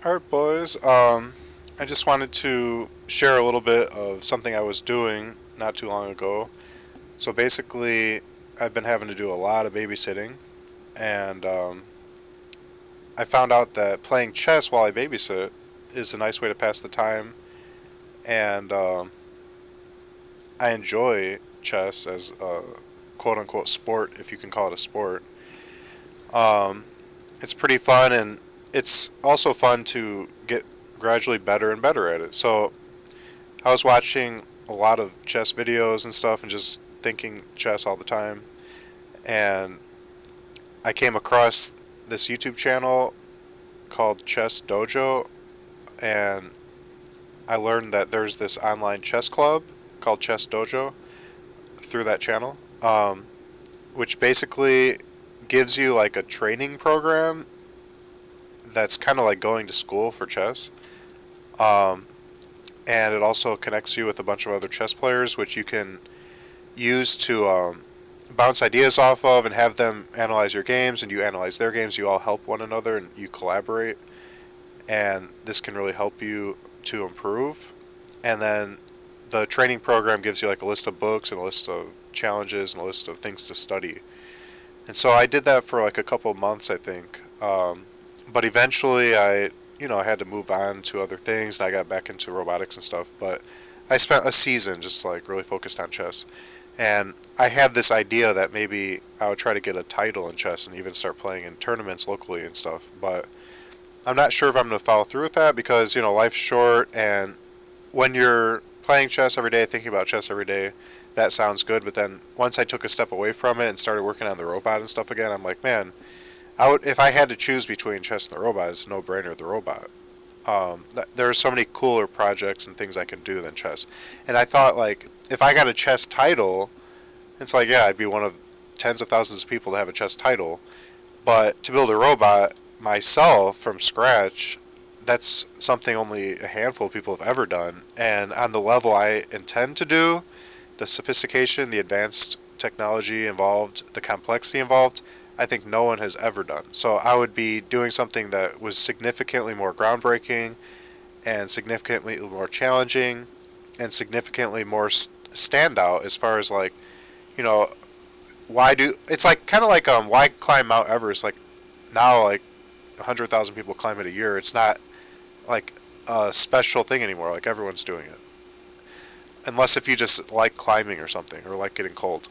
Alright, boys. I just wanted to share a little bit of something I was doing not too long ago. So basically, I've been having to do a lot of babysitting, and I found out that playing chess while I babysit is a nice way to pass the time, and I enjoy chess as a quote unquote sport, if you can call it a sport. Um, it's pretty fun, and it's also fun to get gradually better and better at it. So I was watching a lot of chess videos and stuff and just thinking chess all the time. And I came across this YouTube channel called Chess Dojo, and I learned that there's this online chess club called Chess Dojo through that channel, which basically gives you like a training program that's kind of like going to school for chess. Um, and it also connects you with a bunch of other chess players, which you can use to bounce ideas off of and have them analyze your games, and you analyze their games. You all help one another and you collaborate, and this can really help you to improve. And then the training program gives you like a list of books and a list of challenges and a list of things to study. And so I did that for like a couple of months, I think. But eventually, I had to move on to other things, and I got back into robotics and stuff. But I spent a season just like really focused on chess. And I had this idea that maybe I would try to get a title in chess and even start playing in tournaments locally and stuff. But I'm not sure if I'm going to follow through with that because, life's short. And when you're playing chess every day, thinking about chess every day, that sounds good. But then once I took a step away from it and started working on the robot and stuff again, I'm like, man, if I had to choose between chess and the robot, it's no brainer the robot. There are so many cooler projects and things I can do than chess. And I thought, like, if I got a chess title, it's like, yeah, I'd be one of tens of thousands of people to have a chess title. But to build a robot myself from scratch, that's something only a handful of people have ever done. And on the level I intend to do, the sophistication, the advanced technology involved, the complexity involved, I think no one has ever done. So I would be doing something that was significantly more groundbreaking and significantly more challenging and significantly more standout as far as like, you know, why do it's like kind of like why climb Mount Everest? Like now, like 100,000 people climb it a year. It's not like a special thing anymore. Like everyone's doing it, unless if you just like climbing or something or like getting cold.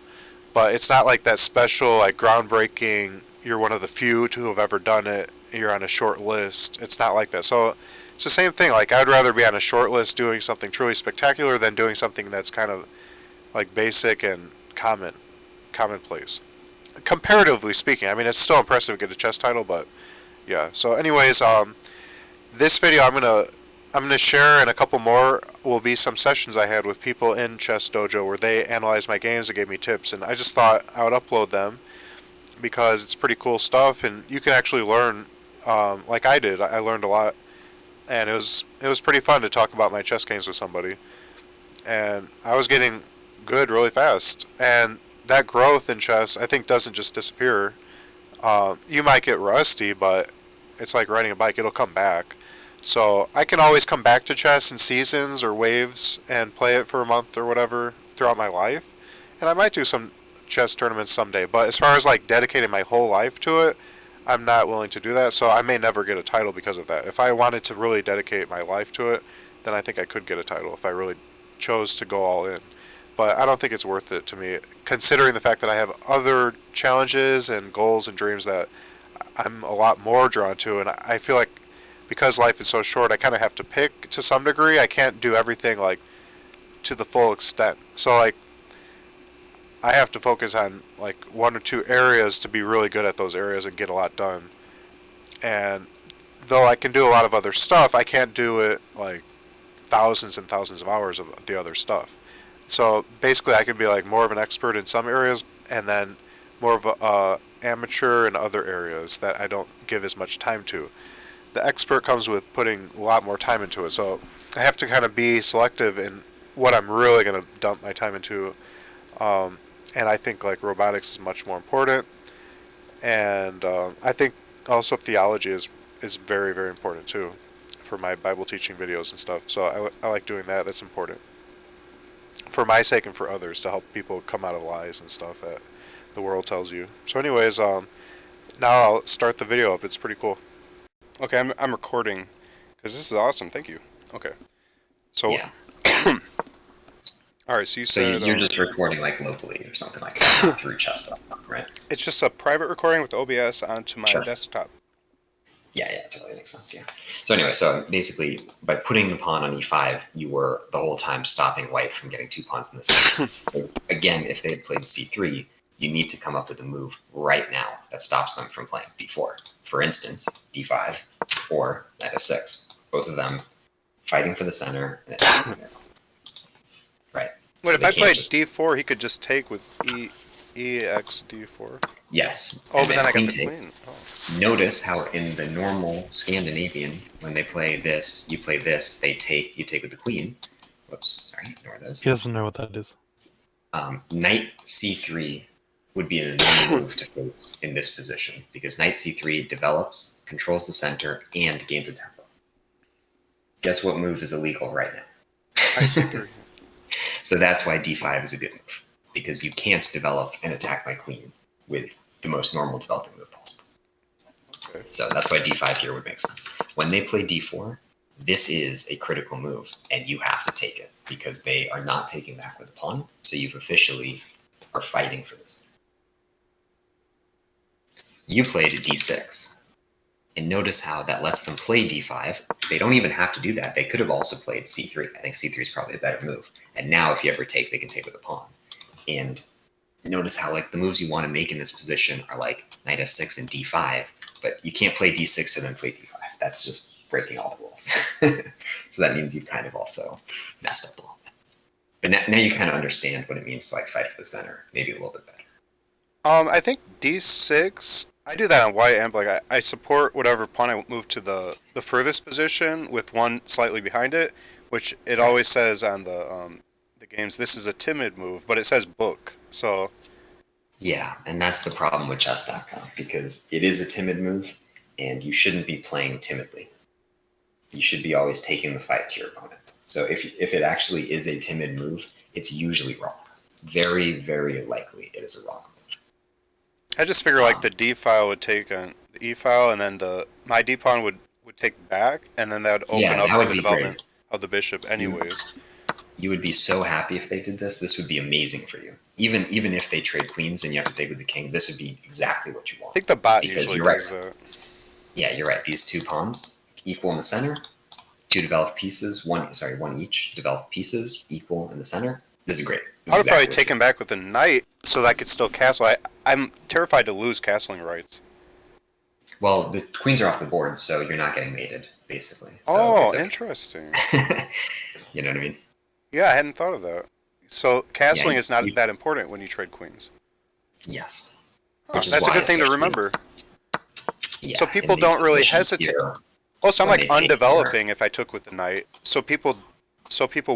But it's not like that special, like groundbreaking. You're one of the few to have ever done it. You're on a short list. It's not like that. So it's the same thing. Like I'd rather be on a short list doing something truly spectacular than doing something that's kind of like basic and commonplace. Comparatively speaking, I mean it's still impressive to get a chess title, but yeah. So, anyways, this video I'm gonna share, and a couple more will be some sessions I had with people in Chess Dojo where they analyzed my games and gave me tips, and I just thought I would upload them because it's pretty cool stuff, and you can actually learn, like I did. I learned a lot, and it was pretty fun to talk about my chess games with somebody, and I was getting good really fast, and that growth in chess I think doesn't just disappear. You might get rusty, but it's like riding a bike; it'll come back. So I can always come back to chess in seasons or waves and play it for a month or whatever throughout my life. And I might do some chess tournaments someday. But as far as like dedicating my whole life to it, I'm not willing to do that. So I may never get a title because of that. If I wanted to really dedicate my life to it, then I think I could get a title if I really chose to go all in. But I don't think it's worth it to me, considering the fact that I have other challenges and goals and dreams that I'm a lot more drawn to. And I feel like because life is so short, I kind of have to pick to some degree. I can't do everything like to the full extent. So like I have to focus on like one or two areas to be really good at those areas and get a lot done. And though I can do a lot of other stuff, I can't do it like thousands and thousands of hours of the other stuff. So basically, I can be like more of an expert in some areas, and then more of a amateur in other areas that I don't give as much time to. The expert comes with putting a lot more time into it. So I have to kind of be selective in what I'm really going to dump my time into. Um, and I think like robotics is much more important. And I think also theology is very very important too. for my Bible teaching videos and stuff. So I like doing that. That's important for my sake and for others to help people come out of lies and stuff that the world tells you. So, anyways, now I'll start the video up. It's pretty cool. Okay, I'm recording because this is awesome. Thank you. Okay, so Yeah. all right. So you So said you're just recording like locally or something like that, not through chess.com, right? it's just a private recording with OBS onto my Sure. desktop. Yeah, totally makes sense. Yeah. So anyway, so basically, by putting the pawn on e5, you were the whole time stopping white from getting 2 pawns in the center. So again, if they had played c3, you need to come up with a move right now that stops them from playing d4. For instance, d5 or knight f6. Both of them fighting for the center and attacking their pawns. Right. Wait, So if they I can't played just d4, he could just take with ex d4. yes. Oh, And but then I got queen the takes. queen. Oh. Notice how in the normal Scandinavian, when they play this, you play this, they take, you take with the queen. Whoops, sorry, ignore those. He doesn't know what that is. Knight c3 would be an annoying move to face in this position because knight c3 develops, controls the center, and gains a tempo. Guess what move is illegal right now? Knight c3. So that's why d5 is a good move, because you can't develop and attack my queen with the most normal developing move possible. Okay. So that's why d5 here would make sense. When they play d4, this is a critical move, and you have to take it because they are not taking back with the pawn. So you've officially are fighting for this. You played d6, and notice how that lets them play d5. They don't even have to do that. They could have also played c3. I think c3 is probably a better move. And now, if you ever take, they can take with a pawn. And notice how like the moves you want to make in this position are like knight f6 and d5, but you can't play d6 and then play d5. That's just breaking all the rules. So that means you've kind of also messed up a little bit. But now you kind of understand what it means to like fight for the center, maybe a little bit better. I think d6. I do that on white and black. I support whatever pawn I move to the furthest position with one slightly behind it, which it always says on the games. This is a timid move, but it says book. So Yeah, and that's the problem with chess.com because it is a timid move, and you shouldn't be playing timidly. You should be always taking the fight to your opponent. So if it actually is a timid move, it's usually wrong. Very, very likely it is a wrong move. I just figure like the d file would take on the e file, and then my d pawn would take back, and then that would open up that for would the be development great. of the bishop, anyways. You would be so happy if they did this. This would be amazing for you. Even if they trade queens and you have to take with the king, this would be exactly what you want. I think the bot Because usually you're right. does that. Yeah, you're right. These 2 pawns equal in the center, 2 developed pieces, one each developed pieces equal in the center. This is great. This I is would probably exactly take him back with a knight so that I could still castle. I'm terrified to lose castling rights. Well, the queens are off the board, so you're not getting mated, basically. So Oh, it's okay. interesting. You know what I mean? Yeah, I hadn't thought of that. So castling Yeah, is not that important when you trade queens. Yes. Oh, that's a good thing to remember. Yeah, So people in these don't really positions hesitate. here, Also, I'm when like they take undeveloping if I took with the knight. So people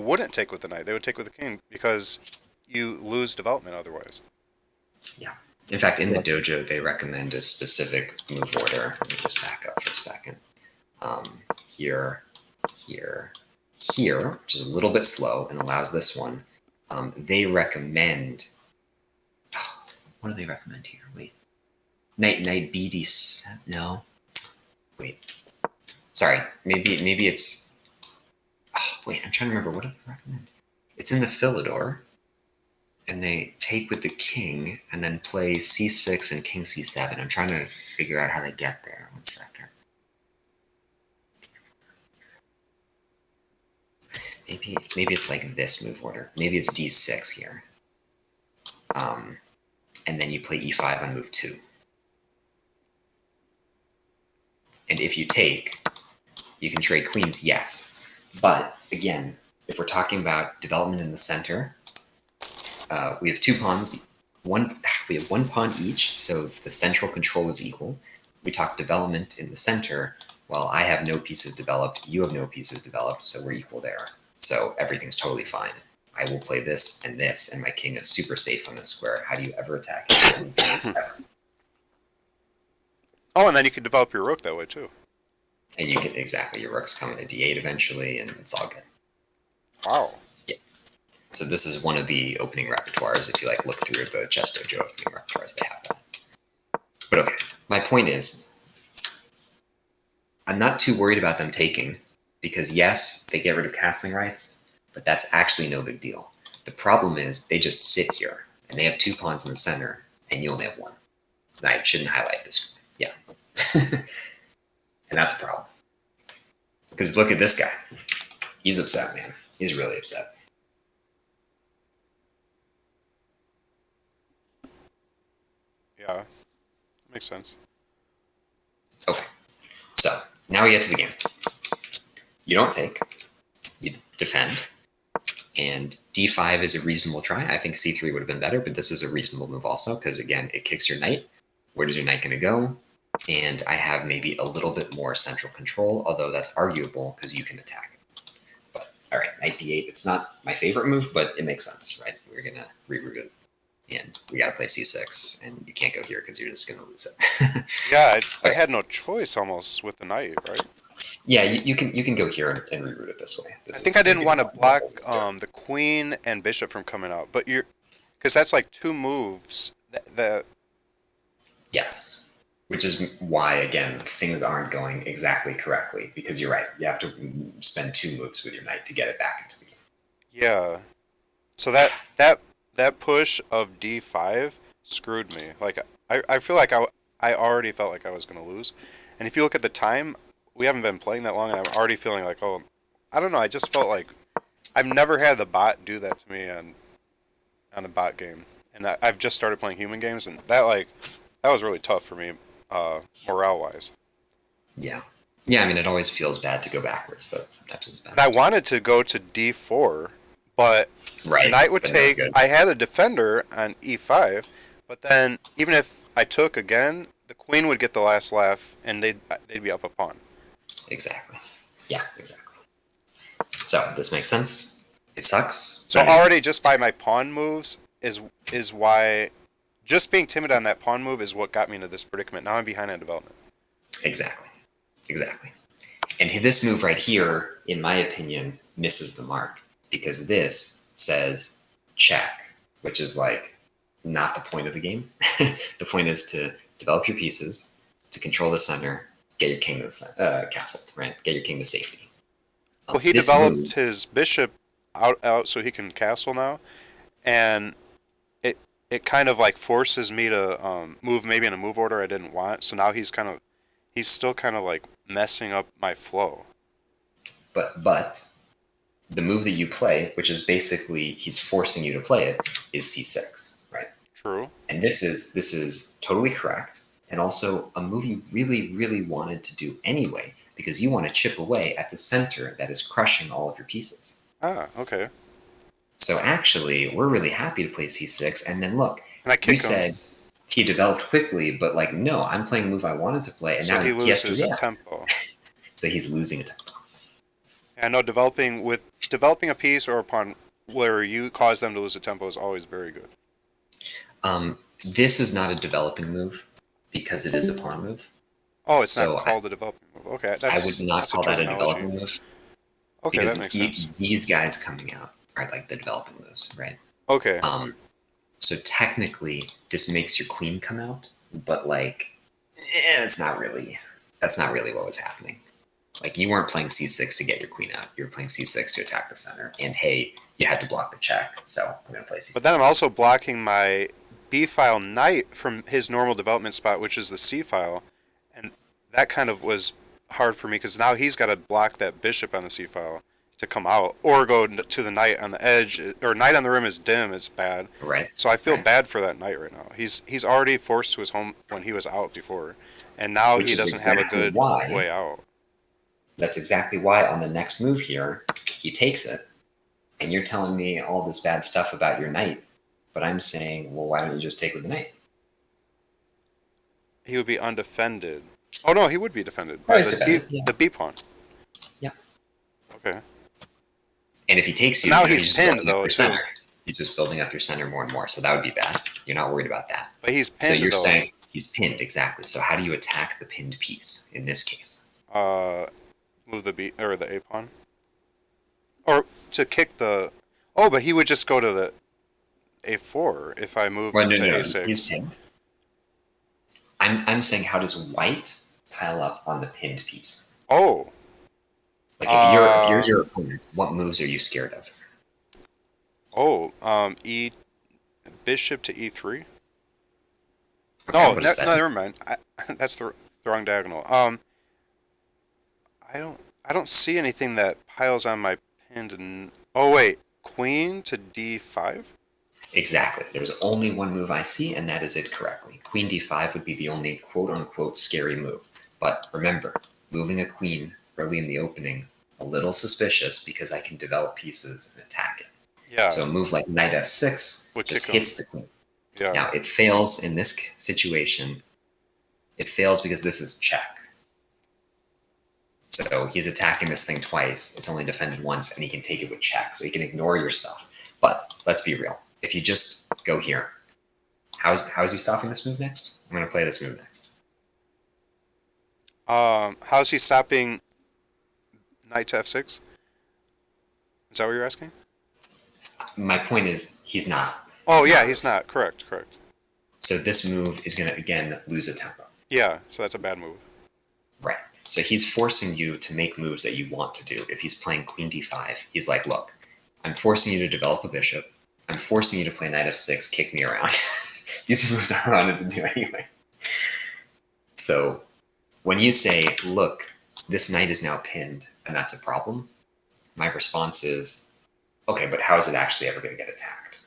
wouldn't take with the knight. They would take with the king because you lose development otherwise. Yeah. In fact, in the dojo, they recommend a specific move order. Let me just back up for a second. Here, which is a little bit slow and allows this one. They recommend. What do they recommend here? Wait. Knight BD7. No. Wait. Sorry. Maybe it's. Oh, wait, I'm trying to remember. What do they recommend? It's in the Philidor. And they take with the king and then play c6 and king c7. I'm trying to figure out how to get there. 1 second. Maybe it's like this move order. Maybe it's d6 here. And then you play e5 on move 2. And if you take, you can trade queens, yes. But again, if we're talking about development in the center, we have 2 pawns. We have 1 pawn each, so the central control is equal. We talk development in the center. Well, I have no pieces developed, you have no pieces developed, so we're equal there. So everything's totally fine. I will play this, and my king is super safe on this square. How do you ever attack it? Oh, and then you could develop your rook that way too. And you can, exactly, your rook's coming to d8 eventually, and it's all good. Wow. Yeah. So this is one of the opening repertoires. If you like look through the Chess Dojo opening repertoires, they have that. But okay, my point is, I'm not too worried about them taking, because yes, they get rid of castling rights, but that's actually no big deal. The problem is they just sit here, and they have 2 pawns in the center, and you only have 1. And I shouldn't highlight this. Yeah. And that's a problem. Because look at this guy. He's upset, man. He's really upset. Yeah. Makes sense. Okay. So now we get to the game. You don't take. You defend. And d5 is a reasonable try. I think c3 would have been better, but this is a reasonable move also, because again, it kicks your knight. Where does your knight going to go? And I have maybe a little bit more central control, although that's arguable because you can attack it. But all right, knight d8. It's not my favorite move, but it makes sense, right? We're going to reroute it. And we got to play c6, and you can't go here because you're just going to lose it. Yeah, I had no choice almost with the knight, right? Yeah, you can go here and reroute it this way. I think I didn't want to block the queen and bishop from coming out, but because that's like 2 moves that. Yes. Which is why, again, things aren't going exactly correctly, because you're right. You have to spend 2 moves with your knight to get it back into the game. Yeah. So that push of d5 screwed me. Like I feel like I already felt like I was going to lose. And if you look at the time, we haven't been playing that long, and I'm already feeling like, oh, I don't know. I just felt like I've never had the bot do that to me on a bot game, and I've just started playing human games, and that was really tough for me, morale wise. Yeah. Yeah, I mean, it always feels bad to go backwards, but sometimes it's bad. And I wanted to go to d4, but right. knight would But take. no good. I had a defender on e5, but then even if I took again, the queen would get the last laugh, and they'd be up a pawn. Exactly. Yeah, exactly. So this makes sense. It sucks. So but it makes already sense. just by my pawn moves is why just being timid on that pawn move is what got me into this predicament. Now I'm behind on development. Exactly. Exactly. And this move right here, in my opinion, misses the mark, because this says check, which is like not the point of the game. The point is to develop your pieces, to control the center, get your king to the castle, right? Get your king to safety. Well, he This developed move- his bishop out so he can castle now, and it kind of like forces me to move maybe in a move order I didn't want. So now he's still kind of like messing up my flow. But the move that you play, which is basically he's forcing you to play it, is c6, right? True. And this is totally correct, and also a move you really, really wanted to do anyway, because you want to chip away at the center that is crushing all of your pieces. Ah, okay. So actually, we're really happy to play c6, and then look, And I you kick him, said he developed quickly, but like, no, I'm playing a move I wanted to play, and so now he he has to loses a react. tempo. So he's losing a tempo. I know developing a piece or a pawn where you cause them to lose a tempo is always very good. This is not a developing move because it is a pawn move. Oh, it's So not called a developing move. Okay, I would not that's call that a terminology. developing move. Okay, Because that makes sense. these guys coming out are like the developing moves, right? Okay. So technically, this makes your queen come out, but like, that's not really what was happening. Like, you weren't playing c6 to get your queen out. You were playing c6 to attack the center. And hey, you had to block the check, so I'm going to play c6. But then I'm also blocking my B file knight from his normal development spot, which is the C file, and that kind of was hard for me because now he's got to block that bishop on the C file to come out, or go to the knight on the edge, or knight on the rim is dim. It's bad. Right. So I feel Right. bad for that knight right now. He's already forced to his home when he was out before, and now Which he is doesn't have a exactly good why. way out. That's exactly why on the next move here, he takes it. And you're telling me all this bad stuff about your knight. But I'm saying, well, why don't you just take with the knight? He would be undefended. Oh no, he would be defended Oh, by he's the defended, yeah. B pawn. Yeah. Okay. And if he takes you, Now you know, he's just pinned, building up though, your too. center. He's just building up your center more and more. So that would be bad. You're not worried about that. But he's So pinned you're though. saying he's pinned, exactly. So how do you attack the pinned piece in this case? uh, move the B or the A pawn, or to kick the. Oh, but he would just go to the A4 if I moved Well, no, to no, he's A6. pinned. I'm saying how does white pile up on the pinned piece? Oh, Like if you're um, your opponent, what moves are you scared of? E bishop to E3. Okay, No, what does no, that do? never mind. That's the wrong diagonal. I don't see anything that piles on my pinned. Oh wait, queen to D5. Exactly. There's only one move I see, and that is it correctly. Queen d5 would be the only quote unquote scary move. But remember, moving a queen early in the opening, a little suspicious because I can develop pieces and attack it. Yeah, So a move like knight f6 would just kick him. hits the queen. Yeah, Now it fails in this situation. It fails because this is check. So he's attacking this thing twice. It's only defended once, and he can take it with check. So he can ignore your stuff. But let's be real. If you just go here, how is he stopping this move next? I'm going to play this move next. how's he stopping knight to F6? Is that what you're asking? My point is, he's not. Oh He's yeah, not he's losing. not. Correct, correct. So this move is going to again lose a tempo. Yeah, so that's a bad move. Right. So he's forcing you to make moves that you want to do. If he's playing queen d5, he's like, look, I'm forcing you to develop a bishop. I'm forcing you to play knight f6, kick me around. These are moves I wanted to do anyway. So when you say, look, this knight is now pinned and that's a problem, my response is, okay, but how is it actually ever going to get attacked?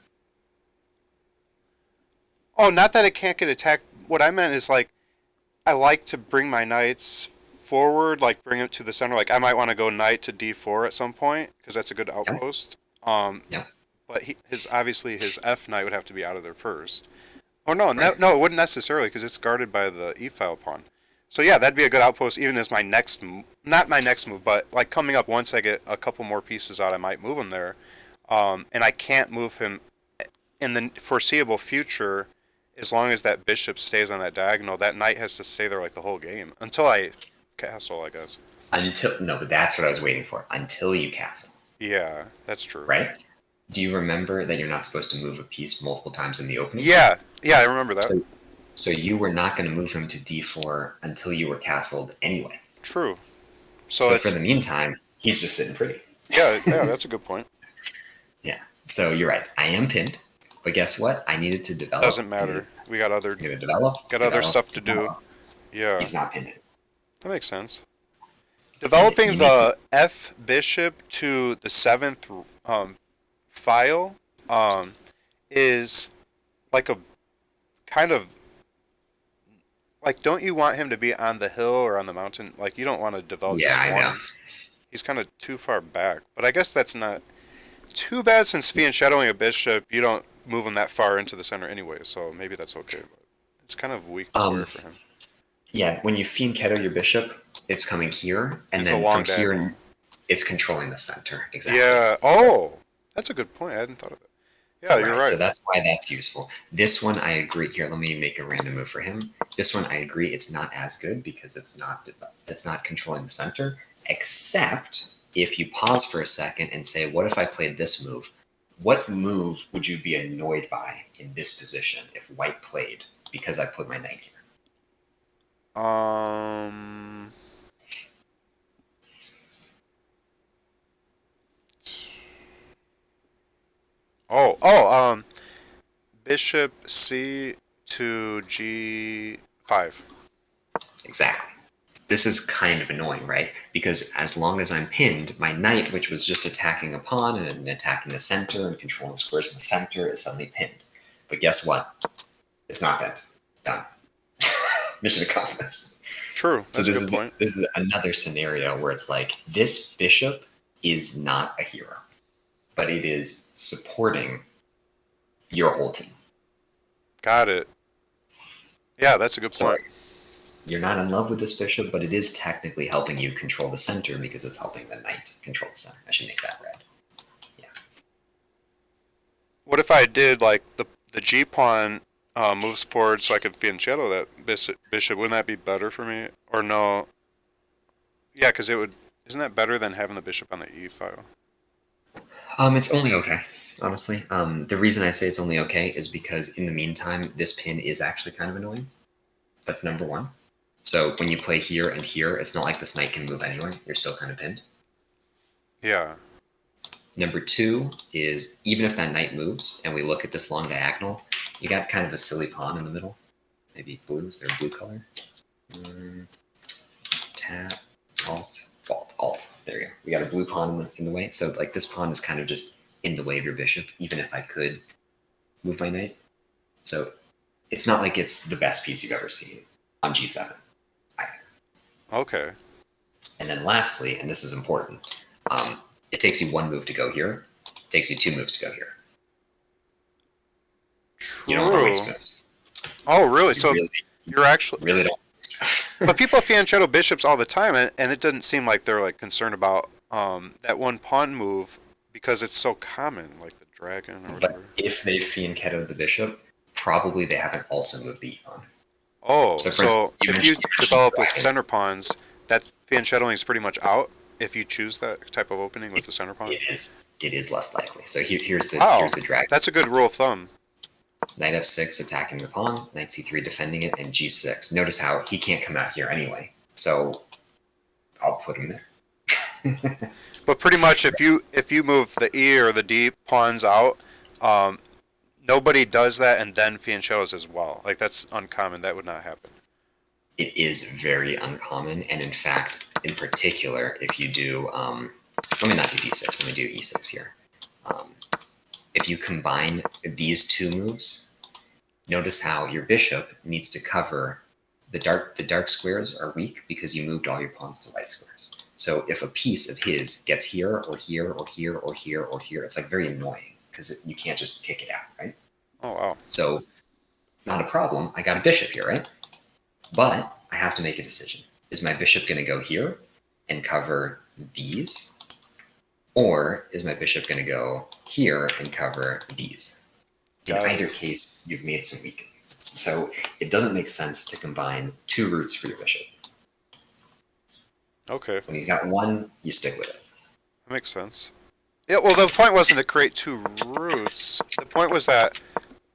Oh, not that it can't get attacked. What I meant is like I like to bring my knights forward, like bring it to the center. Like I might want to go knight to D4 at some point because that's a good Yep. outpost. Um, Yep. but his obviously his F knight would have to be out of there first. Oh no, Right. no, it wouldn't necessarily because it's guarded by the E file pawn. So yeah, that'd be a good outpost even as my next, not my next move, but like coming up once I get a couple more pieces out, I might move him there. And I can't move him in the foreseeable future as long as that bishop stays on that diagonal. That knight has to stay there like the whole game until I castle, I guess. Until no, but that's what I was waiting for. Until you castle, Yeah, that's true. right? Do you remember that you're not supposed to move a piece multiple times in the opening? Yeah, yeah, I remember that. So, so you were not going to move him to d4 until you were castled anyway. True. So So for it's the meantime, he's just sitting pretty. yeah, yeah, that's a good point. Yeah. So you're right. I am pinned, but guess what? I needed to develop. Doesn't matter. We got other I'm going to develop, stuff to do. develop. Yeah, He's not pinned. that makes sense. And Developing you need to, the F bishop to the seventh file is like a kind of like, don't you want him to be on the hill or on the mountain? Like you don't want to develop yeah, just I know. one. He's kind of too far back. But I guess that's not too bad since Fiend shadowing a bishop, you don't move him that far into the center anyway, so maybe that's okay. But it's kind of weak square Um, for him. yeah, when you fiend keto your bishop, it's coming here, and It's a then long from diagonal. here, it's controlling the center. Exactly. Yeah. Oh, that's a good point. I hadn't thought of it. Yeah, you're Right. So right. that's why that's useful. This one, I agree. Here, let me make a random move for him. This one, I agree. It's not as good because it's not controlling the center. Except if you pause for a second and say, "What if I played this move? What move would you be annoyed by in this position if White played because I put my knight here?" Um. Bishop C to G5. Exactly. This is kind of annoying, right? Because as long as I'm pinned, my knight, which was just attacking a pawn and attacking the center and controlling squares in the center, is suddenly pinned. But guess what? It's not pinned. Done. Mission accomplished. True. So That's a this good is point. this is another scenario where it's like this bishop is not a hero, but it is supporting your whole team. Got it. Yeah, that's a good So point. you're not in love with this bishop, but it is technically helping you control the center because it's helping the knight control the center. I should make that red. Yeah. What if I did like the G pawn moves forward so I could fianchetto that bishop? Wouldn't that be better for me? Or no? Yeah, because it would. Isn't that better than having the bishop on the e file? It's only okay, honestly. The reason I say it's only okay is because in the meantime, this pin is actually kind of annoying. That's number one. So when you play here and here, it's not like this knight can move anywhere. You're still kind of pinned. Yeah. Number two is even if that knight moves and we look at this long diagonal, you got kind of a silly pawn in the middle. Maybe blue. Is there a blue color? Tab, alt. There you go. We got a blue pawn in the way. So like this pawn is kind of just in the way of your bishop, even if I could move my knight. So it's not like it's the best piece you've ever seen on g7. Okay. And then lastly, and this is important, it takes you one move to go here. It takes you two moves to go here. True. You don't want to waste moves. Oh, really? You So really, you're actually. really don't waste moves. But people fianchetto bishops all the time, and it doesn't seem like they're like concerned about that one pawn move because it's so common, like the dragon or whatever. But if they fianchettoed the bishop, probably they haven't also moved the e-pawn. Oh, So, for so instance, if you mentioned develop with dragon. center pawns, that fianchettoing is pretty much out if you choose that type of opening with the center pawn. It is. It is less likely. So here's the Wow. here's the dragon. That's a good rule of thumb. Knight f6 attacking the pawn, knight c3 defending it, and g6. Notice how he can't come out here anyway. So I'll put him there. But pretty much if you move the E or the D pawns out, nobody does that and then fianchettos as well. Like that's uncommon. That would not happen. It is very uncommon, and in fact, in particular, if you do, let me not do d6. Let me do e6 here. If you combine these two moves, notice how your bishop needs to cover the dark squares are weak because you moved all your pawns to light squares. So if a piece of his gets here or here or here or here or here, it's like very annoying because you can't just kick it out, right? Oh wow. So not a problem. I got a bishop here, right? But I have to make a decision. Is my bishop going to go here and cover these? Or is my bishop going to go here and cover these? In Got it. either case, you've made some weakening. So it doesn't make sense to combine two roots for your bishop. Okay, When he's got one, you stick with it. that makes sense. Yeah. Well, the point wasn't to create two roots. The point was that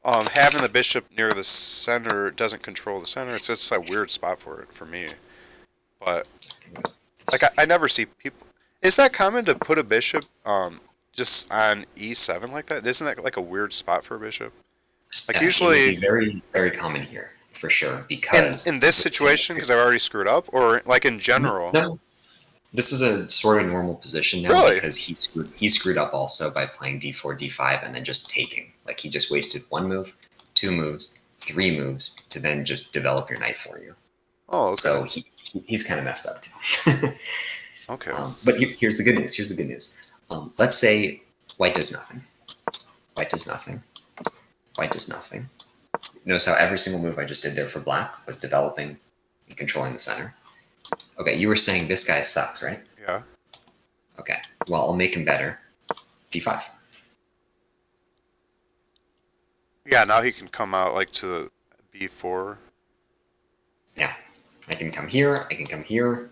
having the bishop near the center doesn't control the center. It's just a weird spot for it for me. But like I never see people. Is that common to put a bishop just on e7 like that? Isn't that like a weird spot for a bishop? Like It would usually be very, very common here, for sure, because in this situation because I've already screwed up, or like in general. No, this is a sort of normal position now Really? because he screwed up also by playing d4, d5, and then just taking. Like he just wasted one move, two moves, three moves to then just develop your knight for you. Oh, okay. So he's kind of messed up too. Okay. But here's the good news. Here's the good news. Let's say white does nothing. White does nothing. White does nothing. Notice how every single move I just did there for black was developing and controlling the center. Okay, you were saying this guy sucks, right? Yeah. Okay, well, I'll make him better. d5. Yeah. Now he can come out like to b4. Yeah, I can come here. I can come here.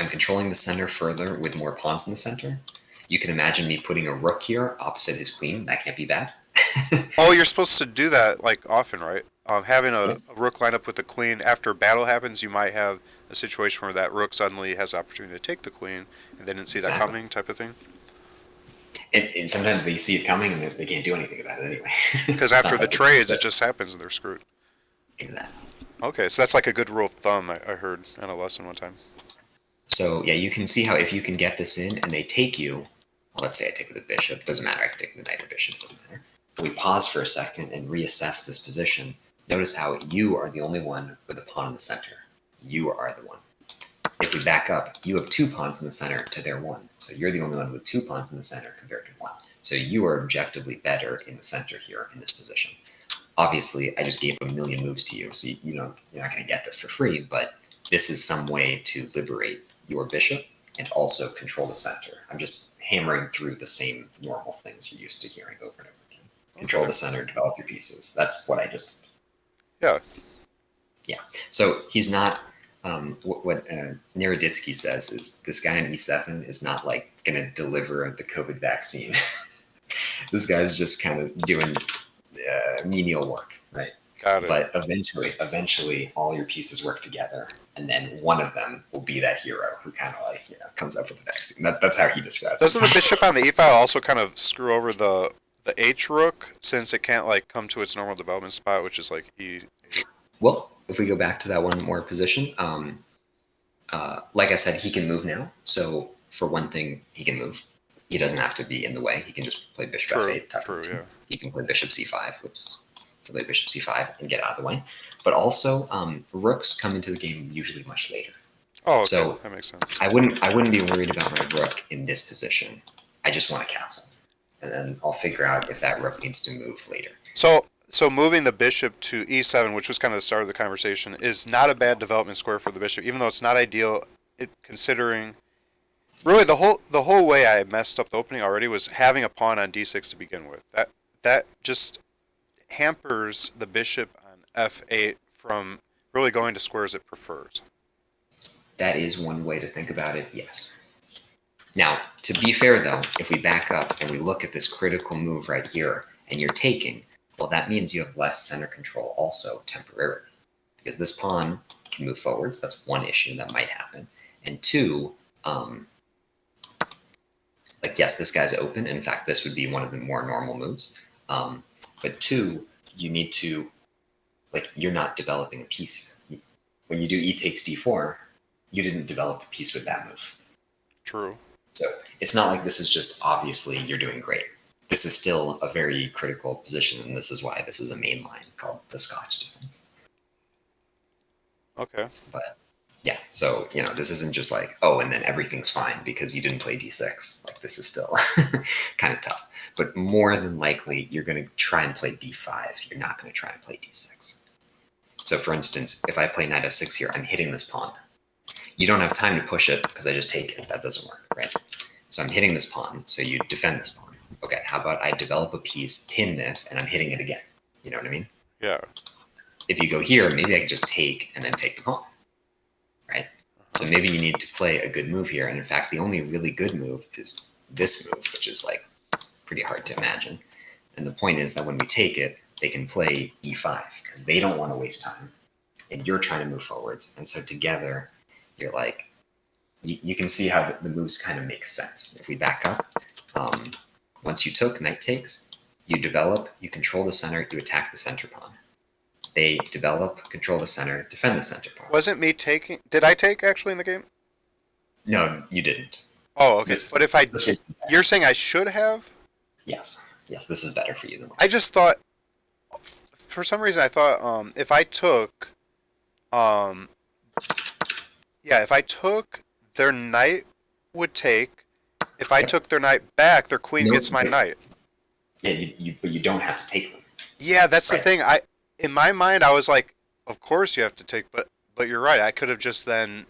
I'm controlling the center further with more pawns in the center. You can imagine me putting a rook here opposite his queen. That can't be bad. Oh, you're supposed to do that like often, right? Having a rook line up with the queen after a battle happens, you might have a situation where that rook suddenly has the opportunity to take the queen, and they didn't see that Exactly. coming, type of thing. And sometimes they see it coming and they can't do anything about it anyway. Because after the trades, it just happens and they're screwed. Exactly. Okay, so that's like a good rule of thumb I heard in a lesson one time. So yeah, you can see how if you can get this in and they take you, well, let's say I take with the bishop, doesn't matter, I can take the knight or bishop, doesn't matter. We pause for a second and reassess this position. Notice how you are the only one with a pawn in the center. You are the one. If we back up, you have two pawns in the center to their one. So you're the only one with two pawns in the center compared to one. So you are objectively better in the center here in this position. Obviously, I just gave a million moves to you, so you're not going to get this for free, but this is some way to liberate your bishop and also control the center. I'm just hammering through the same normal things you're used to hearing over and over again. Control the center, develop your pieces. That's what I just... Yeah. Yeah. So he's not what Naroditsky says is this guy on E7 is not like going to deliver the COVID vaccine. This guy's just kind of doing menial work, right? Got it. But eventually, all your pieces work together, and then one of them will be that hero who kind of like comes up with the vaccine. That's how he describes Doesn't it. the bishop on the e file also kind of screw over the H rook since it can't like come to its normal development spot, which is like E? Well, if we go back to that one more position, like I said, he can move now. So for one thing, he can move. He doesn't have to be in the way. He can just play bishop f8. True, yeah. He can play bishop c5. Whoops. Play bishop c5 and get out of the way. But also, rooks come into the game usually much later. Oh, okay. So that makes sense. I wouldn't be worried about my rook in this position. I just want a castle, and then I'll figure out if that rook needs to move later. So moving the bishop to e7, which was kind of the start of the conversation, is not a bad development square for the bishop, even though it's not ideal. Considering really the whole way I messed up the opening already was having a pawn on d6 to begin with. That just hampers the bishop on f8 from really going to squares it prefers. That is one way to think about it, yes. Now, to be fair though, if we back up and we look at this critical move right here, and you're taking, well, that means you have less center control also temporarily. Because this pawn can move forwards, that's one issue that might happen. And two, like yes, this guy's open. In fact, this would be one of the more normal moves. But two, you need to, like, you're not developing a piece. When you do e takes d4, you didn't develop a piece with that move. True. So it's not like this is just obviously you're doing great. This is still a very critical position, and this is why this is a main line called the Scotch defense. Okay. But yeah, so this isn't just like, oh, and then everything's fine because you didn't play d6. Like, this is still kind of tough. But more than likely, you're going to try and play d5. You're not going to try and play d6. So for instance, if I play knight f6 here, I'm hitting this pawn. You don't have time to push it because I just take it. That doesn't work, right? So I'm hitting this pawn, so you defend this pawn. Okay, how about I develop a piece, pin this, and I'm hitting it again? You know what I mean? Yeah. If you go here, maybe I could just take and then take the pawn, right? So maybe you need to play a good move here. And in fact, the only really good move is this move, which is like pretty hard to imagine. And the point is that when we take it, they can play e5 because they don't want to waste time. And you're trying to move forwards. And so together, you're like, you can see how the moves kind of make sense. If we back up, once you took, knight takes, you develop, you control the center, you attack the center pawn. They develop, control the center, defend the center pawn. Wasn't me taking... Did I take actually in the game? No, you didn't. Oh, okay. But if I... You're saying I should have? Yes. Yes, this is better for you than mine. I just thought... For some reason, I thought if I took... Yeah, if I took, their knight would take. If I took their knight back, their queen gets my knight. Yeah, but you don't have to take them. Yeah, that's the thing. In my mind, I was like, of course you have to take, but you're right. I could have just then...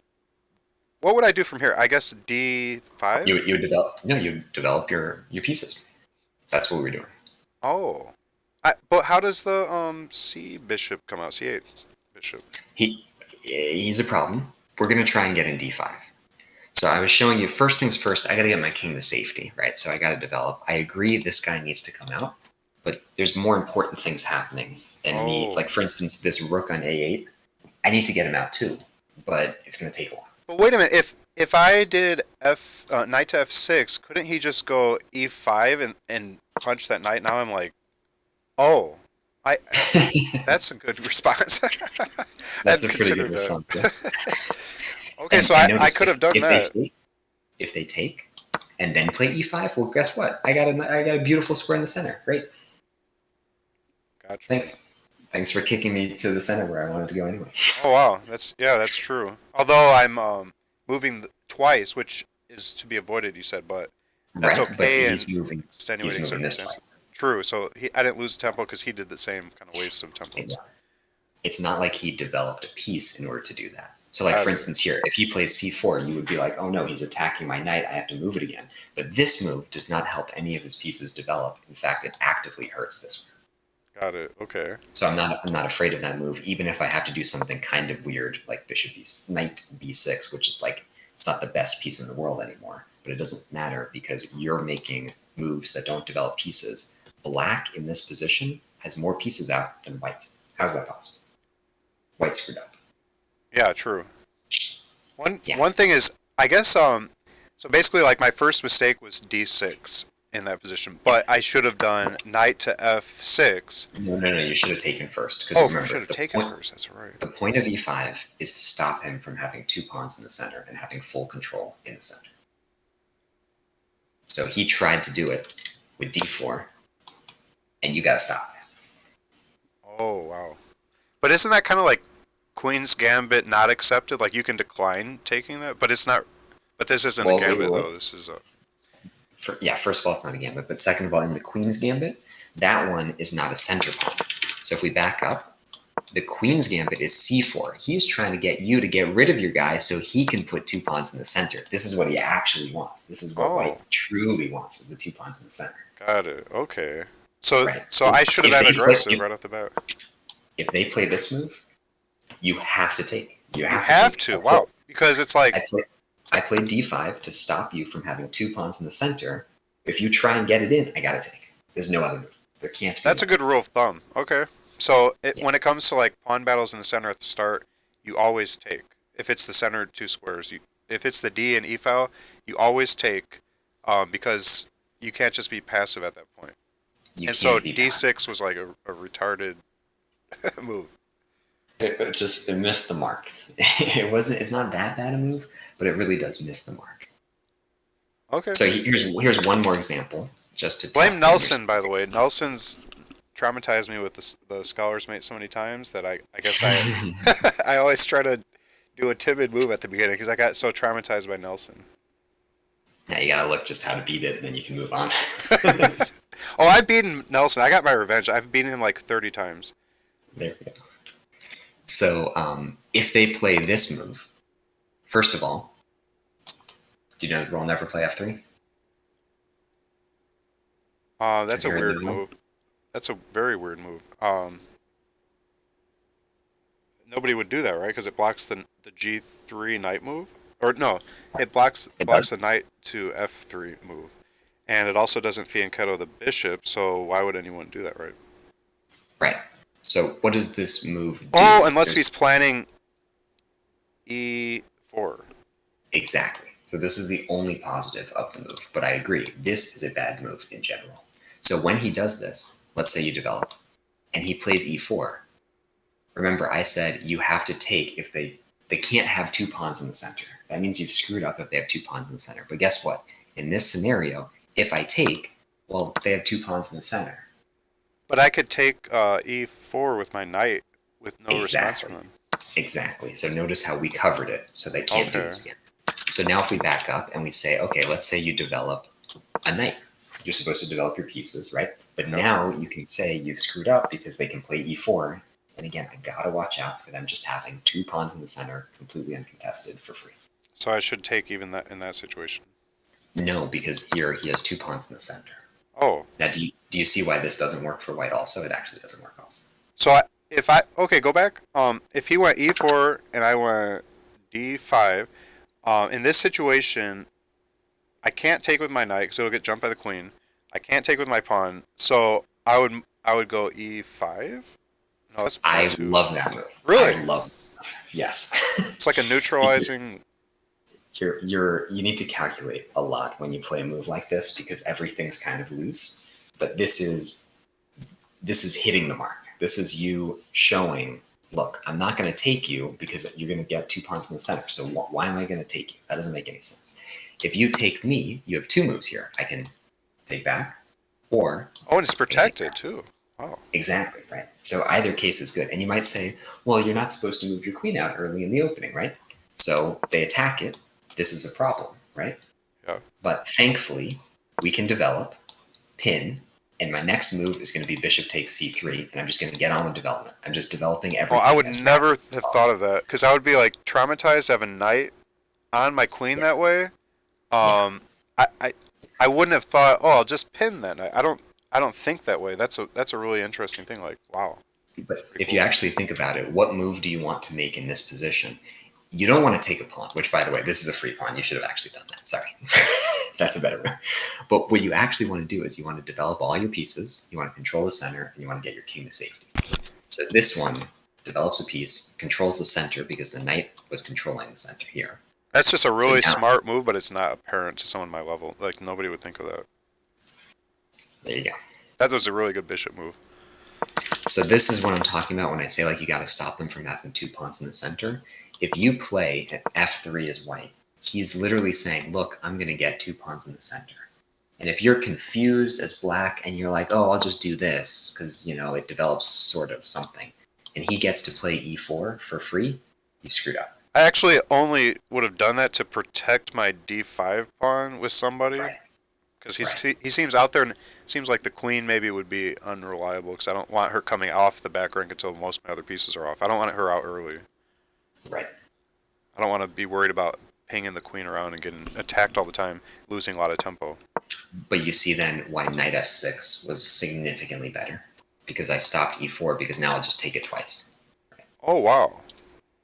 What would I do from here? I guess d5? You develop your pieces. That's what we're doing. Oh. But how does the c bishop come out? c8 bishop. He's a problem. We're going to try and get in d5. So I was showing you, first things first, I got to get my king to safety, right? So I got to develop. I agree this guy needs to come out, but there's more important things happening than me. Like, for instance, this rook on a8, I need to get him out too, but it's going to take a while. But wait a minute. If I did knight to f6, couldn't he just go e5 and punch that knight? Now I'm like, oh, that's a good response. That's a pretty good response. Yeah. Okay, so I could have done that. If they take and then play e5, well, guess what? I got a beautiful square in the center. Great. Gotcha. Thanks for kicking me to the center where I wanted to go anyway. Oh wow, that's true. Although I'm moving twice, which is to be avoided, you said, but that's okay. But he's moving circumstances. True. So I didn't lose tempo because he did the same kind of waste of tempos. It's not like he developed a piece in order to do that. So, like, for instance, here, if he plays c4, you would be like, oh no, he's attacking my knight, I have to move it again. But this move does not help any of his pieces develop. In fact, it actively hurts this one. Got it. Okay. So I'm not afraid of that move, even if I have to do something kind of weird like knight b6, which is like it's not the best piece in the world anymore. But it doesn't matter because you're making moves that don't develop pieces. Black in this position has more pieces out than white. How's that possible? White screwed up. Yeah, true. One Yeah. one thing is, I guess so basically like my first mistake was d6 in that position, but I should have done knight to f6. No. You should have taken first because Oh, remember should have taken first. That's right. the point of e5 is to stop him from having two pawns in the center and having full control in the center. So he tried to do it with d4, and you got to stop that. Oh, wow. But isn't that kind of like Queen's Gambit not accepted? Like you can decline taking that, but it's not. But this isn't Well, a gambit well, though. This is a. First of all, it's not a gambit, but second of all, in the Queen's Gambit, that one is not a center pawn. So if we back up, the Queen's Gambit is c4. He's trying to get you to get rid of your guy so he can put two pawns in the center. This is what he actually wants. This is what white truly wants: is the two pawns in the center. Got it. Okay. So Right. so I should have If been they play- aggressive if- right off the bat. If they play this move, you have to take. You You have have to. to. Wow. Because it's like I played d5 to stop you from having two pawns in the center. If you try and get it in, I gotta take. There's no other move. There can't be. that's a good rule of thumb. Okay. So Yeah. when it comes to like pawn battles in the center at the start, you always take. If it's the center two squares, if it's the D and E file, you always take, because you can't just be passive at that point. You And so can't be D6 was like a retarded move. It missed the mark. It's not that bad a move, but it really does miss the mark. Okay. So here's one more example, just to Blame test the Nelson, by the way. Nelson's traumatized me with the Scholar's Mate so many times that I guess I always try to do a timid move at the beginning because I got so traumatized by Nelson. Now you gotta look just how to beat it, and then you can move on. Oh, I've beaten Nelson. I got my revenge. I've beaten him like 30 times. There we go. So if they play this move, first of all, do you know we'll never play f3? That's a Have you heard weird that one? move. That's a very weird move. Nobody would do that, right? Because it blocks the G3 knight move. Or no, it blocks the knight to F3 move. And it also doesn't fianchetto the bishop, so why would anyone do that, right? Right. So what does this move do? Oh, unless There's- he's planning E4. Exactly. So this is the only positive of the move, but I agree, this is a bad move in general. So when he does this, let's say you develop, and he plays e4, remember I said you have to take if they can't have two pawns in the center. That means you've screwed up if they have two pawns in the center. But guess what? In this scenario, if I take, well, they have two pawns in the center. But I could take E4 with my knight with no response Exactly. from them. Exactly. So notice how we covered it, so they can't do Okay. this again. So now if we back up and we say, okay, let's say you develop a knight. You're supposed to develop your pieces, right? But now you can say you've screwed up because they can play e4. And again, I gotta watch out for them just having two pawns in the center, completely uncontested for free. So I should take even that in that situation. No, because here he has two pawns in the center. Oh, Now, do you see why this doesn't work for white also? It actually doesn't work also. so okay, go back. If he went E4 and I went D5, in this situation, I can't take with my knight because it'll get jumped by the queen. I can't take with my pawn, so I would go E5. No, that's I E2. love that move. Really? I love this move. Yes. It's like a neutralizing. You need to calculate a lot when you play a move like this because everything's kind of loose. But this is hitting the mark. This is you showing, look, I'm not going to take you because you're going to get two pawns in the center. So why am I going to take you? That doesn't make any sense. If you take me, you have two moves here. I can take back, or Oh, and it's protected too. Oh, exactly right. So either case is good. And you might say, well, you're not supposed to move your queen out early in the opening, right? So they attack it. This is a problem, right? Yeah. But thankfully, we can develop, pin, and my next move is going to be bishop takes c3, and I'm just going to get on with development. I'm just developing everything. I would as never rapidly as have possible. thought of that because I would be like traumatized to have a knight on my queen that way. I wouldn't have thought, oh, I'll just pin then. I I don't think that way. That's a really interesting thing. Like, wow, that's But pretty if you cool. actually think about it, what move do you want to make in this position? You don't want to take a pawn, which, by the way, this is a free pawn. You should have actually done that. Sorry. That's a better move. But what you actually want to do is you want to develop all your pieces, you want to control the center, and you want to get your king to safety. So this one develops a piece, controls the center because the knight was controlling the center here. That's just a So really now, smart move, but it's not apparent to someone my level. Like nobody would think of that. there you go. That was a really good bishop move. So this is what I'm talking about when I say like you got to stop them from having two pawns in the center. If you play at f3 as white, he's literally saying, look, I'm going to get two pawns in the center. And if you're confused as black and you're like, oh, I'll just do this because, you know, it develops sort of something, and he gets to play e4 for free, you've screwed up. I actually only would have done that to protect my d5 pawn with somebody. Right. Because Right. he seems out there, and it seems like the queen maybe would be unreliable. Because I don't want her coming off the back rank until most of my other pieces are off. I don't want her out early. Right. I don't want to be worried about pinging the queen around and getting attacked all the time, losing a lot of tempo. But you see then why knight f6 was significantly better because I stopped e4 because now I'll just take it twice. Oh wow,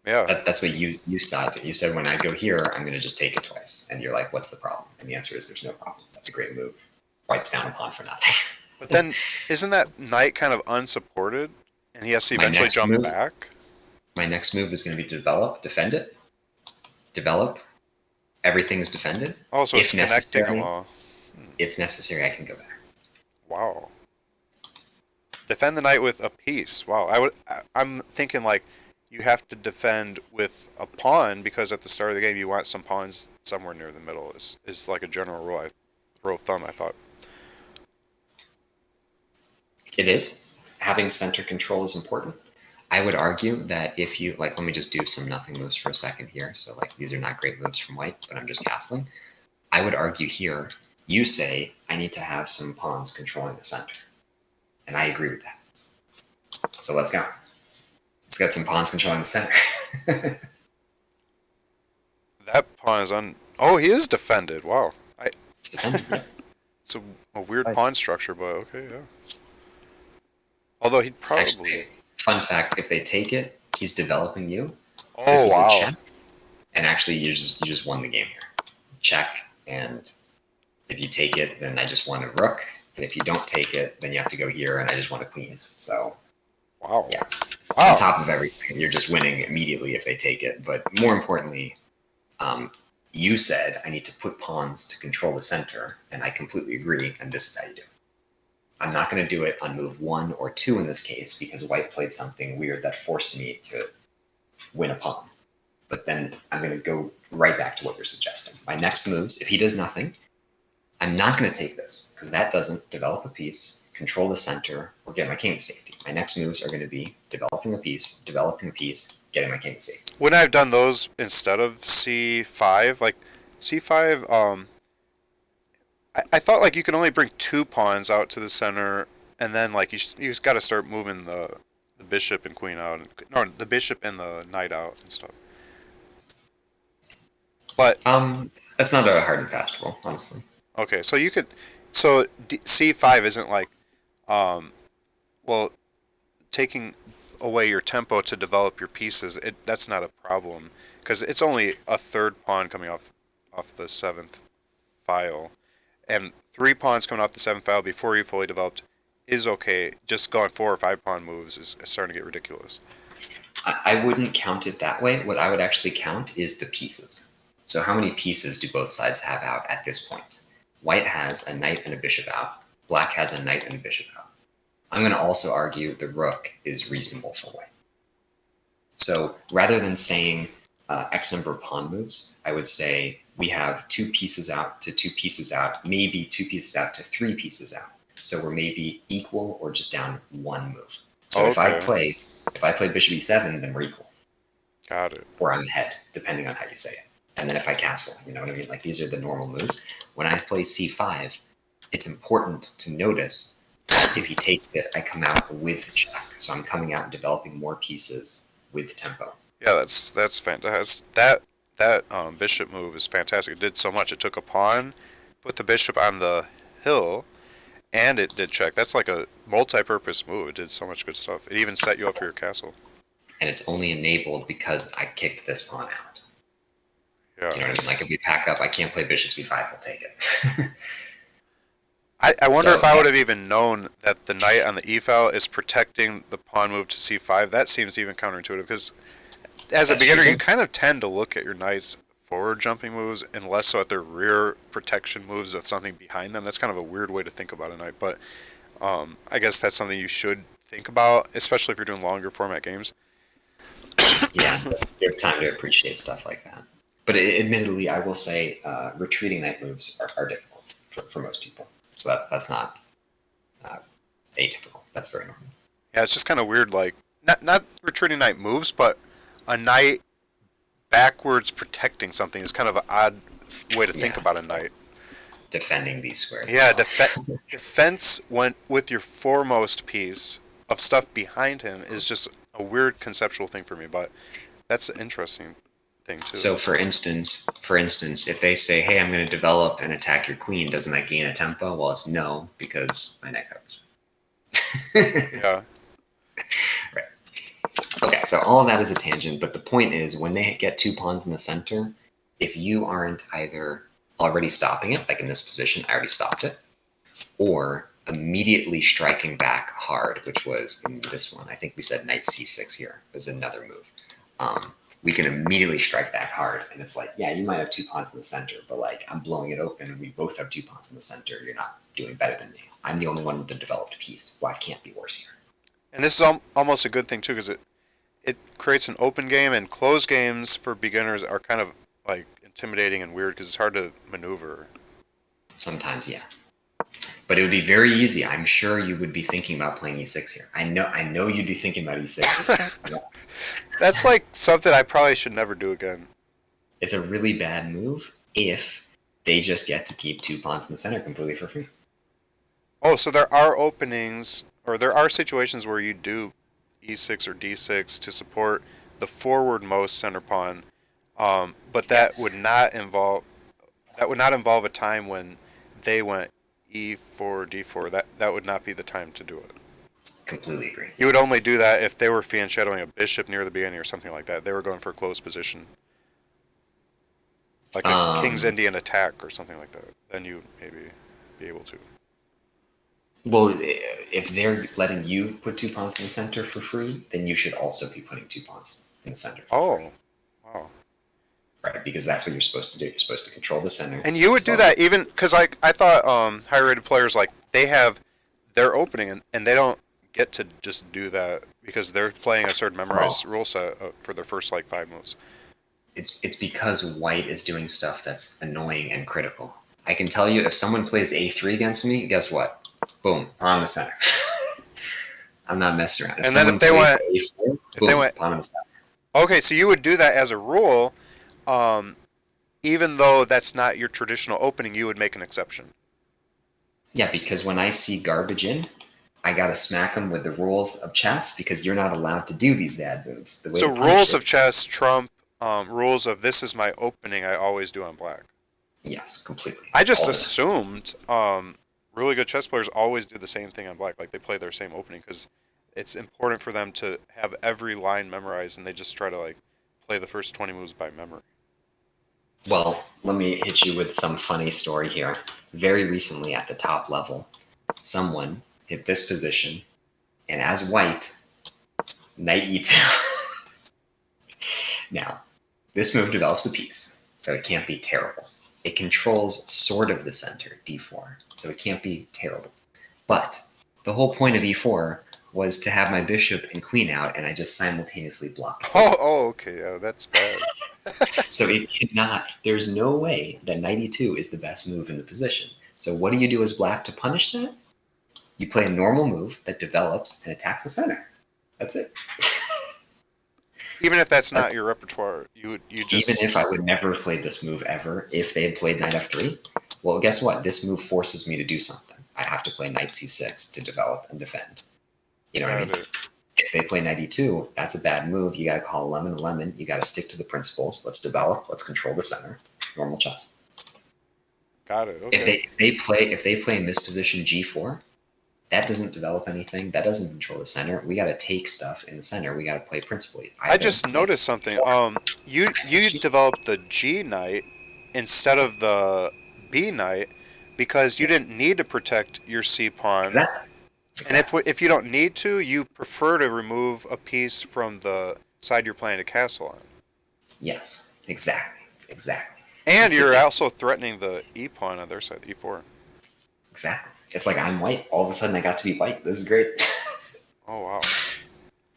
yeah. That's what you said. You said when I go here, I'm going to just take it twice, and you're like, what's the problem? And the answer is there's no problem. That's a great move. White's down a pawn for nothing. But then, isn't that knight kind of unsupported, and he has to My eventually next jump move. back? My next move is going to be to develop, defend it, develop. Everything is defended. Oh, so it's If connecting them necessary, all. if necessary, I can go back. Wow. Defend the knight with a piece. Wow. I'm thinking like you have to defend with a pawn because at the start of the game you want some pawns somewhere near the middle. Is like a general rule of thumb. I thought. It is. Having center control is important. I would argue that if you, like, let me just do some nothing moves for a second here. So, like, these are not great moves from white, but I'm just castling. I would argue here, you say, I need to have some pawns controlling the center. And I agree with that. So let's go. Let's get some pawns controlling the center. That pawn is on. Oh, he is defended. Wow. It's defended. Yeah. It's a weird Right. pawn structure, but okay, yeah. Although he'd probably. Actually, fun fact: if they take it, he's developing you. Oh This is wow. a check, and actually, you just won the game here. Check, and if you take it, then I just won a rook, and if you don't take it, then you have to go here, and I just won a queen. So Wow. yeah. Wow. On top of everything, you're just winning immediately if they take it. But more importantly, you said I need to put pawns to control the center, and I completely agree. And this is how you do it. I'm not going to do it on move 1 or 2 in this case because white played something weird that forced me to win a pawn. But then I'm going to go right back to what you're suggesting. My next moves, if he does nothing, I'm not going to take this because that doesn't develop a piece, control the center, or get my king to safety. My next moves are going to be developing a piece, getting my king to safety. Wouldn't I have done those instead of c5? Like c5, I thought like you could only bring two pawns out to the center, and then like you just got to start moving the bishop and queen out, no, the bishop and the knight out and stuff. But That's not a hard and fast rule, honestly. okay, so you could, so c5 isn't like, well, taking away your tempo to develop your pieces. That's not a problem because it's only a third pawn coming off the seventh file, and three pawns coming off the seventh file before you fully developed is okay. Just going 4 or 5 pawn moves is starting to get ridiculous. I wouldn't count it that way. What I would actually count is the pieces. So how many pieces do both sides have out at this point? White has a knight and a bishop out. Black has a knight and a bishop out. I'm going to also argue the rook is reasonable for white. So rather than saying X number of pawn moves, I would say we have 2 pieces out to 2 pieces out, maybe 2 pieces out to 3 pieces out. So we're maybe equal or just down 1 move. So if I play bishop e7, then we're equal. Got it. Or I'm ahead, depending on how you say it. And then if I castle, you know what I mean? Like these are the normal moves. When I play c5, it's important to notice if he takes it, I come out with check. So I'm coming out and developing more pieces with tempo. Yeah, that's fantastic. That bishop move is fantastic. It did so much. It took a pawn, put the bishop on the hill, and it did check. That's like a multi-purpose move. It did so much good stuff. It even set you up for your castle. And it's only enabled because I kicked this pawn out. Yeah. You know what I mean? Like if we pack up, I can't play bishop c5, we'll take it. I wonder So, if I yeah. would have even known that the knight on the e file is protecting the pawn move to c5. That seems even counterintuitive because as a That's true beginner, you too. kind of tend to look at your knight's forward jumping moves and less so at their rear protection moves with something behind them. That's kind of a weird way to think about a knight, but I guess that's something you should think about, especially if you're doing longer format games. Yeah, you have time to appreciate stuff like that. But admittedly, I will say retreating knight moves are difficult for most people. So that's not uh, atypical. That's very normal. Yeah, it's just kind of weird, like not retreating knight moves, but a knight backwards protecting something is kind of an odd way to think Yeah, about a knight. defending these squares as Yeah, well. defense went with your foremost piece of stuff behind him is just a weird conceptual thing for me, but that's an interesting thing too. So for instance, if they say, "Hey, I'm going to develop and attack your queen," doesn't that gain a tempo? Well, it's no because my knight covers. Yeah, Right. Okay, so all of that is a tangent, but the point is when they get two pawns in the center, if you aren't either already stopping it, like in this position, I already stopped it, or immediately striking back hard, which was in this one. I think we said knight c6 here was another move. Um, we can immediately strike back hard, and it's like, yeah, you might have two pawns in the center, but like I'm blowing it open, and we both have two pawns in the center. You're not doing better than me. I'm the only one with the developed piece. Black can't be worse here. and this is almost a good thing too because it creates an open game, and closed games for beginners are kind of like intimidating and weird because it's hard to maneuver. Sometimes, yeah. But it would be very easy. I'm sure you would be thinking about playing e6 here. I know you'd be thinking about e6. Yeah. That's like something I probably should never do again. It's a really bad move if they just get to keep two pawns in the center completely for free. Oh, so there are openings, or there are situations where you do e6 or d6 to support the forwardmost center pawn, but Yes, that would not involve a time when they went e4 d4. That would not be the time to do it. completely agree. You would Yes. only do that if they were fan shadowing a bishop near the beginning or something like that. They were going for a closed position, like a king's Um, Indian attack or something like that. Then you maybe be able to. well, if they're letting you put two pawns in the center for free, then you should also be putting two pawns in the center for free, Oh, wow. right? Because that's what you're supposed to do. You're supposed to control the center. And you would do Well, that even because I thought higher rated players like they have their opening and they don't get to just do that because they're playing a certain memorized well, rule set for their first like 5 moves. it's because white is doing stuff that's annoying and critical. I can tell you if someone plays a3 against me, guess what? Boom, pawn in the center. I'm not messing around. If And then someone plays a4, if they boom, went pawn in the center. okay, so you would do that as a rule, um, even though that's not your traditional opening, you would make an exception. Yeah, because when I see garbage in, I gotta smack them with the rules of chess because you're not allowed to do these bad moves. The way So to punish rules it of is chess trump rules of this is my opening. I always do on black. yes, completely, I just all the time. assumed really good chess players always do the same thing on black, like they play their same opening because it's important for them to have every line memorized, and they just try to like play the first 20 moves by memory. Well, let me hit you with some funny story here. Very recently, at the top level, someone hit this position, and as white, knight e2. Now, this move develops a piece, so it can't be terrible. It controls sort of the center, d4, so it can't be terrible. But the whole point of e4 was to have my bishop and queen out, and I just simultaneously blocked both. Oh, okay, yeah, that's bad. So it cannot, there's no way that knight e2 is the best move in the position. So what do you do as black to punish that? You play a normal move that develops and attacks the center. That's it. Even if that's not your repertoire, you Even just if I would never have played this move ever, if they had played knight f3, well, guess what? This move forces me to do something. I have to play knight c6 to develop and defend. You know what I got mean? it. If they play knight e2, that's a bad move. You got to call a lemon a lemon. You got to stick to the principles. Let's develop. Let's control the center. Normal chess. Got it. If Okay. they play in this position G4, that doesn't develop anything. That doesn't control the center. We got to take stuff in the center. We got to play principally. I Either just make noticed something. You G4. developed the G knight instead of the B knight because you Yeah, didn't need to protect your C pawn. exactly, And exactly. if you don't need to, you prefer to remove a piece from the side you're playing a castle on. Yes, exactly, exactly. And you're also threatening the E pawn on their side, the E4. Exactly. It's like I'm white. All of a sudden, I got to be white. This is great. Oh wow.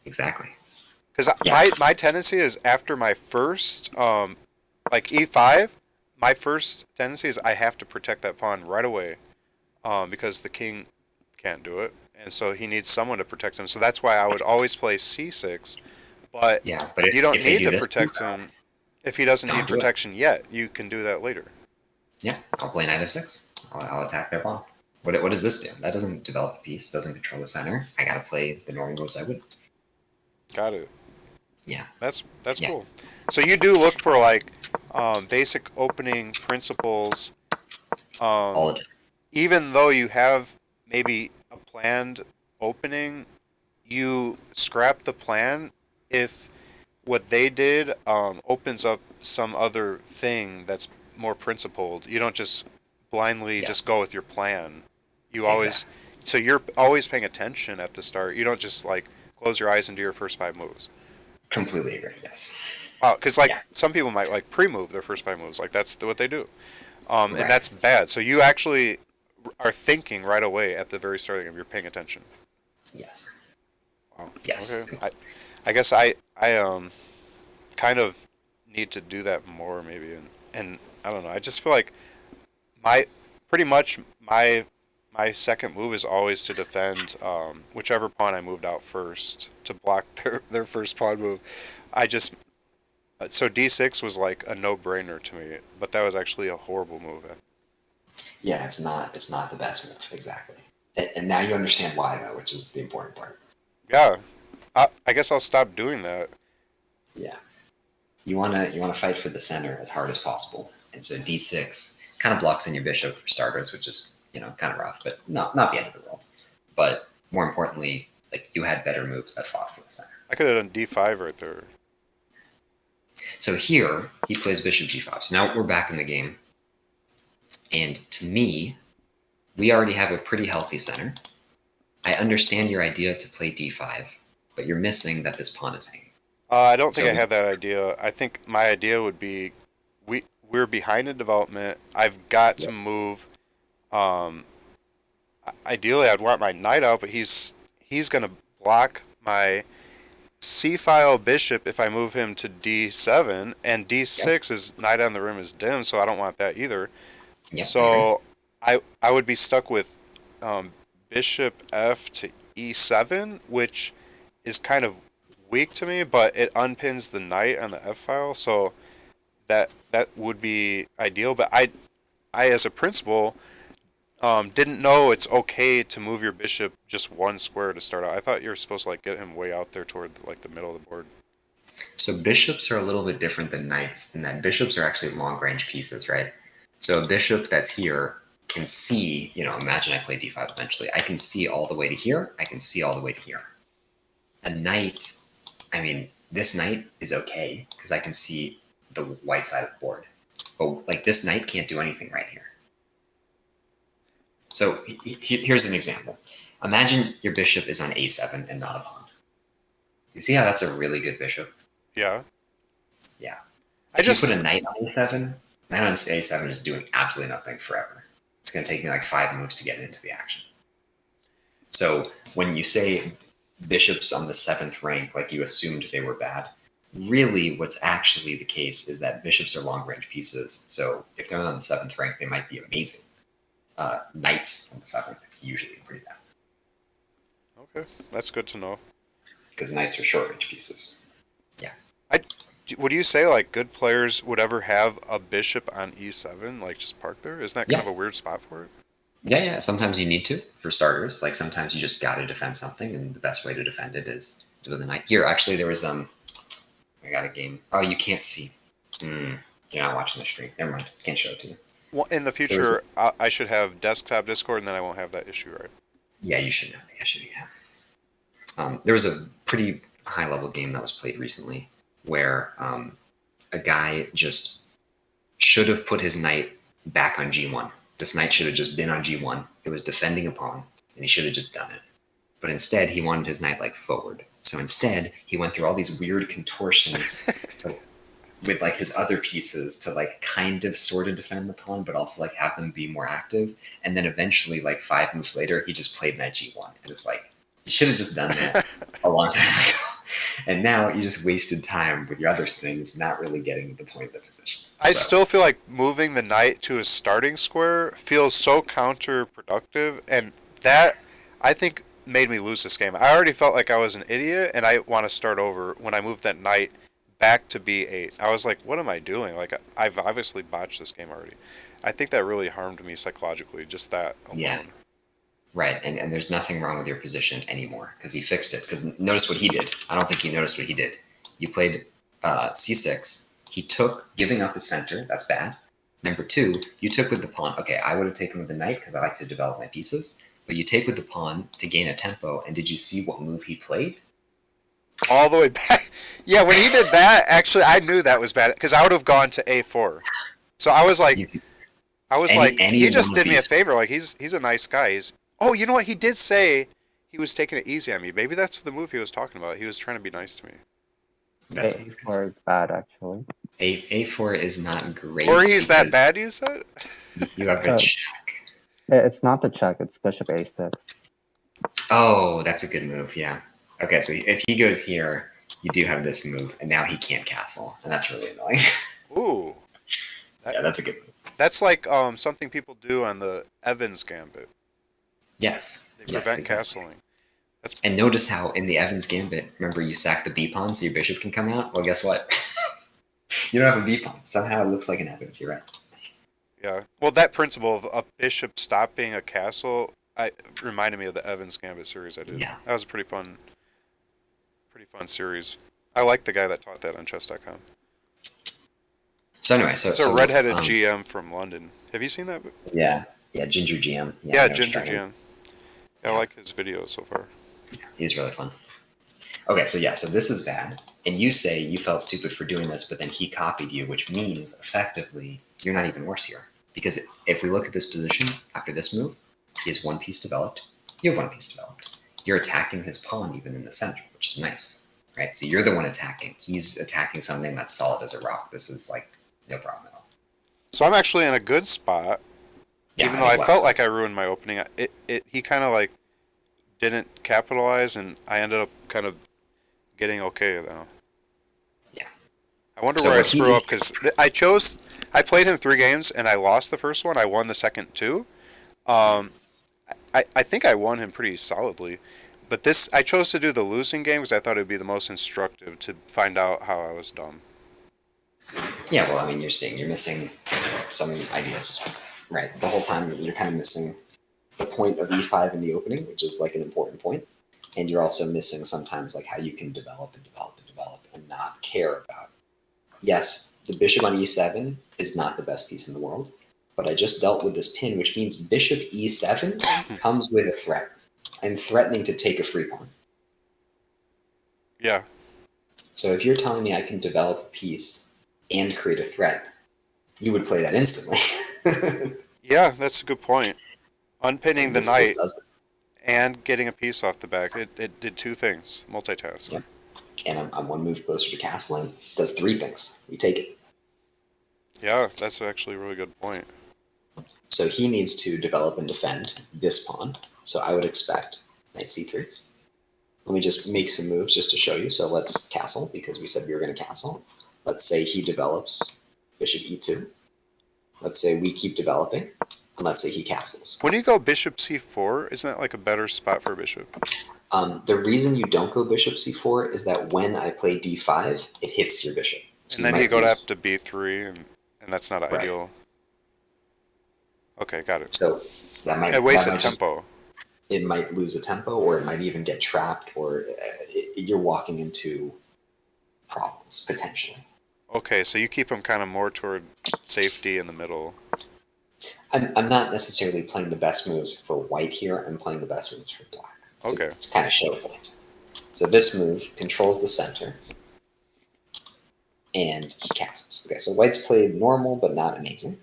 Exactly. Because Yeah. my tendency is after my first like E5, my first tendency is I have to protect that pawn right away because the king can't do it, and so he needs someone to protect him. So that's why I would always play C6, but Yeah. But you don't if they need do to this, protect him if he doesn't don't need do it. protection yet. You can do that later. Yeah. I'll play knight f6. I'll attack their pawn. What does this do? That doesn't develop a piece. Doesn't control the center. I got to play the normal moves I would. Got it. Yeah. That's Yeah. cool. So you do look for like basic opening principles, All um, of it. even though you have maybe a planned opening, you scrap the plan if what they did opens up some other thing that's more principled. You don't just blindly just Yes. go with your plan. You always, Exactly. so you're always paying attention at the start. You don't just like close your eyes and do your first five moves. Completely agree. Yes. Because like Yeah. some people might like pre-move their first five moves. Like that's what they do, and Right. that's bad. So you actually are thinking right away at the very start of the game. You're paying attention. Yes. Wow. Yes. Okay. I guess I kind of need to do that more maybe, and I don't know. I just feel like my pretty much my second move is always to defend whichever pawn I moved out first to block their first pawn move. I just so D6 was like a no-brainer to me, but that was actually a horrible move. Yeah. It's not. It's not the best move. Exactly. And now you understand why, though, which is the important part. Yeah, I guess I'll stop doing that. Yeah. You wanna fight for the center as hard as possible. And so D6 kind of blocks in your bishop for starters, which is kind of rough, but not the end of the world. But more importantly, like you had better moves that fought for the center. I could have done D5 right there. So here he plays bishop G5. So now we're back in the game, and to me, we already have a pretty healthy center. I understand your idea to play D5, but you're missing that this pawn is hanging. I don't think So I had that idea. I think my idea would be we're behind in development. I've got to yep, move. Um, Ideally, I'd want my knight out, but he's gonna block my C file bishop if I move him to D7, and yep, D6 is knight on the rim is dim, so I don't want that either. yep, I agree. So I would be stuck with um, bishop F to E7, which is kind of weak to me, but it unpins the knight on the F file, so that would be ideal. But I as a principal didn't know it's okay to move your bishop just one square to start out. I thought you were supposed to like get him way out there toward like the middle of the board. So bishops are a little bit different than knights in that bishops are actually long range pieces, right? So a bishop that's here can see, imagine I play d5 eventually. I can see all the way to here. I can see all the way to here. A knight, I mean, this knight is okay because I can see the white side of the board. But like this knight can't do anything right here. So here's an example. Imagine your bishop is on a7 and not a pawn. You see how that's a really good bishop? Yeah, Yeah. I If you put a just knight on a7, knight on a7 is doing absolutely nothing forever. It's going to take me like 5 moves to get into the action. So when you say bishops on the 7th rank, like you assumed they were bad, really what's actually the case is that bishops are long range pieces. So if they're on the 7th rank, they might be amazing. Knights on the 7th usually pretty bad okay. That's good to know. because knights are short range pieces. Yeah. I would you say like good players would ever have a bishop on E7 like just park there? Isn't that kind Yeah. of a weird spot for it? Yeah, yeah. Sometimes you need to for starters. Like sometimes you just got to defend something, and the best way to defend it is to with a knight. Here, actually, there was I got a game. Oh, you can't see. You're not watching the stream. Never mind. Can't show it to you. Well, in the There was, future, I should have desktop Discord, and then I won't have that issue, right? yeah, you should know the issue. Yeah. There was a pretty high level game that was played recently where a guy just should have put his knight back on g1. This knight should have just been on g1. It was defending a pawn, and he should have just done it. But instead, he wanted his knight like forward. So instead, he went through all these weird contortions with like his other pieces to like kind of sort of defend the pawn, but also like have them be more active. And then eventually, like 5 moves later, he just played knight g1, and it's like you should have just done that a long time ago. And now you just wasted time with your other things, not really getting the point of the position. I still feel like moving the knight to his starting square feels so counterproductive, and that I think made me lose this game. I already felt like I was an idiot, and I want to start over when I moved that knight back to b8. I was like, what am I doing? Like, I've obviously botched this game already. I think that really harmed me psychologically, just that alone. Yeah. Right, and there's nothing wrong with your position anymore because he fixed it. Because notice what he did. I don't think you noticed what he did. You played c6. He took, giving up his center. That's bad. Number two, you took with the pawn. Okay, I would have taken with the knight because I like to develop my pieces. But you take with the pawn to gain a tempo. And did you see what move he played? All the way back. Yeah, when he did that, actually, I knew that was bad because I would have gone to a4. So I was like, he just did me a favor. Like he's a nice guy. Oh, you know what? He did say he was taking it easy on me. Maybe that's the move he was talking about. He was trying to be nice to me. A4 is bad, actually. A4 is not great. Or he's that bad, you said? You have a check. It's not the check, it's bishop a6. Oh, that's a good move, yeah. Okay, so if he goes here, you do have this move, and now he can't castle, and that's really annoying. Ooh. Yeah, that's a good move. That's like something people do on the Evans Gambit. Yes. They prevent castling. And notice how in the Evans Gambit, remember you sack the b pawn so your bishop can come out? Well, guess what? You don't have a b pawn. Somehow it looks like an Evans. You're right. Yeah. Well, that principle of a bishop stopping a castle reminded me of the Evans Gambit series I did. Yeah. That was a pretty fun series. I like the guy that taught that on chess.com. So anyway, it's a redheaded GM from London. Have you seen that? Yeah. Ginger GM. Yeah, Ginger GM. Yeah, I like his videos so far. Yeah, he's really fun. Okay, so this is bad. And you say you felt stupid for doing this, but then he copied you, which means effectively you're not even worse here. Because if we look at this position after this move, he has one piece developed. You have one piece developed. You're attacking his pawn even in the center, which is nice, right? So you're the one attacking. He's attacking something that's solid as a rock. This is like no problem at all. So I'm actually in a good spot. Yeah, even though I felt like I ruined my opening, he kind of like didn't capitalize, and I ended up kind of getting okay though. Yeah. I wonder where I screw up because I played him 3 games and I lost the first one. I won the second 2. I think I won him pretty solidly, but I chose to do the losing game because I thought it would be the most instructive to find out how I was dumb. Yeah, well, I mean, you're missing some ideas. Right. The whole time you're kind of missing the point of e5 in the opening, which is like an important point. And you're also missing sometimes like how you can develop and not care about. Yes, the bishop on e7 is not the best piece in the world, but I just dealt with this pin, which means bishop e7 comes with a threat. I'm threatening to take a free pawn. Yeah. So if you're telling me I can develop a piece and create a threat, you would play that instantly. Yeah, that's a good point. Unpinning the knight and getting a piece off the back. It did 2 things. Multitask. Yeah. And I'm one move closer to castling. It does 3 things. We take it. Yeah, that's actually a really good point. So he needs to develop and defend this pawn. So I would expect knight c3. Let me just make some moves just to show you. So let's castle because we said we were going to castle. Let's say he develops bishop e2. Let's say we keep developing, and let's say he castles. When you go bishop c4, isn't that like a better spot for a bishop? The reason you don't go bishop c4 is that when I play d5, it hits your bishop. So and then you go up to b3, and that's not ideal. Okay, got it. So that might... It wasted tempo. It might lose a tempo, or it might even get trapped, or you're walking into problems, potentially. Okay, so you keep him kind of more toward safety in the middle. I'm not necessarily playing the best moves for white here. I'm playing the best moves for black. Okay. To kind of show a point. So this move controls the center, and he castles. Okay, so white's played normal, but not amazing.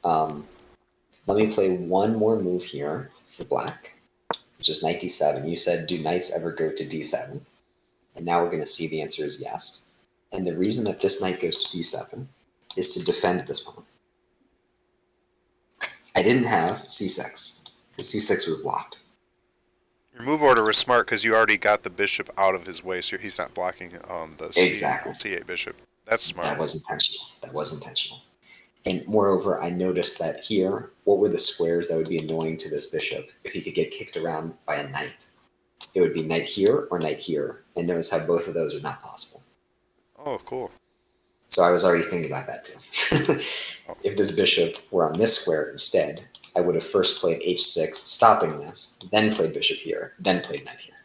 Let me play one more move here for black, which is knight d7. You said, do knights ever go to d7? And now we're going to see the answer is yes. And the reason that this knight goes to d7 is to defend this pawn. I didn't have c6, because c6 was blocked. Your move order was smart because you already got the bishop out of his way, so he's not blocking the Exactly. C8 bishop. That's smart. That was intentional. That was intentional. And moreover, I noticed that here, what were the squares that would be annoying to this bishop if he could get kicked around by a knight? It would be knight here or knight here. And notice how both of those are not possible. Oh, cool. So I was already thinking about that too. If this bishop were on this square instead, I would have first played h6, stopping this, then played bishop here, then played knight here.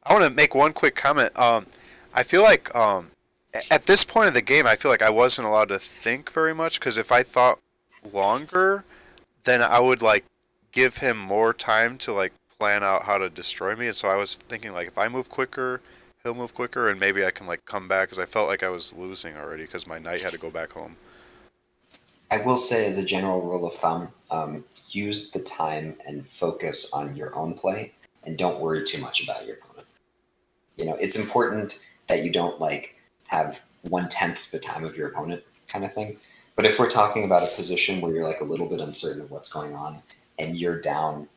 I want to make one quick comment. I feel like at this point of the game, I feel like I wasn't allowed to think very much because if I thought longer, then I would like give him more time to like plan out how to destroy me. And so I was thinking like if I move quicker, he'll move quicker, and maybe I can like come back because I felt like I was losing already because my knight had to go back home. I will say, as a general rule of thumb, use the time and focus on your own play, and don't worry too much about your opponent. You know, it's important that you don't like have 1/10 the time of your opponent kind of thing. But if we're talking about a position where you're like a little bit uncertain of what's going on, and you're down,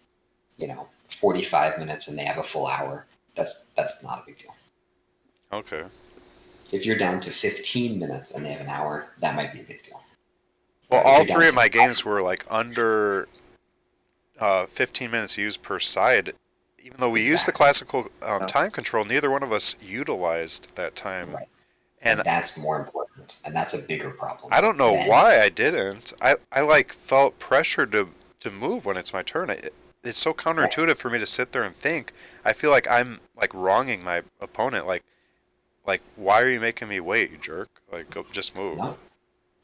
45 minutes and they have a full hour, that's not a big deal. Okay. If you're down to 15 minutes and they have an hour, that might be a big deal. Well, If all you're down three to of my 5 games were like under 15 minutes used per side. Even though we used the Exactly. classical time control, neither one of us utilized that time. Right. And And that's more important, and that's a bigger problem. I don't know than- why I didn't. I like felt pressure to move when it's my turn. It's so counterintuitive for me to sit there and think. I feel like I'm like wronging my opponent. Like why are you making me wait, you jerk? Like go just move. No.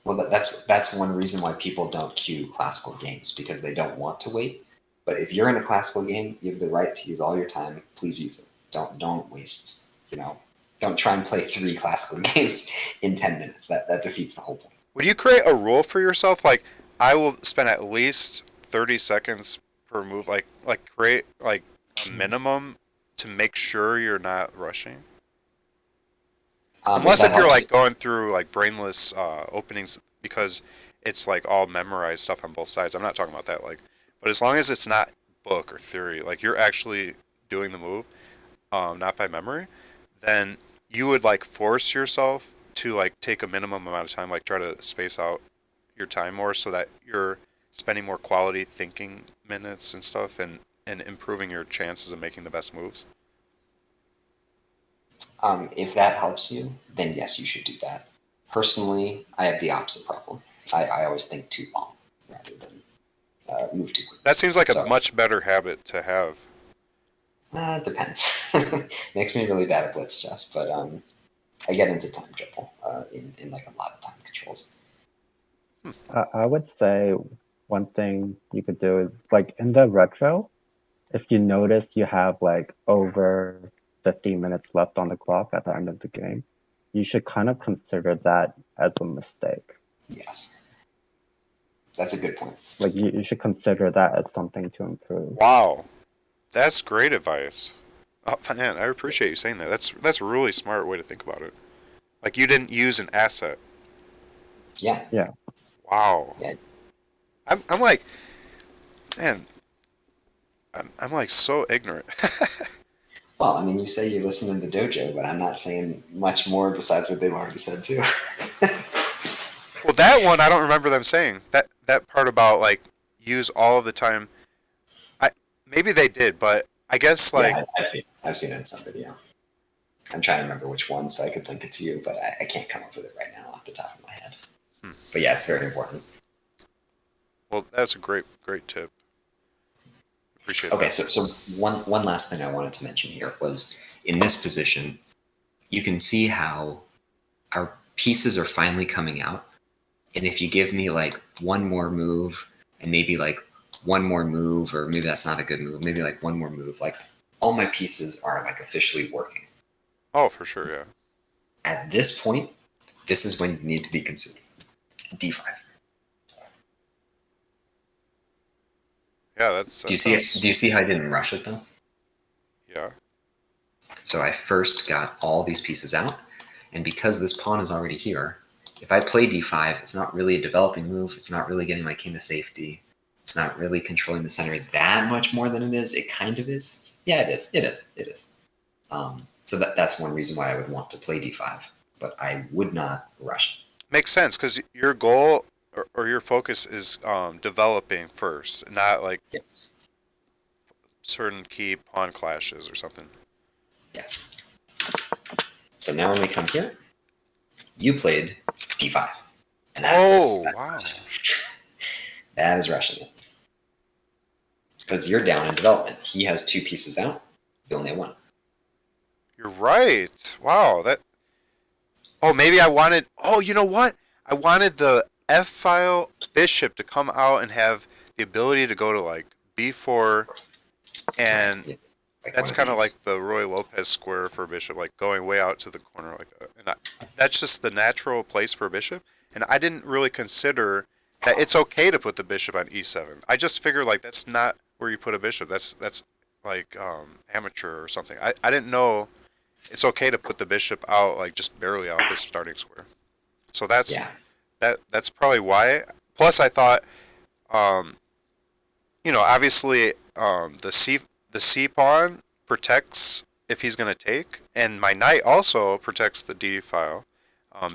Well, that's one reason why people don't queue classical games, because they don't want to wait. But if you're in a classical game, you have the right to use all your time. Please use it. Don't waste. Don't try and play 3 classical games in 10 minutes. That defeats the whole point. Would you create a rule for yourself? Like I will spend at least 30 seconds per move. Like create like a minimum to make sure you're not rushing. Unless if you're like going through like brainless openings because it's like all memorized stuff on both sides. I'm not talking about that. But as long as it's not book or theory, like you're actually doing the move, not by memory, then you would like force yourself to like take a minimum amount of time, like try to space out your time more so that you're spending more quality thinking minutes and stuff and improving your chances of making the best moves. If that helps you, then yes, you should do that. Personally, I have the opposite problem. I always think too long rather than move too quickly. That seems like So- a much better habit to have. It depends. Makes me really bad at blitz chess, but I get into time trouble in like a lot of time controls. I would say one thing you could do is like in the retro, if you notice you have like over 15 minutes left on the clock at the end of the game, you should kind of consider that as a mistake. Yes. That's a good point. Like you should consider that as something to improve. Wow, that's great advice. Oh man, I appreciate you saying that. That's a really smart way to think about it. Like you didn't use an asset. Yeah. Wow. Yeah. I'm like, man, I'm like so ignorant. Well, I mean, you say you listen in the dojo, but I'm not saying much more besides what they've already said too. Well, that one I don't remember them saying. That part about like use all of the time. Maybe they did, but I guess like Yeah, I've seen it in some video. I'm trying to remember which one, so I could link it to you, but I can't come up with it right now off the top of my head. But yeah, it's very important. well, that's a great tip. Appreciate Okay, that. so one last thing I wanted to mention here was in this position, you can see how our pieces are finally coming out. And if you give me like one more move and maybe like one more move, or maybe that's not a good move, maybe like one more move, like all my pieces are like officially working. Oh, for sure, yeah. At this point, this is when you need to be considering d5. Yeah, that's. Do you see it? Do you see how I didn't rush it though? Yeah. So I first got all these pieces out, and because this pawn is already here, if I play d5, it's not really a developing move. It's not really getting my king to safety. It's not really controlling the center that much more than it is. It kind of is. Yeah, it is. It is. It is. So that's one reason why I would want to play d5, but I would not rush it. Makes sense, because your goal or your focus is developing first, not like Yes. certain key pawn clashes or something. Yes. So now when we come here, you played d5. And Oh, wow. that is rushing it. Because you're down in development. He has 2 pieces out. You only have 1. You're right. Wow, that. Oh, maybe I wanted. Oh, you know what? I wanted the F file bishop to come out and have the ability to go to like b4, and Yeah, like that's one kind of these. like the Roy Lopez square for a bishop, like going way out to the corner like that. And that's just the natural place for a bishop. And I didn't really consider that it's okay to put the bishop on e7. I just figured like that's not where you put a bishop. That's like amateur or something. I didn't know it's okay to put the bishop out like just barely off his starting square. So that's Yeah. that's probably why. Plus, I thought, obviously, the C pawn protects if he's going to take, and my knight also protects the D file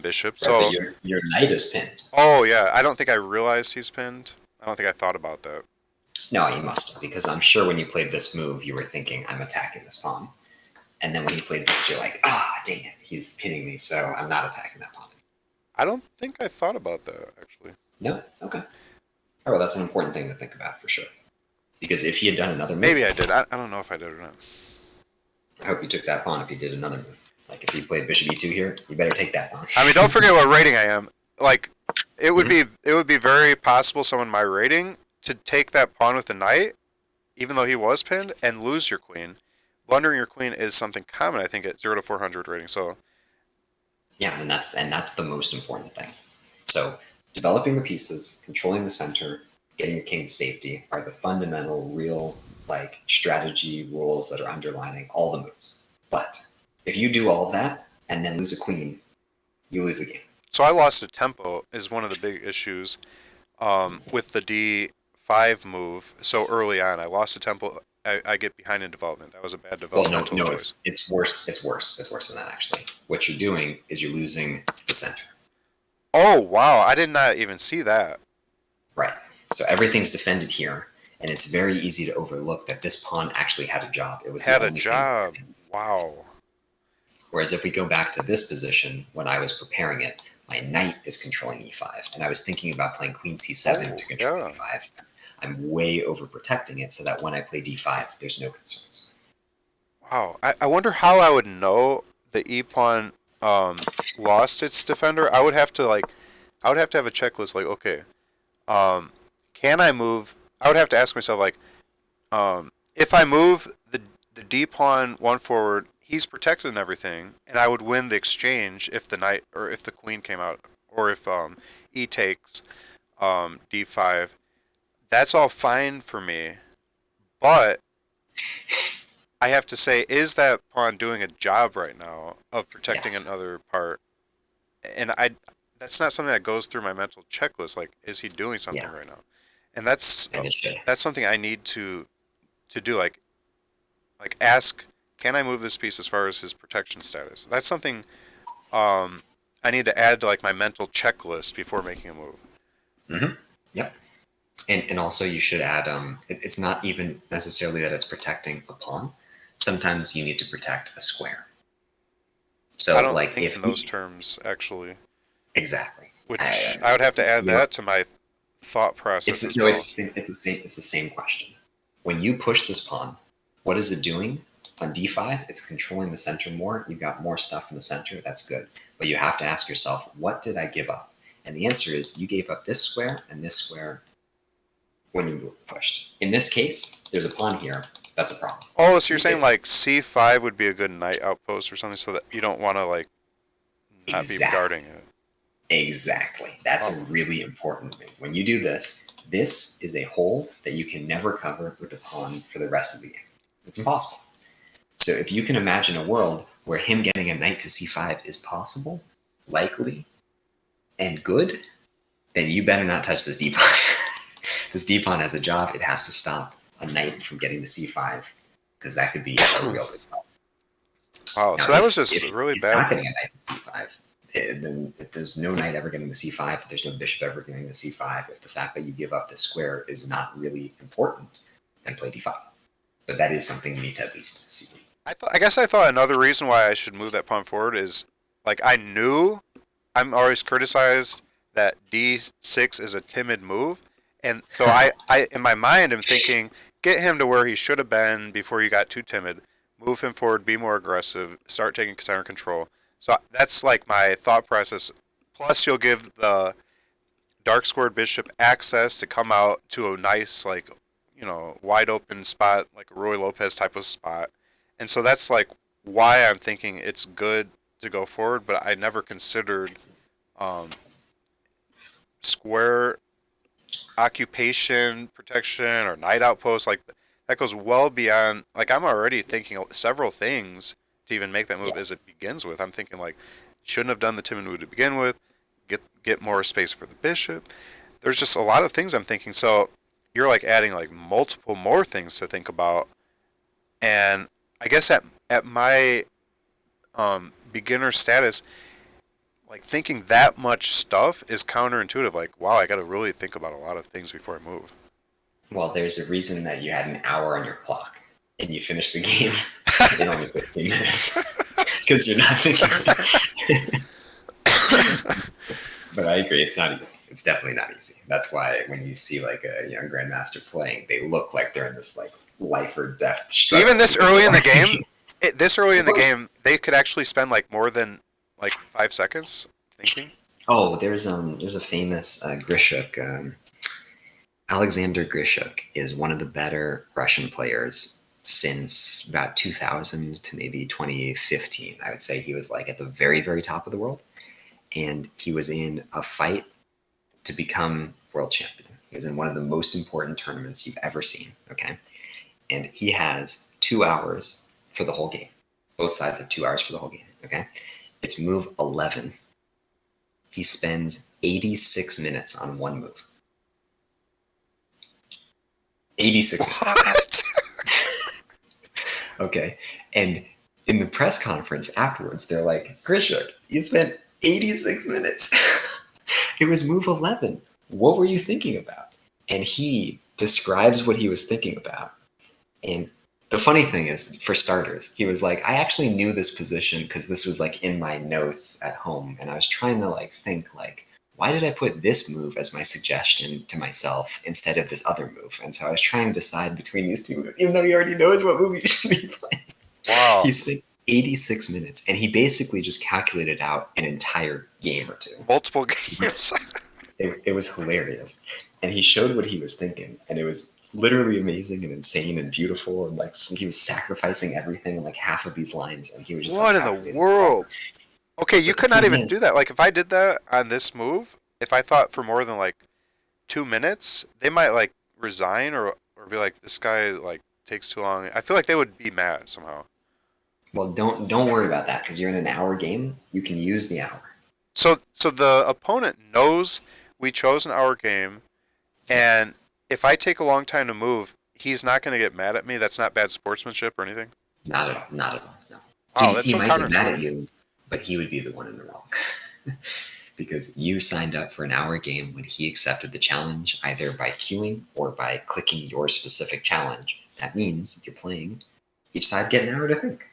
bishop. Right, So, but your knight is pinned. oh yeah, I don't think I realized he's pinned. I don't think I thought about that. No, you must have, because I'm sure when you played this move, you were thinking, I'm attacking this pawn. And then when you played this, you're like, dang it, he's pinning me, so I'm not attacking that pawn. I don't think I thought about that actually. No? Okay. Oh, well, that's an important thing to think about for sure. Because if he had done another move, Maybe I did. I don't know if I did or not. I hope you took that pawn if he did another move. Like if he played bishop e2 here, you better take that pawn. I mean, don't forget what rating I am. Like, it would be very possible someone my rating to take that pawn with the knight, even though he was pinned, and lose your queen. Blundering your queen is something common, I think, at 0 to 400 rating. So Yeah, and that's the most important thing. So developing the pieces, controlling the center, getting your king to safety are the fundamental, real like strategy rules that are underlining all the moves. But if you do all of that and then lose a queen, you lose the game. So I lost a tempo is one of the big issues with the d5 move so early on. I lost a tempo. I get behind in development. That was a bad Well, developmental no, choice. it's worse. It's worse. It's worse than that, actually. What you're doing is you're losing the center. Oh, wow. I did not even see that. Right. So everything's defended here, and it's very easy to overlook that this pawn actually had a job. It was Had the a only job. thing. Wow. Whereas if we go back to this position, when I was preparing it, my knight is controlling e5, and I was thinking about playing queen c7 to control yeah. e5. I'm way overprotecting it so that when I play d5, there's no concerns. Wow. I wonder how I would know the e pawn lost its defender. I would have to have a checklist like, okay, can I move? I would have to ask myself like, if I move the d pawn one forward, he's protected and everything, and I would win the exchange if the knight or if the queen came out, or if e takes d5. That's all fine for me, but I have to say, is that pawn doing a job right now of protecting Yes. another part? And that's not something that goes through my mental checklist. Like, is he doing something Yeah. right now? And that's And it should. something I need to do. Like ask, can I move this piece as far as his protection status? That's something I need to add to like my mental checklist before making a move. Mm-hmm. Yep. And also you should add, it's not even necessarily that it's protecting a pawn. Sometimes you need to protect a square. So I don't like think if in those terms actually. exactly. Which I would have to add Yeah. that to my thought process as well. It's the same question. When you push this pawn, what is it doing? On d5, it's controlling the center more. You've got more stuff in the center. That's good. But you have to ask yourself, what did I give up? And the answer is you gave up this square and this square when you pushed. In this case, there's a pawn here. That's a problem. Oh, so you're saying like c5 would be a good knight outpost or something, so that you don't want to like not be guarding it. Exactly. That's a really important thing. When you do this, this is a hole that you can never cover with the pawn for the rest of the game. It's impossible. So if you can imagine a world where him getting a knight to c5 is possible, likely, and good, then you better not touch this d-pawn. This d-pawn has a job. It has to stop a knight from getting to c5, because that could be a real big problem. Wow, Now, so that was just really he's bad. not getting a knight to c5. Then if there's no knight ever getting to c5, if there's no bishop ever getting to c5, if the fact that you give up the square is not really important, then play d5. But that is something you need to at least see. I guess I thought another reason why I should move that pawn forward is, like, I knew I'm always criticized that d6 is a timid move, and so I in my mind am thinking, get him to where he should have been before you got too timid, move him forward, be more aggressive, start taking center control. So that's like my thought process. Plus, you'll give the dark squared bishop access to come out to a nice, like, wide open spot, like a Roy Lopez type of spot. And so that's like why I'm thinking it's good to go forward, but I never considered square occupation protection or knight outpost. Like, that goes well beyond, like, I'm already thinking several things to even make that move as it begins with. I'm thinking, like, shouldn't have done the timid move to begin with, get more space for the bishop. There's just a lot of things I'm thinking. So you're like adding like multiple more things to think about. And I guess at my beginner status, like, thinking that much stuff is counterintuitive. Like, wow, I got to really think about a lot of things before I move. Well, there's a reason that you had an hour on your clock and you finished the game in only 15 minutes because you're not thinking. But I agree, it's not easy. It's definitely not easy. That's why when you see like a young grandmaster playing, they look like they're in this like life or death struggle. Even this early in the game, they could actually spend like more than like 5 seconds thinking. Oh, there's a famous Grishuk. Alexander Grishuk is one of the better Russian players since about 2000 to maybe 2015. I would say he was like at the very, very top of the world. And he was in a fight to become world champion. He was in one of the most important tournaments you've ever seen, okay? And he has 2 hours for the whole game. Both sides have 2 hours for the whole game, okay? It's move 11. He spends 86 minutes on one move. 86 minutes. Okay. And in the press conference afterwards, they're like, Grishuk, you spent 86 minutes. It was move 11. What were you thinking about? And he describes what he was thinking about. And the funny thing is, for starters, he was like, I actually knew this position because this was like in my notes at home. And I was trying to like think like, why did I put this move as my suggestion to myself instead of this other move? And so I was trying to decide between these two moves, even though he already knows what move he should be playing. Wow. He spent 86 minutes, and he basically just calculated out an entire game or two. Multiple games. It was hilarious. And he showed what he was thinking, and it was literally amazing and insane and beautiful. And like he was sacrificing everything in like half of these lines, and he was just what like, in the world? Okay, you could not even do that. Like, if I did that on this move, if I thought for more than like 2 minutes, they might like resign or be like, this guy like takes too long. I feel like they would be mad somehow. Well, don't worry about that because you're in an hour game. You can use the hour. So the opponent knows we chose an hour game, and if I take a long time to move, he's not going to get mad at me. That's not bad sportsmanship or anything. Not at all. Not at all. No. Oh, that's so he might get mad at counterintuitive. you, but he would be the one in the wrong. Because you signed up for an hour game when he accepted the challenge, either by queuing or by clicking your specific challenge. That means you're playing. Each side get an hour to think.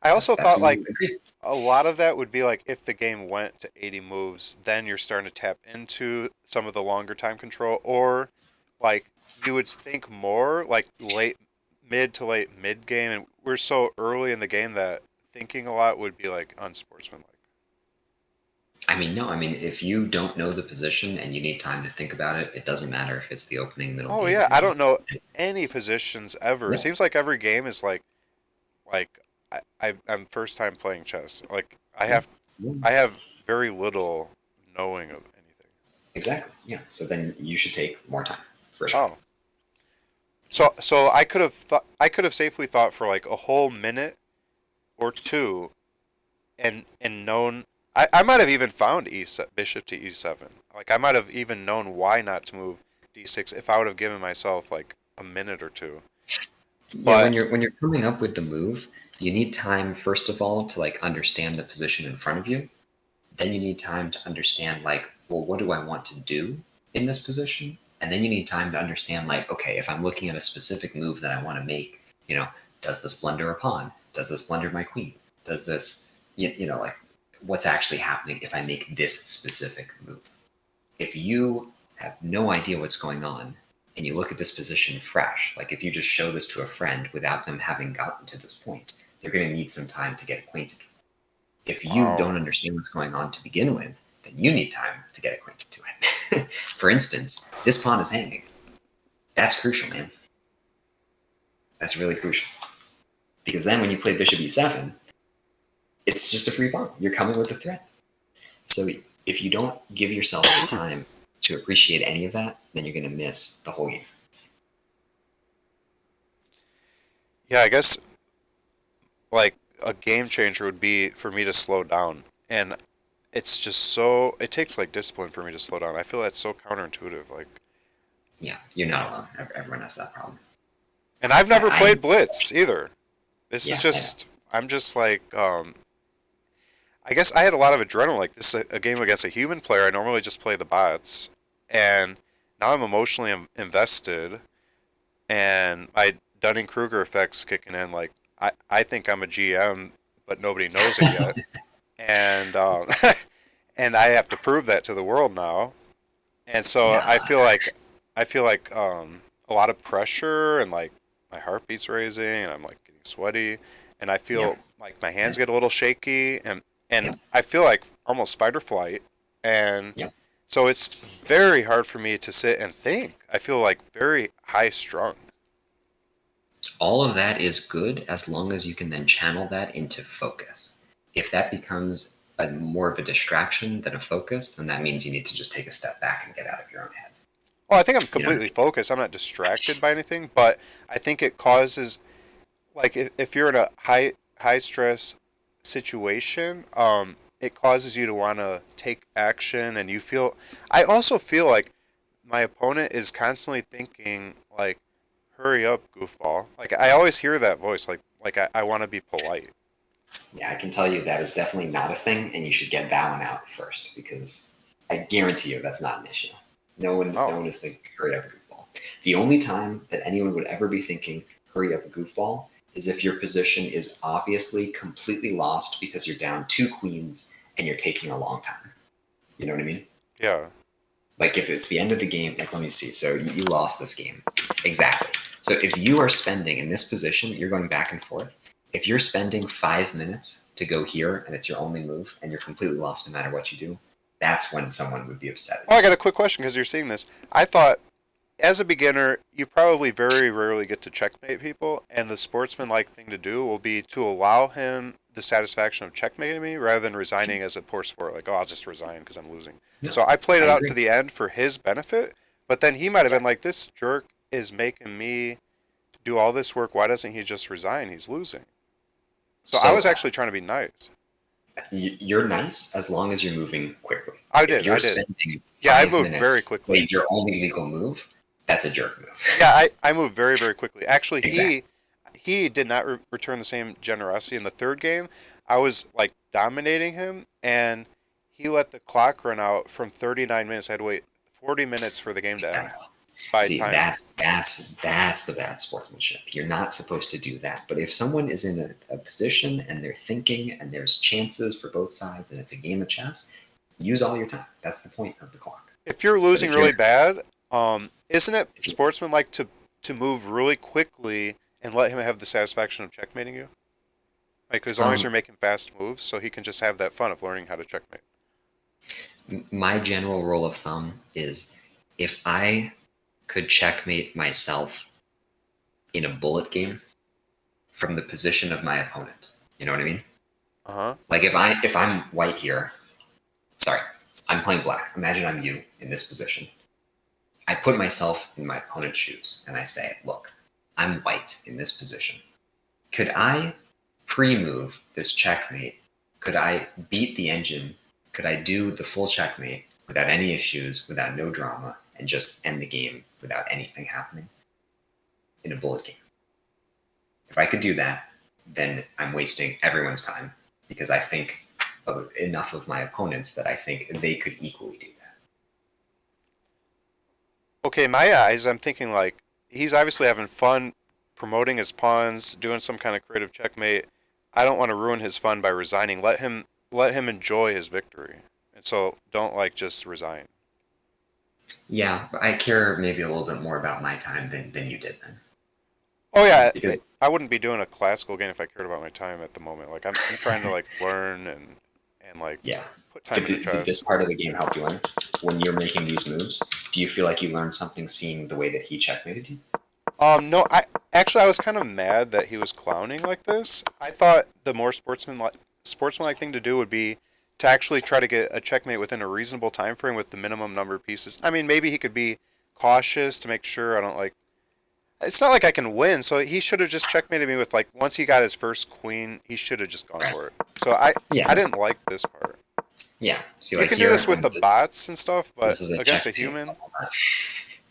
I also That's thought what like you agree. a lot of that would be like if the game went to 80 moves, then you're starting to tap into some of the longer time control, or like you would think more like mid game, and we're so early in the game that thinking a lot would be like unsportsmanlike. I mean, no. I mean, if you don't know the position and you need time to think about it, it doesn't matter if it's the opening, middle Oh game, yeah, or I end game. don't know any positions ever. It Yeah. seems like every game is like I'm first time playing chess. Like Yeah. Yeah. I have very little knowing of anything. Exactly. Yeah. So then you should take more time for sure. Oh, so I could have safely thought for like a whole minute or two and known. I might have even found bishop to e7. Like I might have even known why not to move d6 if I would have given myself like a minute or two. Yeah. But When you're coming up with the move, you need time first of all to like understand the position in front of you. Then you need time to understand like, well, what do I want to do in this position? And then you need time to understand like, okay, if I'm looking at a specific move that I want to make, does this blunder a pawn? Does this blunder my queen? Does this, like what's actually happening if I make this specific move? If you have no idea what's going on and you look at this position fresh, like if you just show this to a friend without them having gotten to this point, they're going to need some time to get acquainted. If you wow. don't understand what's going on to begin with, then you need time to get acquainted to it. For instance, this pawn is hanging. That's crucial, man. That's really crucial. Because then when you play bishop e7, it's just a free pawn. You're coming with a threat. So if you don't give yourself the time to appreciate any of that, then you're going to miss the whole game. Yeah, I guess like a game changer would be for me to slow down. And it's just so it takes like discipline for me to slow down. I feel that's so counterintuitive. Like Yeah, you're not alone. Everyone has that problem. and I've never I played Blitz either. This is yeah, I know. just I'm just like I guess I had a lot of adrenaline. Like this is a game against a human player. I normally just play the bots, and now I'm emotionally invested, and my Dunning Kruger effect's kicking in. Like I think I'm a GM, but nobody knows it yet, and and I have to prove that to the world now. And so Yeah, I feel like a lot of pressure and like my heartbeat's raising and I'm like getting sweaty and I yeah, feel like my hands get a little shaky yeah, and I feel like almost fight or flight and yeah. so it's very hard for me to sit and think. I feel like very high strung. All of that is good as long as you can then channel that into focus. If that becomes more of a distraction than a focus, then that means you need to just take a step back and get out of your own head. Well, I think I'm You know what I completely mean? focused. I'm not distracted by anything, but I think it causes like if you're in a high stress situation, it causes you to want to take action, and you feel. I also feel like my opponent is constantly thinking like, "Hurry up, goofball!" Like I always hear that voice, like I want to be polite. Yeah, I can tell you that is definitely not a thing, and you should get that one out first because I guarantee you that's not an issue. No Oh, one is thinking hurry up, goofball. The only time that anyone would ever be thinking hurry up, goofball is if your position is obviously completely lost because you're down two queens and you're taking a long time. You know what I mean? yeah. Like if it's the end of the game, like let me see. So you lost this game. Exactly. So if you are spending in this position, you're going back and forth. If you're spending 5 minutes to go here and it's your only move and you're completely lost no matter what you do, that's when someone would be upset Oh, at I you. got a quick question because you're seeing this. I thought as a beginner, you probably very rarely get to checkmate people, and the sportsman-like thing to do will be to allow him the satisfaction of checkmating me rather than resigning as a poor sport. Like, oh, I'll just resign because I'm losing. No, So I played I it out to agree. the end for his benefit, but then he might have Yeah. been like, this jerk is making me do all this work. Why doesn't he just resign? He's losing. So I So was actually trying to be nice. you're nice as long as you're moving quickly. I If did. you're I did. spending Yeah, I five moved very minutes quickly. playing your only legal move, that's a jerk move. Yeah, I moved very, very quickly. Actually, Exactly. he did not return the same generosity in the third game. I was like dominating him, and he let the clock run out from 39 minutes. I had to wait 40 minutes for the game to end Exactly. by See, time. that's the bad sportsmanship. You're not supposed to do that. But if someone is in a position and they're thinking and there's chances for both sides and it's a game of chess, use all your time. That's the point of the clock. If you're But losing if you're really bad, isn't it if you sportsmanlike to move really quickly and let him have the satisfaction of checkmating you? Like as long as um you're making fast moves, so he can just have that fun of learning how to checkmate. My general rule of thumb is if I could checkmate myself in a bullet game from the position of my opponent, you know what I mean? Uh-huh. Like if I'm white here, sorry, I'm playing black. Imagine I'm you in this position. I put myself in my opponent's shoes and I say, look, I'm white in this position. Could I pre-move this checkmate? Could I beat the engine? Could I do the full checkmate without any issues, without no drama, and just end the game without anything happening in a bullet game? If I could do that, then I'm wasting everyone's time because I think of enough of my opponents that I think they could equally do that. Okay, in my eyes, I'm thinking like he's obviously having fun promoting his pawns, doing some kind of creative checkmate. I don't want to ruin his fun by resigning. Let him enjoy his victory. And so don't like just resign. Yeah, but I care maybe a little bit more about my time than you did then. Oh yeah, Because I wouldn't be doing a classical game if I cared about my time at the moment. Like I'm trying to like learn and like yeah. put time But into did this chess. part of the game help you learn? When you're making these moves, do you feel like you learned something seeing the way that he checkmated you? No, I was kind of mad that he was clowning like this. I thought the more sportsmanlike thing to do would be to actually try to get a checkmate within a reasonable time frame with the minimum number of pieces. I mean, maybe he could be cautious to make sure I don't like. It's not like I can win, so he should have just checkmated me with like once he got his first queen, he should have just gone for it. So I Yeah, didn't like this part. yeah. See, You like can do here, this with the bots and stuff, but this is a against a checkmate. human,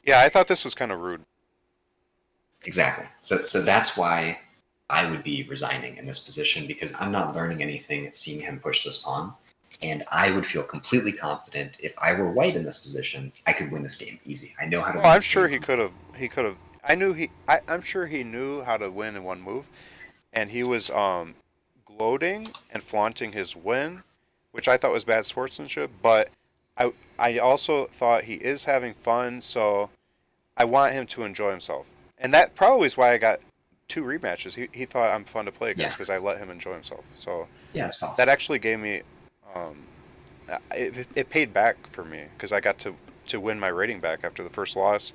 yeah, I thought this was kind of rude. Exactly. So that's why I would be resigning in this position because I'm not learning anything seeing him push this pawn. And I would feel completely confident if I were white in this position, I could win this game easy. I know how to Well, win I'm this sure game. he could have. He could have. I'm sure he knew how to win in one move, and he was gloating and flaunting his win, which I thought was bad sportsmanship. But I also thought he is having fun, so I want him to enjoy himself, and that probably is why I got two rematches. He thought I'm fun to play Yeah, against because I let him enjoy himself. So yeah, it's that possible. actually gave me um, it paid back for me because I got to win my rating back after the first loss.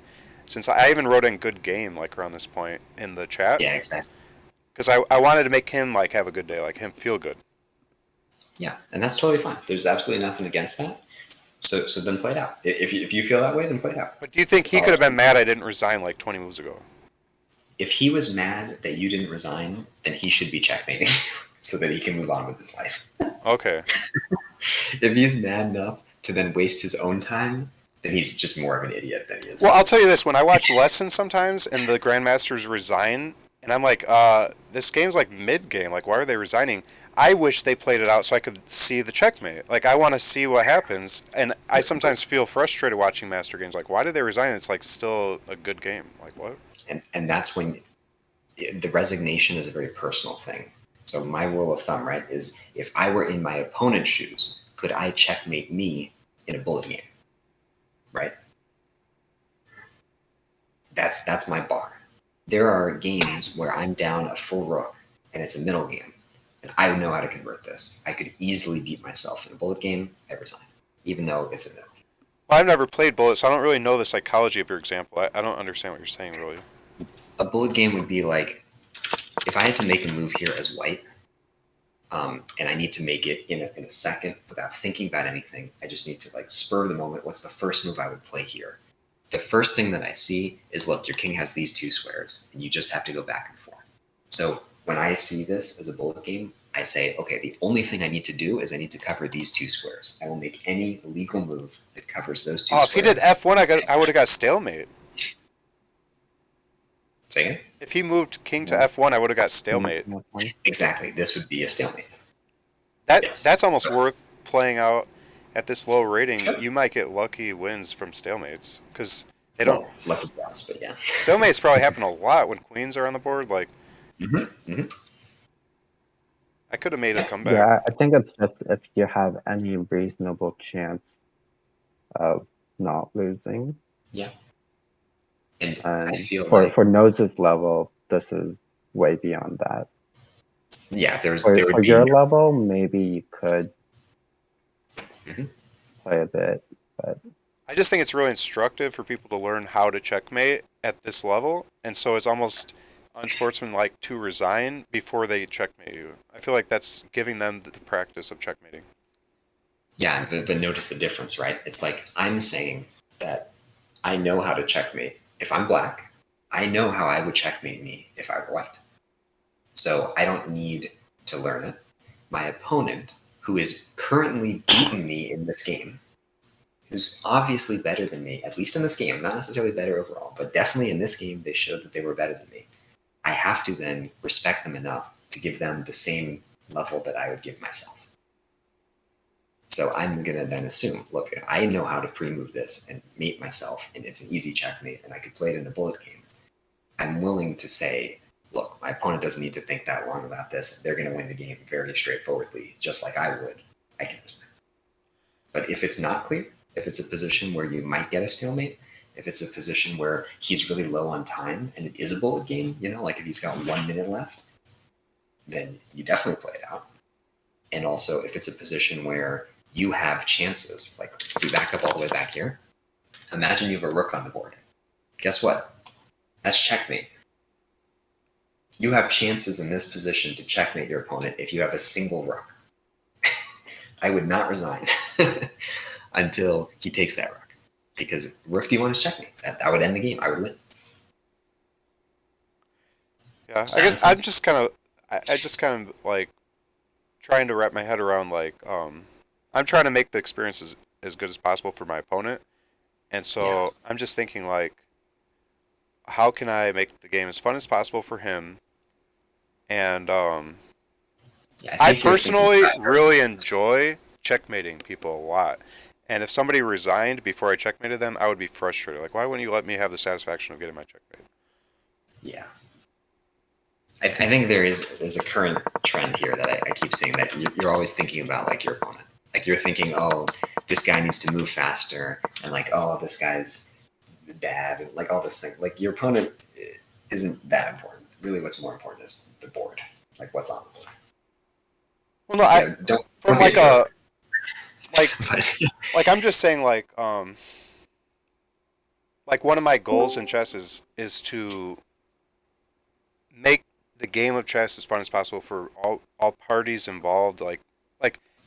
Since I even wrote in good game like around this point in the chat Yeah, exactly. because I wanted to make him like have a good day, like him feel good. Yeah, and that's totally fine. There's absolutely nothing against that. So then play it out. If you feel that way, then play it out. But do you think That's he all could I'm have been saying. mad I didn't resign like 20 moves ago? If he was mad that you didn't resign, then he should be checkmating so that he can move on with his life. Okay. If he's mad enough to then waste his own time, then he's just more of an idiot than he Well, I'll is. tell you this: when I watch lessons sometimes and the grandmasters resign, and I'm like, this game's like mid game. Like, why are they resigning? I wish they played it out so I could see the checkmate. Like, I want to see what happens, and I sometimes feel frustrated watching master games. Like, why did they resign? It's like still a good game. Like, what? And that's when the resignation is a very personal thing. So my rule of thumb, right, is if I were in my opponent's shoes, could I checkmate me in a bullet game? Right? That's my bar. There are games where I'm down a full rook and it's a middle game, and I know how to convert this. I could easily beat myself in a bullet game every time, even though it's a middle. Well, I've never played Bullet, so I don't really know the psychology of your example. I don't understand what you're saying, really. A bullet game would be like if I had to make a move here as white, and I need to make it in a second without thinking about anything. I just need to like spur of the moment. What's the first move I would play here? The first thing that I see is look, your king has these two squares, and you just have to go back and forth. So when I see this as a bullet game, I say, okay, the only thing I need to do is I need to cover these two squares. I will make any legal move that covers those two Oh, if he did squares. F1, I would have got stalemate. Say again? If he moved king to Yeah. F1, I would have got stalemate. Exactly. This would be a stalemate. That's Yes. almost worth playing out at this low rating. You might get lucky wins from stalemates because they don't. Well, lucky guess, but yeah. Stalemates probably happen a lot when queens are on the board. Like I could have made a comeback. Yeah, I think it's just if you have any reasonable chance of not losing. Yeah. And And I feel for like for Nose's level, this is way beyond that. yeah, there For would for be your level, maybe you could Mhm. play a bit, but I just think it's really instructive for people to learn how to checkmate at this level, and so it's almost unsportsmanlike to resign before they checkmate you. I feel like that's giving them the practice of checkmating. Yeah, but notice the difference, right? It's like I'm saying that I know how to checkmate. If I'm black, I know how I would checkmate me if I were white. So I don't need to learn it. My opponent, who is currently beating me in this game, who's obviously better than me, at least in this game, not necessarily better overall, but definitely in this game, they showed that they were better than me. I have to then respect them enough to give them the same level that I would give myself. So I'm going to then assume, look, if I know how to pre-move this and mate myself, and it's an easy checkmate, and I could play it in a bullet game, I'm willing to say, look, my opponent doesn't need to think that long about this. They're going to win the game very straightforwardly, just like I would. I can respect. But if it's not clear, if it's a position where you might get a stalemate, if it's a position where he's really low on time and it is a bullet game, like if he's got 1 minute left, then you definitely play it out. And also, if it's a position where you have chances, like if we back up all the way back here, imagine you have a rook on the board. Guess what? That's checkmate. You have chances in this position to checkmate your opponent if you have a single rook. I would not resign until he takes that rook. Because rook d1 is checkmate. That would end the game. I would win. Yeah, I guess I'm just kind of, I just kind of like trying to wrap my head around like, I'm trying to make the experience as good as possible for my opponent. And so I'm just thinking like, how can I make the game as fun as possible for him? And I personally really enjoy checkmating people a lot. And if somebody resigned before I checkmated them, I would be frustrated. Like, why wouldn't you let me have the satisfaction of getting my checkmate? Yeah. I think there's a current trend here that I keep seeing, that you're always thinking about like your opponent. Like you're thinking, oh, this guy needs to move faster, and like, oh, this guy's bad, and like all this thing. Like your opponent isn't that important. Really, what's more important is the board, like what's on the board. Well, no, don't from like a like I'm just saying like one of my goals in chess is to make the game of chess as fun as possible for all parties involved. Like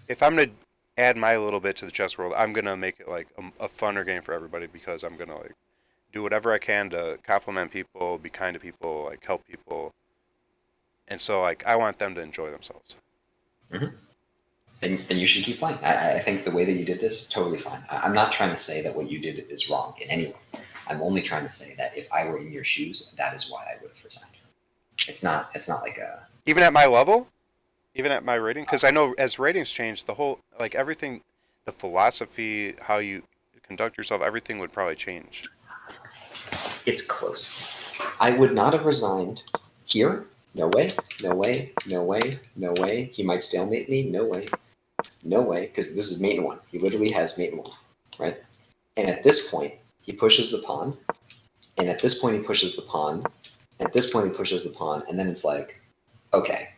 if I'm gonna add my little bit to the chess world, I'm gonna make it like a funner game for everybody, because I'm gonna like do whatever I can to compliment people, be kind to people, like help people, and so like I want them to enjoy themselves. Mm-hmm. Then you should keep playing. I think the way that you did this is totally fine. I'm not trying to say that what you did is wrong in any way. I'm only trying to say that if I were in your shoes, that is why I would have resigned. It's not like a... Even at my level? Even at my rating? Because I know as ratings change, the whole, like everything, the philosophy, how you conduct yourself, everything would probably change. It's close. I would not have resigned here. No way. No way. No way. No way. He might stalemate me. No way. No way. Because this is mate in one. He literally has mate in one. Right? And at this point, he pushes the pawn. And at this point, he pushes the pawn. At this point, he pushes the pawn. And then it's like, okay.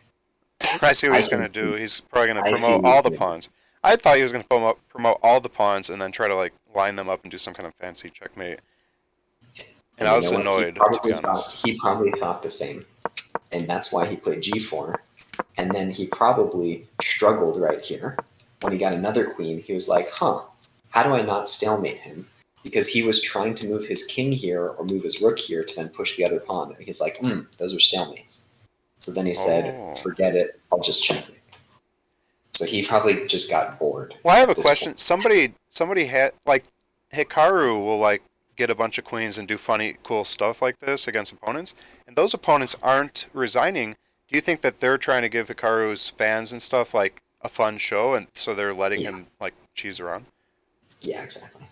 I see what he's going to do. He's probably going to promote all the pawns. I thought he was going to promote all the pawns and then try to like line them up and do some kind of fancy checkmate. And I was annoyed, to be honest. He probably thought the same. And that's why he played g4. And then he probably struggled right here. When he got another queen, he was like, how do I not stalemate him? Because he was trying to move his king here or move his rook here to then push the other pawn. And he's like, those are stalemates. So then he said, forget it, I'll just checkmate. So he probably just got bored. Well, I have a question. Somebody had, like, Hikaru will, like, get a bunch of queens and do funny, cool stuff like this against opponents. And those opponents aren't resigning. Do you think that they're trying to give Hikaru's fans and stuff, like, a fun show, and so they're letting him, like, cheese around? Yeah, exactly.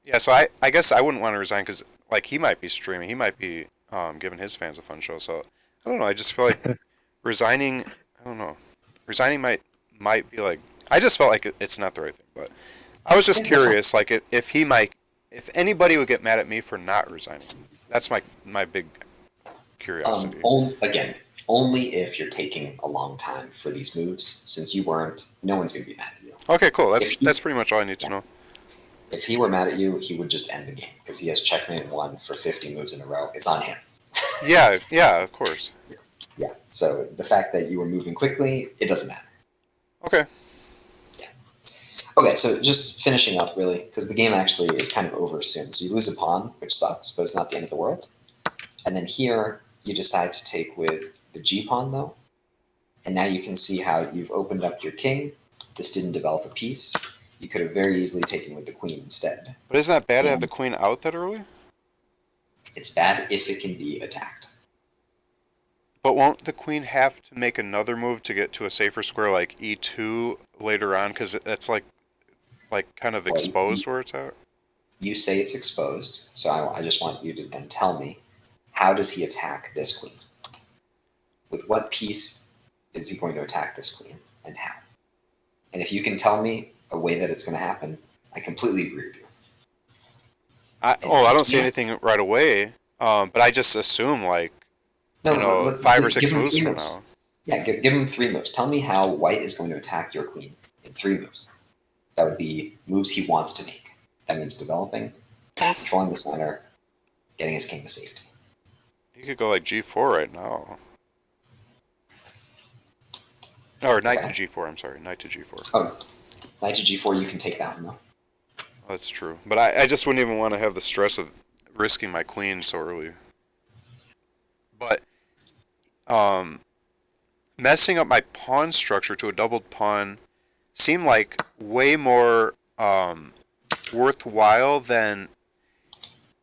Yeah, so I guess I wouldn't want to resign because, like, he might be streaming. He might be giving his fans a fun show. So, I don't know. I just feel like resigning, I don't know. Resigning might be, like, I just felt like it's not the right thing. But I was just curious, like, if anybody would get mad at me for not resigning. That's my big curiosity. Only if you're taking a long time for these moves. Since you weren't, no one's going to be mad at you. Okay, cool. If you- That's pretty much all I need to know. If he were mad at you, he would just end the game because he has checkmate 1 for 50 moves in a row. It's on him. Yeah, of course. Yeah. So the fact that you were moving quickly, it doesn't matter. Okay. Okay, so just finishing up really, because the game actually is kind of over soon. So you lose a pawn, which sucks, but it's not the end of the world. And then here you decide to take with the G pawn though. And now you can see how you've opened up your king. This didn't develop a piece. You could have very easily taken with the queen instead. But isn't that bad to Yeah. have the queen out that early? It's bad if it can be attacked. But won't the queen have to make another move to get to a safer square like e2 later on? Because that's like kind of Well, exposed where it's at? You say it's exposed, so I just want you to then tell me, how does he attack this queen? With what piece is he going to attack this queen, and how? And if you can tell me a way that it's going to happen, I completely agree with you. I don't see anything right away. But I just assume like, No, 5 or 6 give him moves 3 from moves. now. Yeah, give him 3 moves. Tell me how white is going to attack your queen in 3 moves. That would be moves he wants to make. That means developing, controlling the center, getting his king to safety. You could go like g4 right now. Or knight Okay. to g4, I'm sorry. Knight to g4. Oh, knight to g4, you can take that one though. That's true. But I just wouldn't even want to have the stress of risking my queen so early. But messing up my pawn structure to a doubled pawn seemed like way more worthwhile than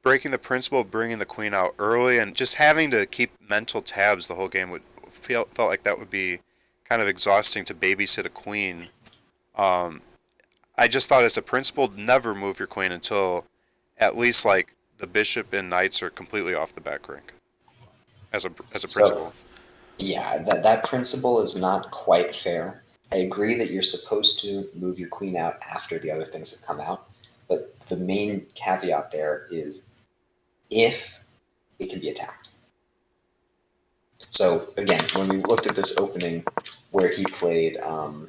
breaking the principle of bringing the queen out early and just having to keep mental tabs the whole game felt like that would be kind of exhausting to babysit a queen. I just thought as a principle, never move your queen until at least like the bishop and knights are completely off the back rank. As a principle. Yeah, that principle is not quite fair. I agree that you're supposed to move your queen out after the other things have come out, but the main caveat there is if it can be attacked. So again, when we looked at this opening where he played, where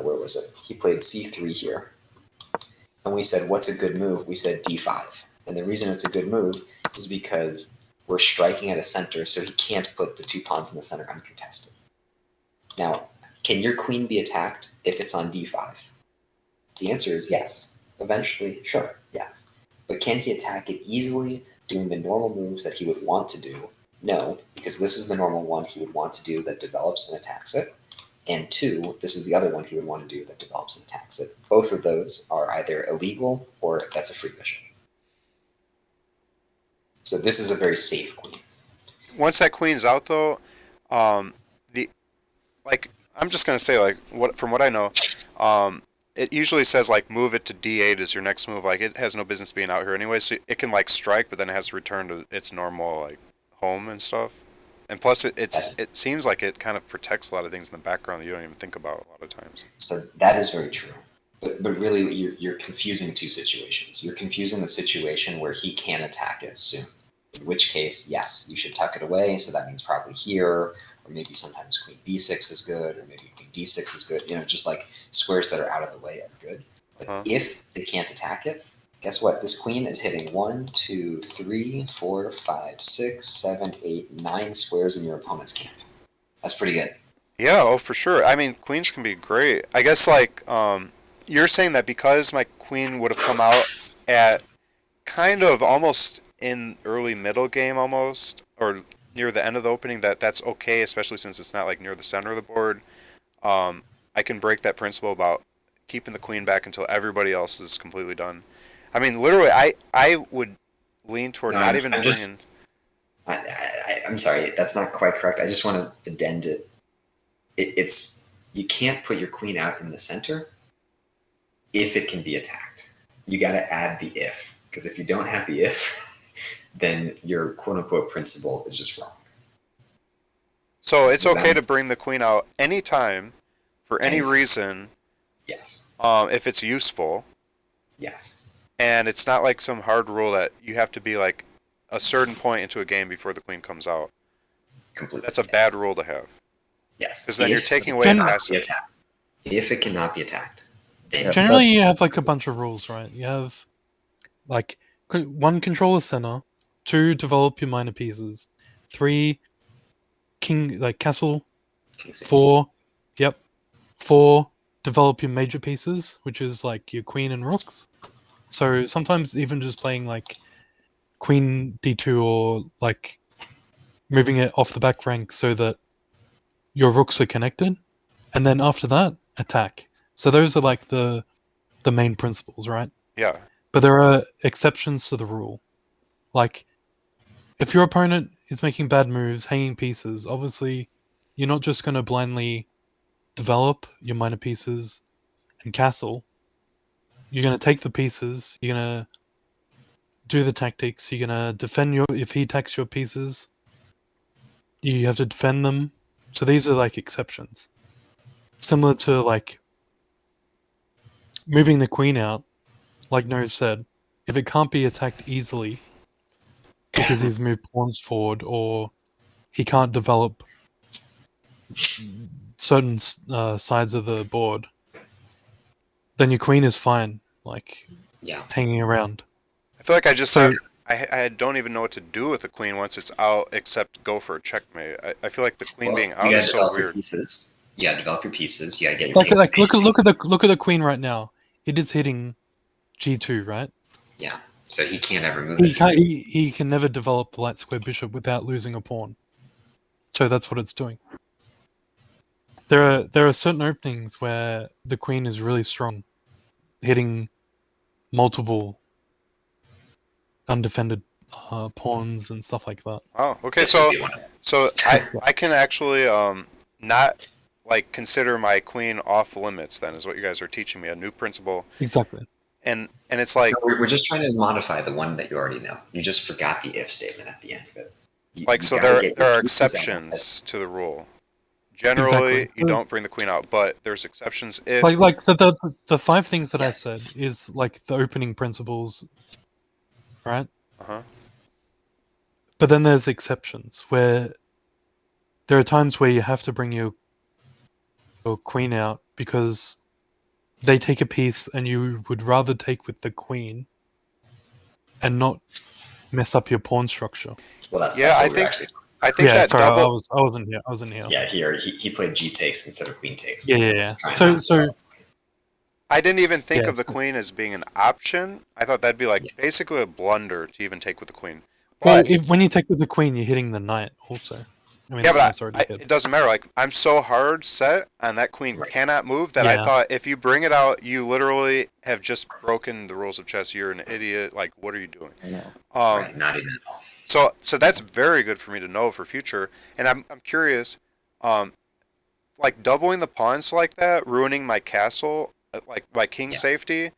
was it? He played c3 here, and we said, what's a good move? We said d5. And the reason it's a good move is because we're striking at a center, so he can't put the 2 pawns in the center uncontested. Now, can your queen be attacked if it's on d5? The answer is yes. Eventually, sure, yes. But can he attack it easily, doing the normal moves that he would want to do? No, because this is the normal one he would want to do that develops and attacks it. And 2, this is the other one he would want to do that develops and attacks it. Both of those are either illegal or that's a free bishop. So this is a very safe queen. Once that queen's out though, I'm just gonna say from what I know, it usually says like move it to d8 is your next move. Like it has no business being out here anyway, so it can like strike, but then it has to return to its normal like home and stuff. And plus, it seems like it kind of protects a lot of things in the background that you don't even think about a lot of times. So that is very true. But really, you're confusing 2 situations. You're confusing the situation where he can attack it soon. In which case, yes, you should tuck it away. So that means probably here, or maybe sometimes queen b6 is good, or maybe queen d6 is good. Just like squares that are out of the way are good. But if they can't attack it, guess what? This queen is hitting 1, 2, 3, 4, 5, 6, 7, 8, 9 squares in your opponent's camp. That's pretty good. Yeah, oh for sure. I mean, queens can be great. I guess you're saying that because my queen would have come out at kind of almost in early middle game almost, or near the end of the opening, that's okay, especially since it's not like near the center of the board. I can break that principle about keeping the queen back until everybody else is completely done. I mean, literally, I would lean toward not even bringing. I'm sorry, that's not quite correct. I just want to addend it. It's you can't put your queen out in the center if it can be attacked. You got to add the if, because if you don't have the if, then your quote-unquote principle is just wrong. So it's okay to bring the queen out anytime, for any reason. Yes. If it's useful. Yes. And it's not like some hard rule that you have to be like a certain point into a game before the queen comes out. Completely. That's a bad rule to have. Yes. Because then you're taking away an asset. If it cannot be attacked, then Yeah, Generally, you have like a bunch of rules, right? You have like 1, control the center, 2, develop your minor pieces, 3, castle, King Safety. 4, yep, 4, develop your major pieces, which is like your queen and rooks. So sometimes even just playing like queen d2 or like moving it off the back rank so that your rooks are connected, and then after that, attack. So those are like the main principles, right? Yeah. But there are exceptions to the rule. Like, if your opponent is making bad moves, hanging pieces, obviously you're not just going to blindly develop your minor pieces and castle. You're going to take the pieces, you're going to do the tactics, you're going to defend if he attacks your pieces, you have to defend them. So these are like exceptions. Similar to like moving the queen out, like Nose said, if it can't be attacked easily because he's moved pawns forward or he can't develop certain sides of the board, then your queen is fine, like Yeah. hanging around. I feel like I just So I don't even know what to do with the queen once it's out, except go for a checkmate. I feel like the queen being you out gotta is so develop your weird. pieces. Yeah, develop your pieces. You gotta get your like king look safety. look at the queen right now. It is hitting g2, right? Yeah. So he can't ever move He it. can't. He can never develop the light square bishop without losing a pawn. So that's what it's doing. There are certain openings where the queen is really strong, hitting multiple undefended pawns and stuff like that. Oh, okay. This would be one of them. So I can actually not like consider my queen off limits. Then is what you guys are teaching me, a new principle. Exactly. And it's like We're just trying to modify the one that you already know. You just forgot the if statement at the end of it. so gotta there get there your are pieces out of it. exceptions to the rule. Generally, Exactly. you don't bring the queen out, but there's exceptions if Like the 5 things that Yes. I said is like the opening principles, right? uh-huh. But then there's exceptions where there are times where you have to bring your queen out because they take a piece and you would rather take with the queen and not mess up your pawn structure. Well, Yeah, that's what I we were think actually. I think Yeah, that sorry, double. I wasn't here. I wasn't here. Yeah, he played G takes instead of queen takes. Yeah, So yeah, we're yeah. just trying So not to so develop. I didn't even think Yeah, of the so- queen as being an option. I thought that'd be like Yeah. basically a blunder to even take with the queen. well, But when you take with the queen, you're hitting the knight also. I mean, yeah, the but knight's already hit. it doesn't matter. Like I'm so hard set on that queen Right. cannot move that I Yeah. thought if you bring it out, you literally have just broken the rules of chess. You're an idiot. Like what are you doing? I know. Right, not even at all. So that's very good for me to know for future. And I'm curious, like doubling the pawns like that, ruining my castle, like my king Yeah. safety,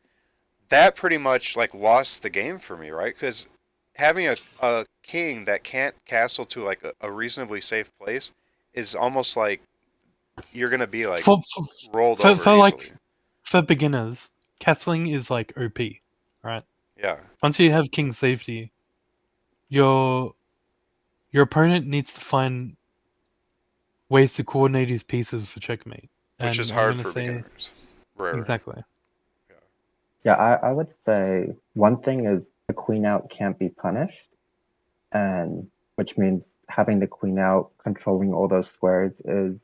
that pretty much like lost the game for me, right? Because having a king that can't castle to like a reasonably safe place is almost like you're gonna be like For, rolled for- over for, easily. like- for beginners, castling is like OP, right? Yeah, Once you have king safety, your opponent needs to find ways to coordinate his pieces for checkmate. which is And hard I'm gonna for say, beginners. Rare. exactly. Yeah, I would say one thing is the queen out can't be punished, and which means having the queen out controlling all those squares is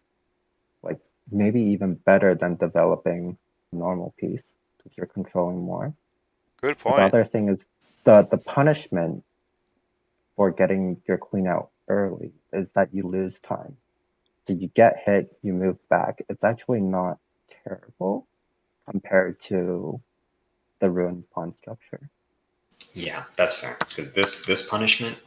like maybe even better than developing a normal piece because you're controlling more. Good The point. other thing is the punishment for getting your queen out early is that you lose time. So you get hit, you move back. It's actually not terrible compared to the ruined pawn structure. Yeah, that's fair. Because this punishment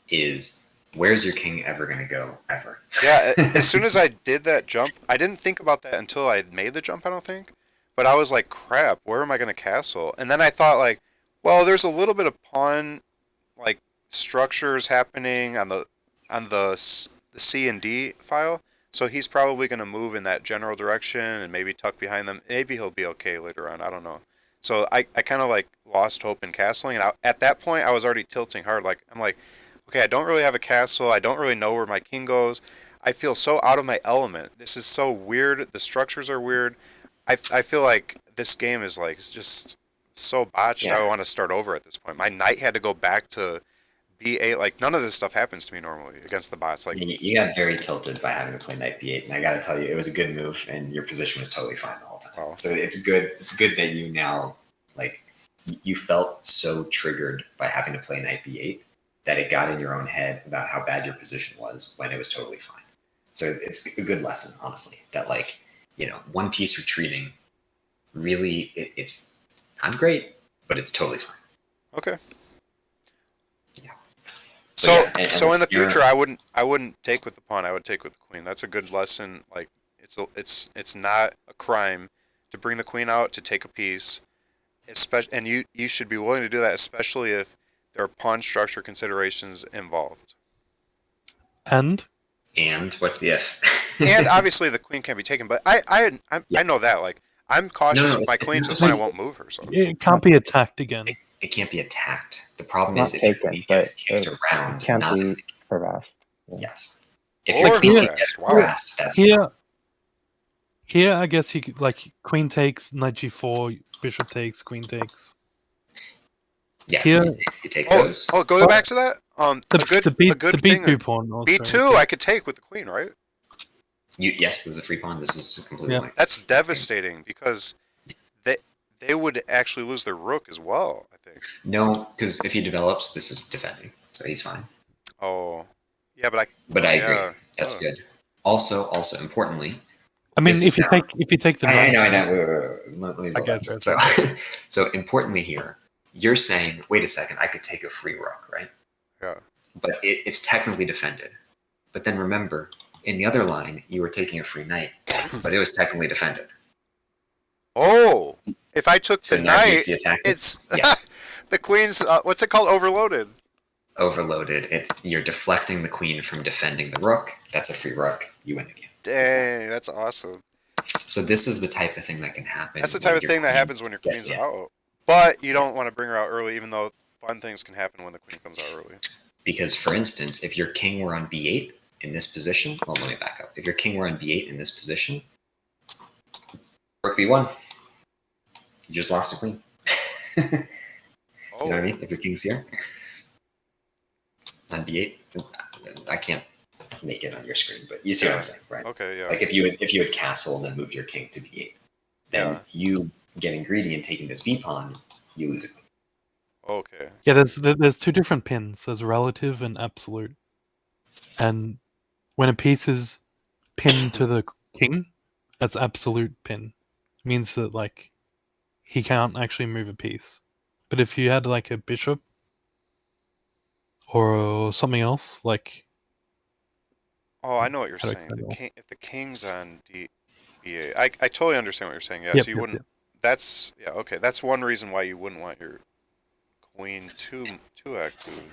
is where's your king ever going to go ever? Yeah, as soon as I did that jump, I didn't think about that until I made the jump, I don't think. But I was like, crap, where am I going to castle? And then I thought like, well, there's a little bit of pawn like structures happening on the C and D file. So he's probably going to move in that general direction and maybe tuck behind them. Maybe he'll be okay later on. I don't know. So I kind of like lost hope in castling. And at that point, I was already tilting hard. Like I'm like, okay, I don't really have a castle. I don't really know where my king goes. I feel so out of my element. This is so weird. The structures are weird. I feel like this game is like it's just so botched. Yeah. I want to start over at this point. My knight had to go back to B8. Like none of this stuff happens to me normally against the bots. Like You got very tilted by having to play knight b8, and I got to tell you, it was a good move, and your position was totally fine the whole time. Wow. So it's good. It's good that you now like you felt so triggered by having to play knight b8 that it got in your own head about how bad your position was when it was totally fine. So it's a good lesson, honestly, that like one piece retreating really it's not great, but it's totally fine. okay. Yeah. So yeah, and so in the you're- future, I wouldn't take with the pawn. I would take with the queen. That's a good lesson. Like it's not a crime to bring the queen out to take a piece, especially, and you should be willing to do that, especially if there are pawn structure considerations involved. And And what's the if? And obviously the queen can be taken, but I Yeah. know that. Like I'm cautious No, with my it's queen, not so I just- won't move her. So it can't be attacked again. It can't be attacked. The problem Not is if your taken, queen but gets kicked it around, can't not be if, harassed. yes. If Or your queen harassed, gets wow. harassed, that's Here, I guess you could, like, queen takes, knight g4, bishop takes, queen takes. yeah. here- You take oh those. go back to that. The, A good the, B, a good the thing. B2 pawn. also, B2 I could take with the queen, right? Yes, there's a free pawn. This is completely Yeah. blank. That's devastating because they would actually lose their rook as well, I think. No, because if he develops, this is defending, so he's fine. Oh, yeah, but But I agree. Yeah. That's Oh. good. Also, importantly, I mean, this if is now- you take the I knight, know. Let me go Okay, back to it. sorry. So importantly here, you're saying, wait a second, I could take a free rook, right? Yeah. But it's technically defended. But then remember, in the other line, you were taking a free knight, but it was technically defended. Oh, if I took So the now do you knight, see attack? it's Yes. the queen's. What's it called? Overloaded. Overloaded. You're deflecting the queen from defending the rook. That's a free rook. You win the game. Dang, that's awesome. So this is the type of thing that can happen. That's the when type of your thing that queen happens when your gets queen's in. out. But you don't want to bring her out early, even though fun things can happen when the queen comes out early. Because, for instance, if your king were on b8 in this position, well, let me back up. If your king were on b8 in this position, rook b1, you just lost a queen. You know Oh, what I mean? If your king's here on b8, I can't make it on your screen, but you see what I'm saying, right? okay, yeah. Like if you had castled and moved your king to b8, then Yeah. you getting greedy and taking this b pawn, you lose a queen. Okay. yeah, there's two different pins. There's relative and absolute. And when a piece is pinned to the king, that's absolute pin. It means that, like, he can't actually move a piece. But if you had, like, a bishop or something else, like, Oh, I know what you're How to saying. explain If the king's on B8, I totally understand what you're saying. Yeah, Yep, so you yep, wouldn't. That's yeah. Okay, that's one reason why you wouldn't want your queen too active.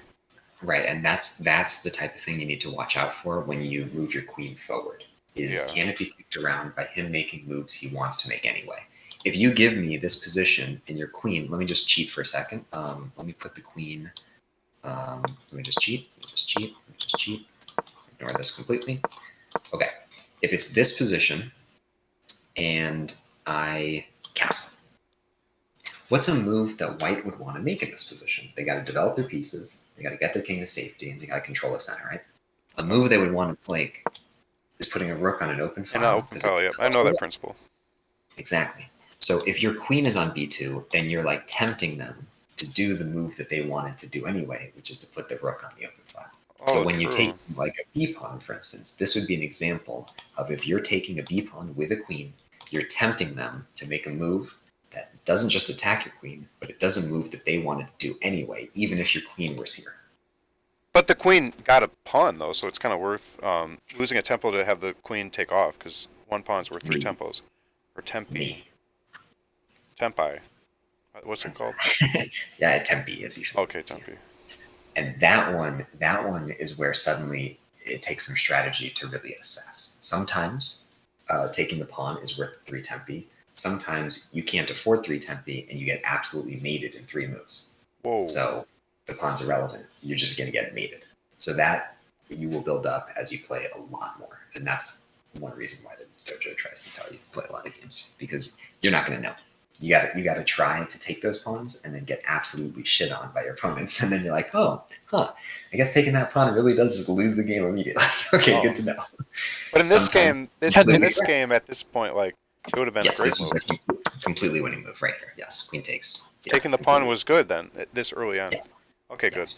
Right, and that's the type of thing you need to watch out for when you move your queen forward. Is Yeah. can it be kicked around by him making moves he wants to make anyway? If you give me this position and your queen, let me just cheat for a second. Let me put the queen. Let me just cheat. Let me just cheat. Ignore this completely. Okay, if it's this position and I castle. What's a move that white would want to make in this position? They got to develop their pieces, they got to get their king to safety, and they got to control the center, right? A move they would want to play is putting a rook on an open And file. not open 'cause file. it Yep, I know that principle. Exactly. So if your queen is on b2, then you're like tempting them to do the move that they wanted to do anyway, which is to put the rook on the open file. So Oh, when you true. take like a b pawn, for instance, this would be an example of if you're taking a b pawn with a queen, you're tempting them to make a move that doesn't just attack your queen, but it does a move that they wanted to do anyway, even if your queen was here. But the queen got a pawn though, so it's kind of worth losing a tempo to have the queen take off because one pawn's worth 3 Me. tempos, or tempi, Me. tempi. What's it called? Yeah, tempi is usually. Okay, tempi. And that one is where suddenly it takes some strategy to really assess. Sometimes taking the pawn is worth 3 tempi. Sometimes you can't afford 3 tempi and you get absolutely mated in 3 moves. Whoa. So the pawn's irrelevant. You're just going to get mated. So that you will build up as you play a lot more. And that's one reason why the dojo tries to tell you to play a lot of games, because you're not going to know. You gotta try to take those pawns and then get absolutely shit on by your opponents, and then you're like, oh, huh, I guess taking that pawn really does just lose the game immediately. Okay, good to know. But in this Sometimes- game, at this point, like it would have been Yes, a great this was move. a completely winning move right here. Yes, queen takes. Yeah, Taking the pawn was good then, this early on. Yeah. Okay, good. Yes.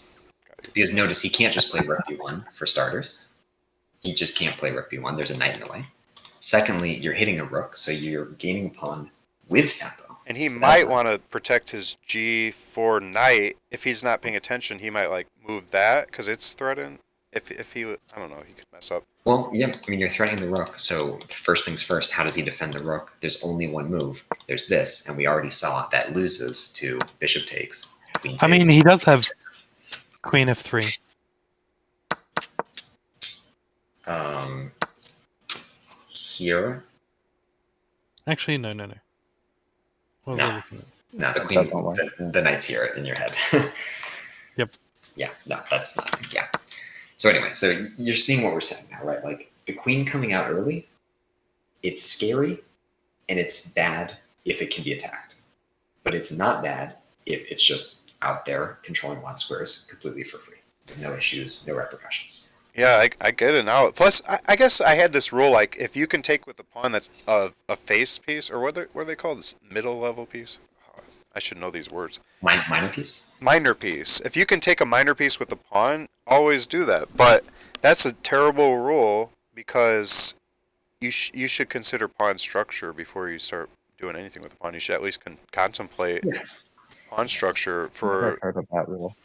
Because notice he can't just play rook b1 for starters. He just can't play rook b1. There's a knight in the way. Secondly, you're hitting a rook, so you're gaining a pawn with tempo. And he So might that's- want to protect his g4 knight. If he's not paying attention, he might like move that because it's threatened. If he, I don't know, he could mess up. Well, yeah, I mean, you're threatening the rook. So first things first, how does he defend the rook? There's only one move. There's this, and we already saw that loses to bishop takes, queen takes. I mean, he does have queen f3. Here, Actually, no. What was I No. looking at? no, the That queen, doesn't work. the knight's here in your head. Yep. Yeah, no, that's not. Yeah. So anyway, so you're seeing what we're saying now, right? Like the queen coming out early, it's scary, and it's bad if it can be attacked, but it's not bad if it's just out there controlling one squares completely for free, with no issues, no repercussions. Yeah, I get it now. Plus, I guess I had this rule like if you can take with a pawn that's a face piece, or what are they called? This middle level piece. Oh, I should know these words. Minor piece. Minor piece. If you can take a minor piece with a pawn, always do that. But that's a terrible rule because you should consider pawn structure before you start doing anything with the pawn. You should at least contemplate Yeah. pawn structure I've for. heard of that rule.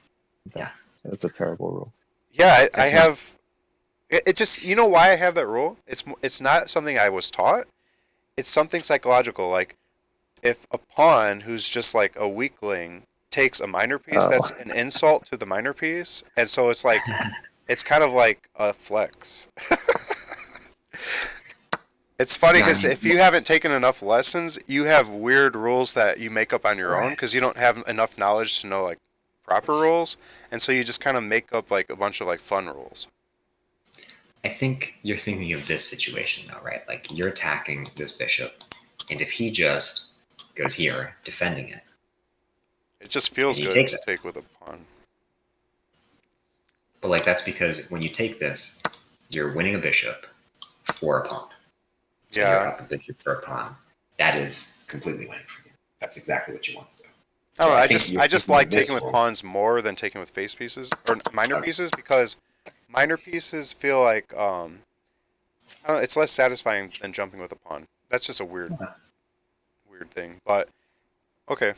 Yeah. It's a terrible rule. Yeah, I It's not- have. It just, you know why I have that rule? It's not something I was taught. It's something psychological. Like, if a pawn who's just like a weakling takes a minor piece, Oh. that's an insult to the minor piece, and so it's like, it's kind of like a flex. It's funny Yeah, I because mean- if you haven't taken enough lessons, you have weird rules that you make up on your own Right. because you don't have enough knowledge to know like proper rules, and so you just kind of make up like a bunch of like fun rules. I think you're thinking of this situation though, right? Like you're attacking this bishop, and if he just goes here, defending it, It just feels And you good take to this. take with a pawn. but like that's because when you take this, you're winning a bishop for a pawn. So you're Yeah. up a bishop for a pawn. That is completely winning for you. That's exactly what you want to do. I don't know, I think just you're I just thinking of like this taking with rule. pawns more than taking with face pieces or minor Okay. pieces because minor pieces feel like I don't know, it's less satisfying than jumping with a pawn. That's just a weird thing. But okay.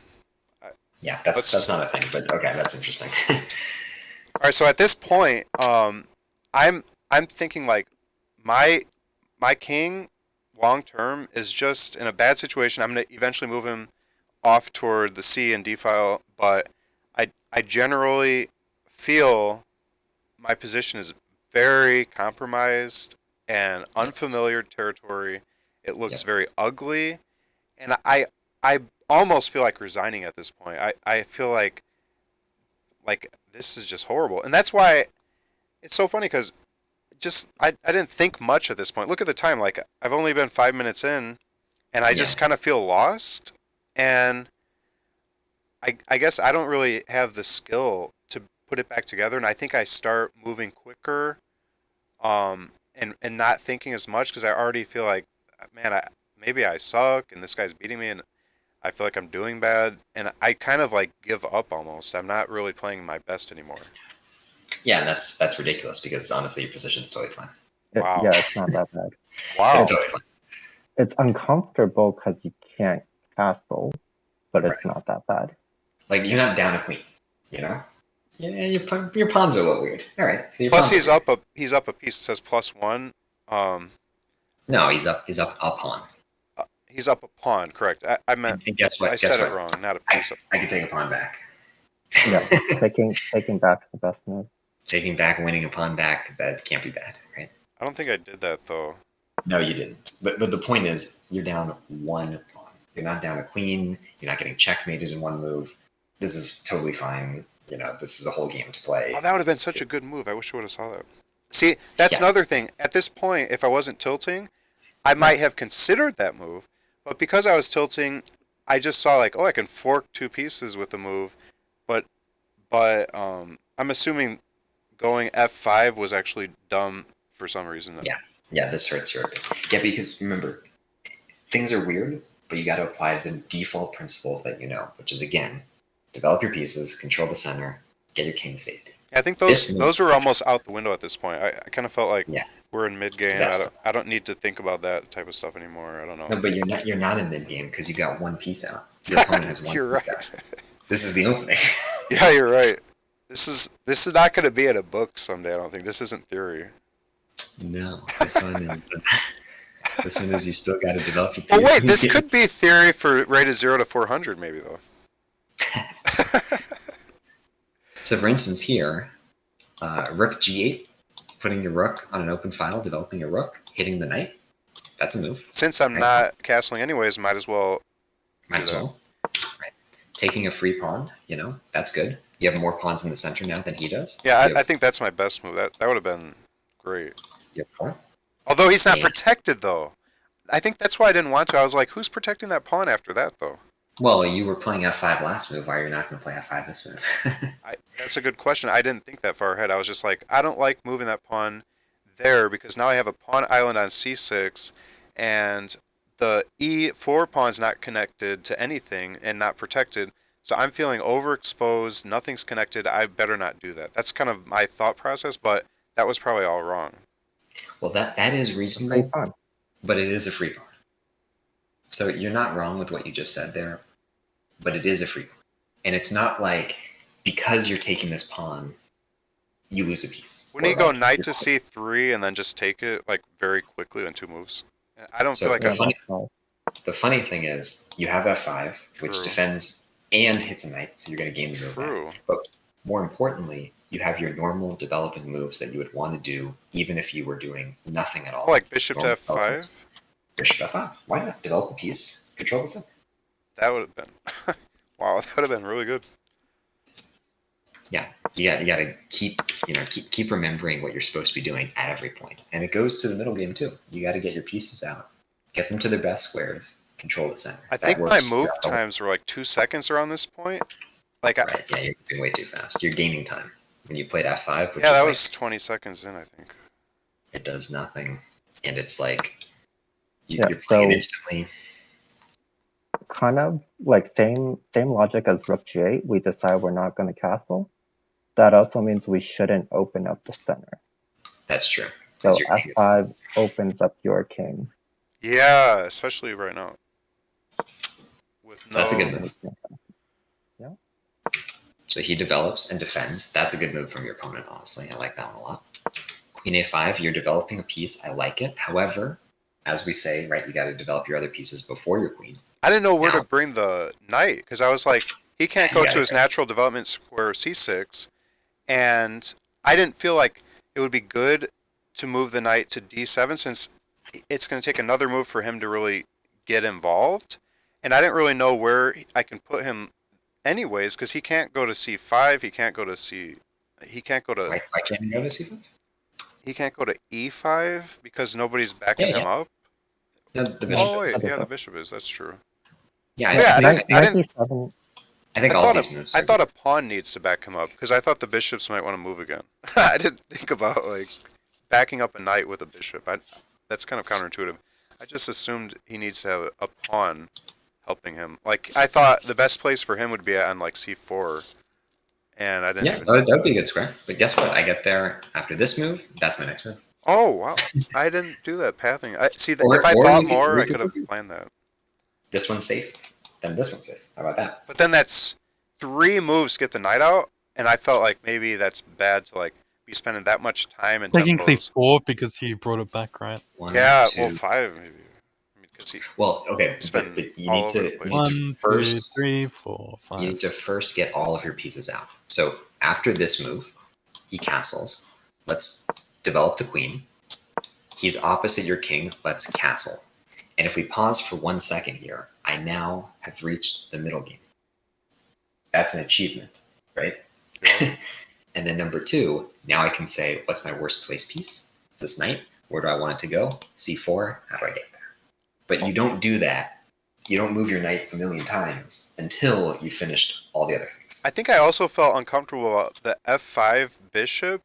Yeah, Let's- that's not a thing, but okay, that's interesting. All right, so at this point, I'm thinking like my king long term is just in a bad situation. I'm gonna eventually move him off toward the C and D file, but I generally feel my position is very compromised and unfamiliar territory. It looks Yep. very ugly, and I almost feel like resigning at this point. I feel like this is just horrible, and that's why it's so funny because just I didn't think much at this point. Look at the time, like I've only been 5 minutes in, and I just Yeah. kind of feel lost, and I guess I don't really have the skill to put it back together, and I think I start moving quicker, and not thinking as much because I already feel like, man, maybe I suck, and this guy's beating me, and I feel like I'm doing bad, and I kind of like give up almost. I'm not really playing my best anymore. Yeah, and that's ridiculous because honestly, your position's totally fine. Wow. Yeah, it's not that bad. Wow. It's totally fine. It's uncomfortable because you can't castle, but it's Right. not that bad. Like you're not down a queen, you know? Yeah, your pawns are a little weird. All right. So your Plus, pawns are he's up a piece that says +1. No, he's up a pawn. He's up a pawn. Correct. I meant And guess what? I Guess said what? it wrong. Not a I, piece. I can take a pawn back. Yeah, taking back the best move. Taking back, winning a pawn back, that can't be bad, right? I don't think I did that though. No, you didn't. But the point is, you're down one pawn. You're not down a queen. You're not getting checkmated in one move. This is totally fine. You know, this is a whole game to play. Oh, that would have been such a good move. I wish I would have saw that. See, that's Yeah. another thing. At this point, if I wasn't tilting, I might have considered that move, but because I was tilting, I just saw like, oh, I can fork two pieces with the move, but I'm assuming going F5 was actually dumb for some reason. Yeah, this hurts your opening. Yeah, because remember, things are weird, but you got to apply the default principles that you know, which is again, develop your pieces, control the center, get your king to safety. I think This move- those were almost out the window at this point. I kind of felt like Yeah. we're in mid game. Exactly. I don't need to think about that type of stuff anymore. I don't know. No, but you're not in mid game because you got one piece out. Your opponent has one You're piece right. out. This is the opening. Yeah, you're right. This is not going to be in a book someday. I don't think this isn't theory. No, this one is you still got to develop your Well, pieces. wait, this could be theory for rated 0 to 400, maybe though. So, for instance, here, Rook G8, putting your rook on an open file, developing a rook, hitting the knight. That's a move. Since I'm Right. not castling anyways, might as well. Might as Yeah. well. Right. Taking a free pawn, that's good. You have more pawns in the center now than he does. Yeah, You I have, think that's my best move. That would have been great. you have 4. Although he's not Yeah. protected though. I think that's why I didn't want to. I was like, who's protecting that pawn after that though? Well, you were playing F5 last move. Why are you not going to play F5 this move? That's a good question. I didn't think that far ahead. I was just like, I don't like moving that pawn there because now I have a pawn island on c6 and the e4 pawn's not connected to anything and not protected. So I'm feeling overexposed. Nothing's connected. I better not do that. That's kind of my thought process, but that was probably all wrong. Well, that is Free reasonable, pawn. but it is a free pawn. So you're not wrong with what you just said there, but it is a free pawn. And it's not like because you're taking this pawn, you lose a piece. Wouldn't Or you go like, knight you're- to c3 and then just take it like very quickly in 2 moves? I don't So feel like the I'm funny- Oh, The funny thing is, you have F5, which True. defends and hits a knight, so you're going to gain the move back. true. But more importantly, you have your normal developing moves that you would want to do even if you were doing nothing at all. Oh, like bishop to Normal f5? development. Bishop F5. Why not? Develop a piece, control the center. That would have been. Wow, that would have been really good. Yeah, you got to keep remembering what you're supposed to be doing at every point, and it goes to the middle game too. You got to get your pieces out, get them to their best squares, control the center. I That think my works move throughout the- times were like 2 seconds around this point. Like, Right? Yeah, you're moving way too fast. You're gaining time when you played F5. Which yeah, is that like, was 20 seconds in, I think. it does nothing, and it's like Yeah, you're playing so- instantly. kind of like same logic as Rook G8. We decide we're not going to castle. That also means we shouldn't open up the center. That's true. So 'Cause your king is- F5 opens up your king. Yeah, especially right now. With So that's a good no- move. So he develops and defends. That's a good move from your opponent, honestly. I like that one a lot. Queen A5, you're developing a piece. I like it. However, as we say, right, you got to develop your other pieces before your queen. I didn't know where Now- to bring the knight because I was like, he can't go Yeah, to his yeah. natural development square c6, and I didn't feel like it would be good to move the knight to d7 since it's going to take another move for him to really get involved, and I didn't really know where I can put him anyways because he can't go to c5, he can't go to Why can't you notice even? he can't go to e5 because nobody's backing Yeah, him up. No, the bishop. Oh wait, is. yeah, the bishop is. That's true. Yeah, Yeah, I think, I didn't- Knight D7. I think I all thought these moves. I are thought good. a pawn needs to back him up because I thought the bishops might want to move again. I didn't think about like backing up a knight with a bishop. That's kind of counterintuitive. I just assumed he needs to have a pawn helping him. Like I thought the best place for him would be on like c4, and I didn't. Yeah, Even... that would be a good square. But guess what? I get there after this move. That's my next move. Oh wow! I didn't do that pathing. I see. Or- If I or thought you could- more, you I could could have do- planned that. This one's safe. Then this one's safe. How about that? But then that's 3 moves to get the knight out, and I felt like maybe that's bad to like be spending that much time in Technically tempos. 4 because he brought it back, right? One, Yeah, two. well 5 maybe. I mean, 'cause he, Well, okay, It's but, been but you all need over to, the you place. need 1, to 2, first 3, 4, you 5. need to first get all of your pieces out. So after this move, he castles. Let's develop the queen. He's opposite your king. Let's castle. And if we pause for 1 second here, I now have reached the middle game. That's an achievement, right? Yeah. And then number 2, now I can say, what's my worst place piece? This knight. Where do I want it to go? C4. How do I get there? But you don't do that. You don't move your knight a million times until you finished all the other things. I think I also felt uncomfortable about the f5 bishop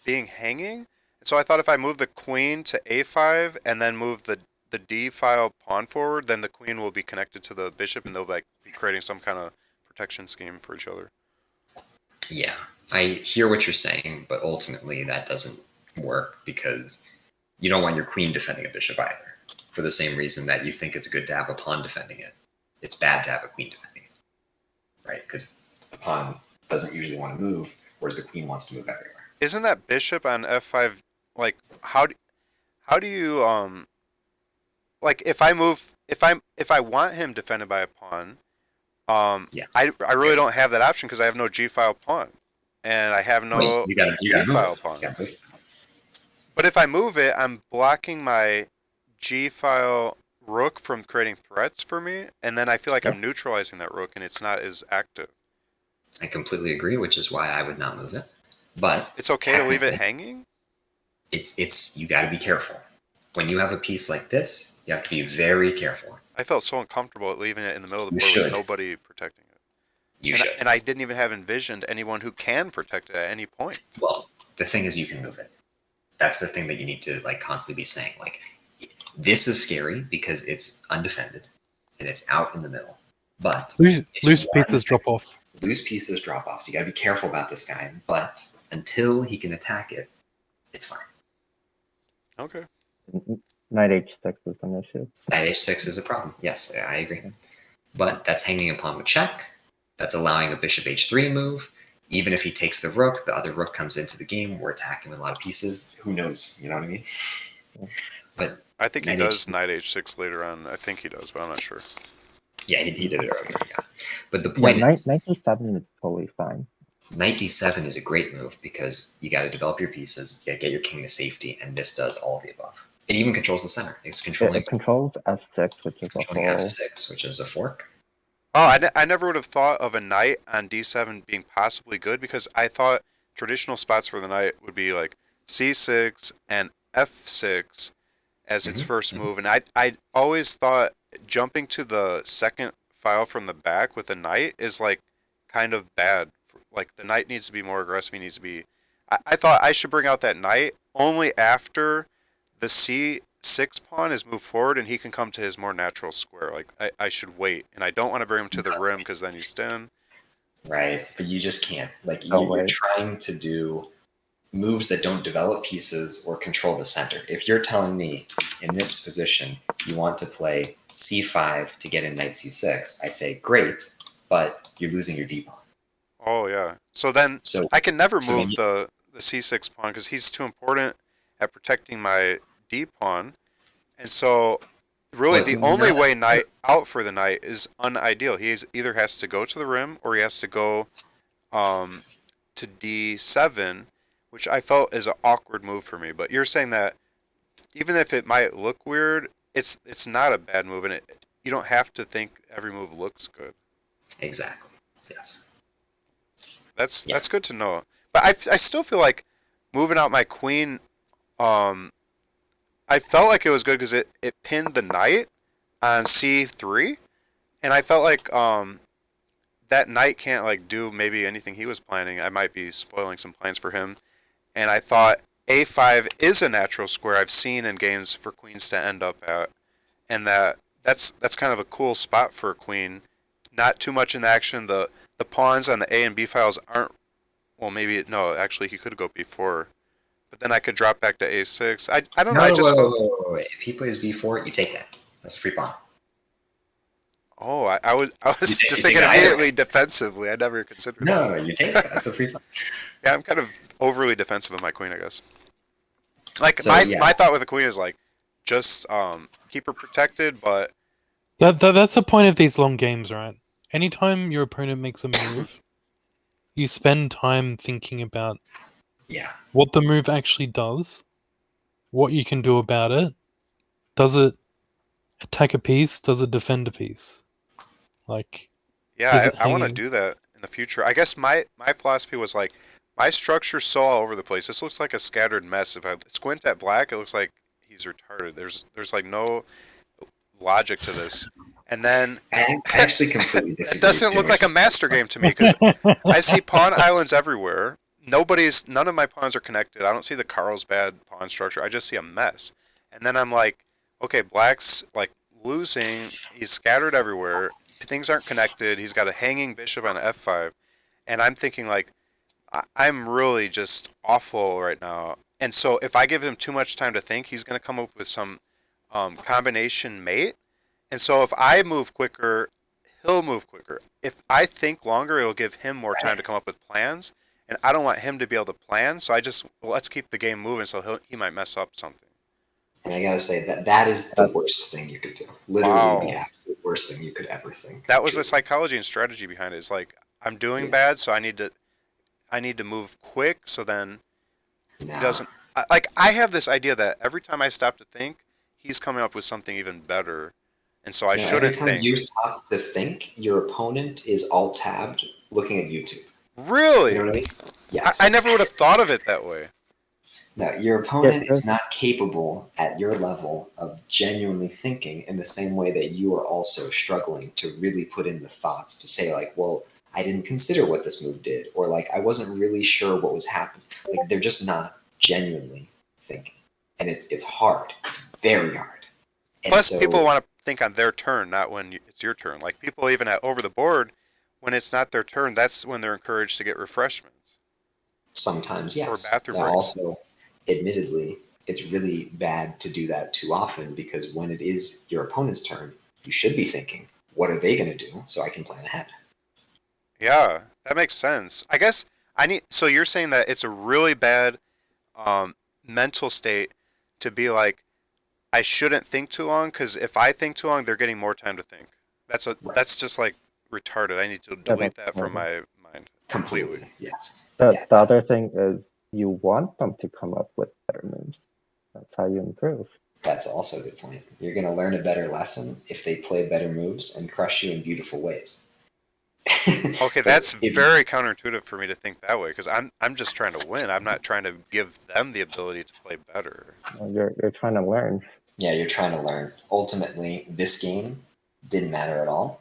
being hanging. And so I thought if I move the queen to a5 and then move the d file pawn forward, then the queen will be connected to the bishop and they'll like be creating some kind of protection scheme for each other. Yeah, I hear what you're saying, but ultimately that doesn't work because you don't want your queen defending a bishop either. For the same reason that you think it's good to have a pawn defending it, it's bad to have a queen defending it, right? Because the pawn doesn't usually want to move, whereas the queen wants to move everywhere. Isn't that bishop on f5 like how do you like if I want him defended by a pawn, Yeah. I really don't have that option because I have no g file pawn and I have no Wait, you gotta d file move. pawn. You gotta move. But if I move it, I'm blocking my g file rook from creating threats for me, and then I feel like Yep. I'm neutralizing that rook and it's not as active. I completely agree, which is why I would not move it. But It's okay to leave it technically, hanging? It's you got to be careful when you have a piece like this. You have to be very careful. I felt so uncomfortable at leaving it in the middle of the You board with should. nobody protecting it. You and, should. and I didn't even have envisioned anyone who can protect it at any point. Well, the thing is, you can move it. That's the thing that you need to like constantly be saying. Like, this is scary because it's undefended and it's out in the middle. But Loose it's one- pieces drop off. Loose pieces drop off. So you got to be careful about this guy. But until he can attack it, it's fine. Okay. Knight h6 is an issue. Knight h6 is a problem. Yes, I agree. But that's hanging a pawn with check. That's allowing a bishop h3 move. Even if he takes the rook, the other rook comes into the game. We're attacking with a lot of pieces. Who knows? You know what I mean? But I think he Knight does h6. knight h6 later on. I think he does, but I'm not sure. yeah, he did it earlier. Yeah. But the Yeah, point knight is, e7 is totally fine. knight d7 is a great move because you got to develop your pieces, you got to get your king to safety, and this does all of the above. It even controls the center. It's controlling, It controls f6, which is a controlling whole. f6, which is a fork. Oh, I never would have thought of a knight on d7 being possibly good because I thought traditional spots for the knight would be like c6 and f6 as its first move. And I always thought jumping to the second file from the back with the knight is like kind of bad. Like the knight needs to be more aggressive. He needs to be. I thought I should bring out that knight only after the c6 pawn is moved forward and he can come to his more natural square. Like I should wait, and I don't want to bring him to the rim because then he's thin. Right, but you just can't. Like No you're way. trying to do moves that don't develop pieces or control the center. If you're telling me in this position you want to play c5 to get in knight c6, I say great, but you're losing your d pawn. Oh yeah. So then So I can never So move you- the c6 pawn because he's too important at protecting my d pawn, and so really But the you're only not- way knight out for the knight is unideal. He either has to go to the rim or he has to go to d7, which I felt is an awkward move for me. But you're saying that even if it might look weird, it's not a bad move, and you don't have to think every move looks good. exactly. Yes. That's Yeah. that's good to know. But I still feel like moving out my queen. I felt like it was good because it pinned the knight on c3, and I felt like that knight can't like do maybe anything he was planning. I might be spoiling some plans for him, and I thought a5 is a natural square I've seen in games for queens to end up at, and that's kind of a cool spot for a queen. Not too much in action. The pawns on the A and B files aren't. Well, maybe no. Actually, he could go B4, but then I could drop back to A6. I don't know. I just felt. wait. If he plays b4, you take that. That's a free pawn. Oh, I was You just take thinking it either immediately way. defensively. I never considered. No, you take that. That's a free pawn. Yeah, I'm kind of overly defensive of my queen, I guess. Like So, my yeah. my thought with the queen is like just keep her protected, but That's the point of these long games, right? Anytime your opponent makes a move, you spend time thinking about Yeah. what the move actually does, what you can do about it. Does it attack a piece? Does it defend a piece? Like, yeah, Is it I want to hanging? do that in the future. I guess my philosophy was like my structure's so all over the place. This looks like a scattered mess. If I squint at black, it looks like he's retarded. There's like no logic to this. And then I actually completely disagree. it doesn't with look you, like a which is- master game to me because I see pawn islands everywhere. None of my pawns are connected. I don't see the Carlsbad pawn structure. I just see a mess. And then I'm like, okay, black's like losing. He's scattered everywhere. Things aren't connected. He's got a hanging bishop on f5. And I'm thinking like, I'm really just awful right now. And so if I give him too much time to think, he's going to come up with some combination mate. And so if I move quicker, he'll move quicker. If I think longer, it'll give him more time to come up with plans. And I don't want him to be able to plan. So let's keep the game moving. So he might mess up something. And I gotta say that is the worst thing you could do. Literally Wow. the absolute worst thing you could ever think. That was the psychology and strategy behind it. It's like I'm doing bad, so I need to move quick. So then No. he doesn't. I have this idea that every time I stop to think, he's coming up with something even better, and so I No, shouldn't every time think. you stop to think, your opponent is alt tabbed looking at YouTube. Really? You know what I mean? Yes. I never would have thought of it that way. No, your opponent Yeah, is not capable at your level of genuinely thinking in the same way that you are also struggling to really put in the thoughts to say, like, well, I didn't consider what this move did, or like, I wasn't really sure what was happening. Like, they're just not genuinely thinking. And it's hard. It's very hard. And Plus, so, people want to think on their turn, not when it's your turn. Like people even at over the board, when it's not their turn, that's when they're encouraged to get refreshments. sometimes, yes. Or bathroom Now, breaks. also, admittedly, it's really bad to do that too often because when it is your opponent's turn, you should be thinking, what are they going to do so I can plan ahead? Yeah, that makes sense. I guess I need. So you're saying that it's a really bad mental state to be like, I shouldn't think too long because if I think too long, they're getting more time to think. Right. That's just like retarded. I need to delete that from my mind completely. Yes. The, Yeah. the other thing is you want them to come up with better moves. That's how you improve. That's also a good point. You're going to learn a better lesson if they play better moves and crush you in beautiful ways. Okay, But that's if- very counterintuitive for me to think that way because I'm just trying to win. I'm not trying to give them the ability to play better. You're trying to learn. Yeah, you're trying to learn. Ultimately, this game didn't matter at all.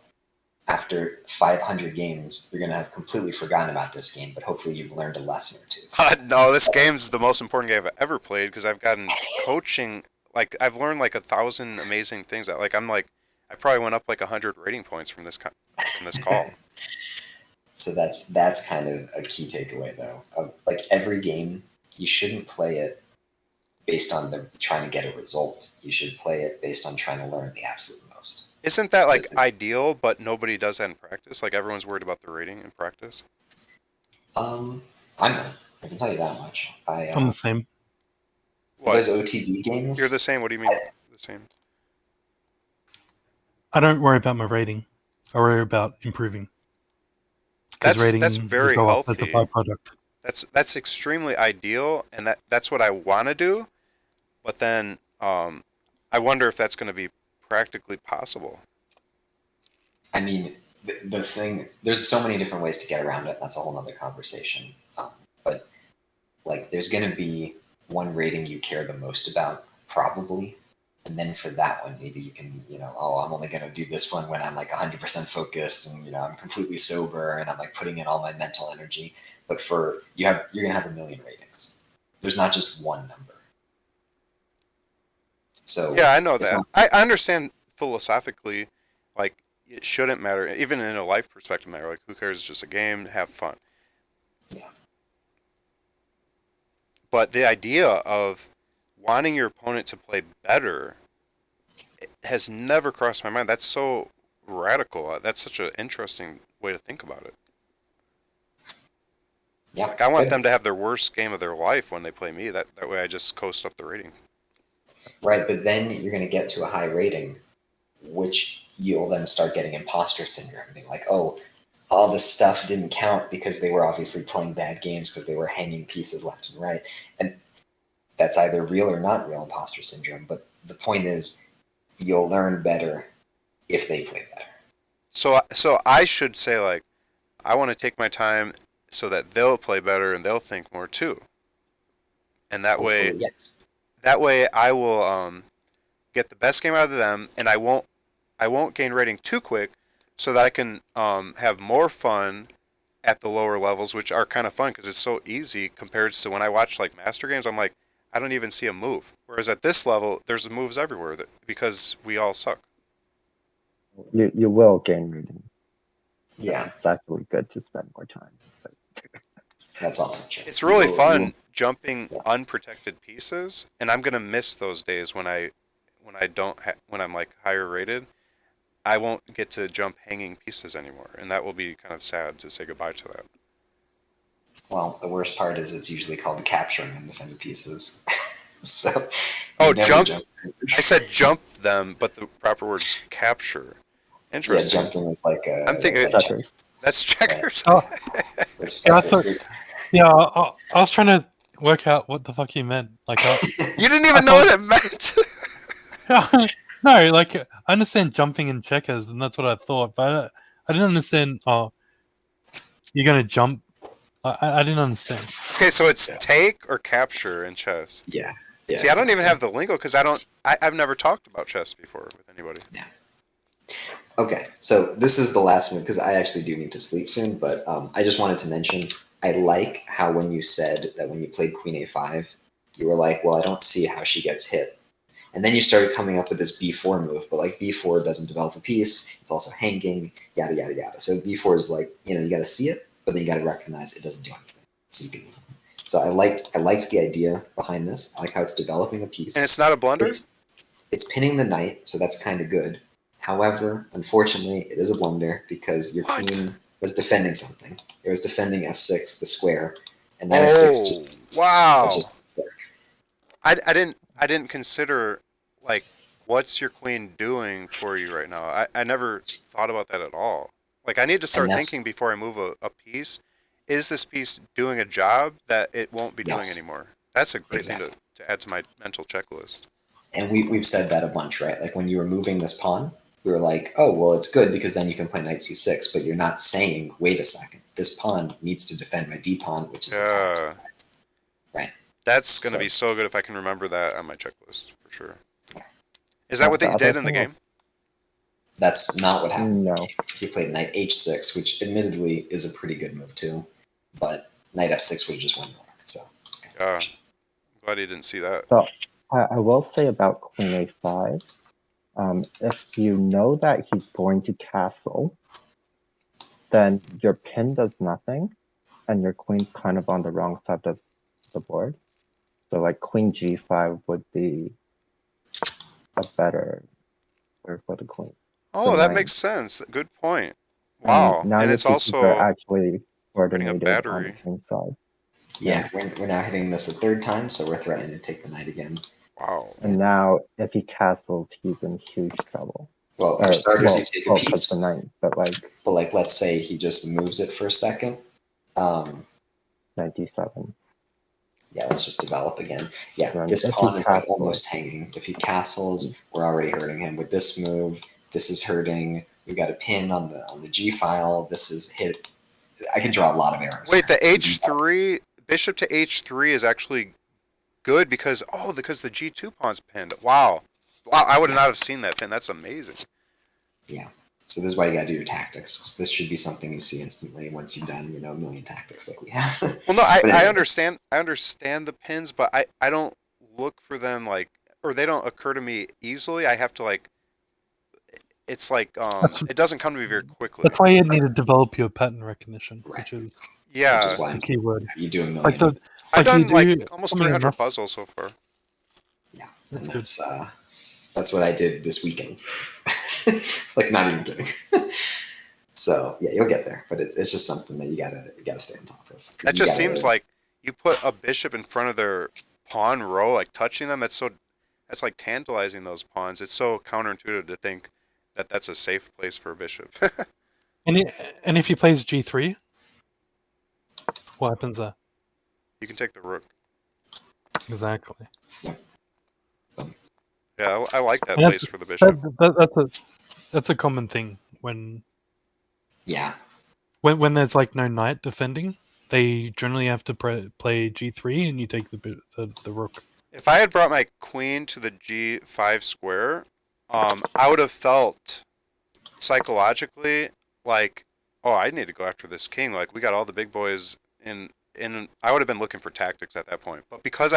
After 500 games, you're going to have completely forgotten about this game, but hopefully you've learned a lesson or two. No, this game's the most important game I've ever played because I've gotten coaching. Like I've learned like 1,000 amazing things. I probably went up like 100 rating points from this call. So that's kind of a key takeaway, though. Like every game, you shouldn't play it based on trying to get a result. You should play it based on trying to learn the absolute most. Isn't that like ideal? But nobody does that in practice. Like everyone's worried about the rating in practice. I'm not. I can tell you that much. I'm the same. What? Those OTB games. You're the same. What do you mean the same? I don't worry about my rating. I worry about improving. 'Cause That's will very go up as a healthy. byproduct. That's extremely ideal, and that's what I want to do. But then I wonder if that's going to be practically possible. I mean, the thing. There's so many different ways to get around it. That's a whole other conversation. But like, there's going to be one rating you care the most about, probably. And then for that one, maybe you can, I'm only going to do this one when I'm like 100% focused and, I'm completely sober and I'm like putting in all my mental energy. But you're going to have a million ratings. There's not just one number. So Yeah, I know it's that. not- I understand philosophically, like it shouldn't matter, even in a life perspective matter. Like who cares? It's just a game. Have fun. Yeah. But the idea of wanting your opponent to play better has never crossed my mind. That's so radical. That's such an interesting way to think about it. Yeah. Like I want good. them to have their worst game of their life when they play me. That way I just coast up the rating. Right, but then you're going to get to a high rating, which you'll then start getting imposter syndrome, being like, oh, all this stuff didn't count because they were obviously playing bad games because they were hanging pieces left and right. And that's either real or not real imposter syndrome. But the point is, you'll learn better if they play better. So I should say like, I want to take my time so that they'll play better and they'll think more too. And Hopefully, yes. that way I will get the best game out of them, and I won't I won't gain rating too quick, so that I can have more fun at the lower levels, which are kind of fun because it's so easy compared to when I watch like master games. I'm like, I don't even see a move. Whereas at this level, there's moves everywhere because we all suck. You will gain reading. Yeah, It's actually good to spend more time. But that's also true. It's really You will- fun jumping Yeah. unprotected pieces, and I'm gonna miss those days when when I'm like higher rated. I won't get to jump hanging pieces anymore, and that will be kind of sad to say goodbye to that. Well, the worst part is it's usually called capturing undefended pieces. So Oh, you never jump! I said jump them, but the proper word is capture. Yeah, Interesting. jumping is like a. I'm thinking- it's like checkers. That's checkers. Oh, It's Yeah, I checkers. yeah, I was trying to work out what the fuck he meant. Like, You didn't even know what it meant. no, like I understand jumping in checkers, and that's what I thought, but I didn't understand. Oh, you're gonna jump. I didn't understand. Okay, so it's Yeah. take or capture in chess. Yeah. See, I don't even have the lingo because I've never talked about chess before with anybody. Okay, so this is the last one because I actually do need to sleep soon, but I just wanted to mention I like how when you said that when you played Queen A5, you were like, well, I don't see how she gets hit. And then you started coming up with this B4 move, but like B4 doesn't develop a piece, it's also hanging, yada, yada, yada. So B4 is like, you got to see it, but then you got to recognize it doesn't do anything. So you can move on. So I liked the idea behind this. I like how it's developing a piece. And it's not a blunder? It's pinning the knight, so that's kind of good. However, unfortunately, it is a blunder because your What? queen was defending something. It was defending f6, the square, and that f6 just wow. it's just I didn't consider like what's your queen doing for you right now. I never thought about that at all. Like I need to start And that's- thinking before I move a piece. Is this piece doing a job that it won't be doing Yes. anymore? That's a great Exactly. thing to add to my mental checklist. And we've said that a bunch, right? Like when you were moving this pawn, we were like, oh, well, it's good because then you can play knight c6, but you're not saying, wait a second, this pawn needs to defend my d pawn, which is Yeah. attacked. Right. That's gonna So- be so good if I can remember that on my checklist for sure. Yeah. Is that what The they other did in the thing game? That's not what happened. No. He played knight h6, which admittedly is a pretty good move too, but knight f6 would have just won the rook. So Yeah. I'm glad he didn't see that. I will say about Queen A5, if you know that he's going to castle, then your pin does nothing, and your queen's kind of on the wrong side of the board. So like Queen G5 would be a better move for the queen. Oh, The that knight. makes sense. Good point. And Wow. now And your it's pieces also are actually putting a coordinated on the battery. king side. yeah, we're now hitting this a third time, so we're threatening to take the knight again. Wow. And now if he castles, he's in huge trouble. Well, for starters, you take a because piece, the knight, but like but like let's say he just moves it for a second. knight d7. Yeah, let's just develop again. Yeah, Right. this If pawn he is like castles. almost hanging. If he castles, we're already hurting him. With this move, this is hurting. We got a pin on the G file. This is hit. I can draw a lot of arrows. Wait, the here. h3 bishop to h3 is actually good because the g2 pawn's pinned. Wow. Wow, I would not have seen that pin. That's amazing. So this is why you got to do your tactics. 'Cause this should be something you see instantly once you've done, a million tactics like we have. Well, no, I But anyway. understand the pins, but I don't look for them like, or they don't occur to me easily. I have to like, it's like it doesn't come to me very quickly. That's why you need to develop your pattern recognition, Right. which is Which Yeah, is why the key word. you do a million. Like the I've like you done like do almost something 300 enough- puzzles so far. Yeah, That's and good. that's what I did this weekend. Like not even kidding. So yeah, you'll get there, but it's just something that you gotta stay on top of. 'Cause That you just gotta- seems like you put a bishop in front of their pawn row, like touching them. That's like tantalizing those pawns. It's so counterintuitive to think that that's a safe place for a bishop. and if he plays g3, what happens there? You can take the rook. Exactly. Yeah, I like that Yeah, place for the bishop. That's a common thing when Yeah, there's like no knight defending. They generally have to play g3, and you take the rook. If I had brought my queen to the g5 square, I would have felt psychologically, like, oh, I need to go after this king. Like, we got all the big boys in. I would have been looking for tactics at that point. But because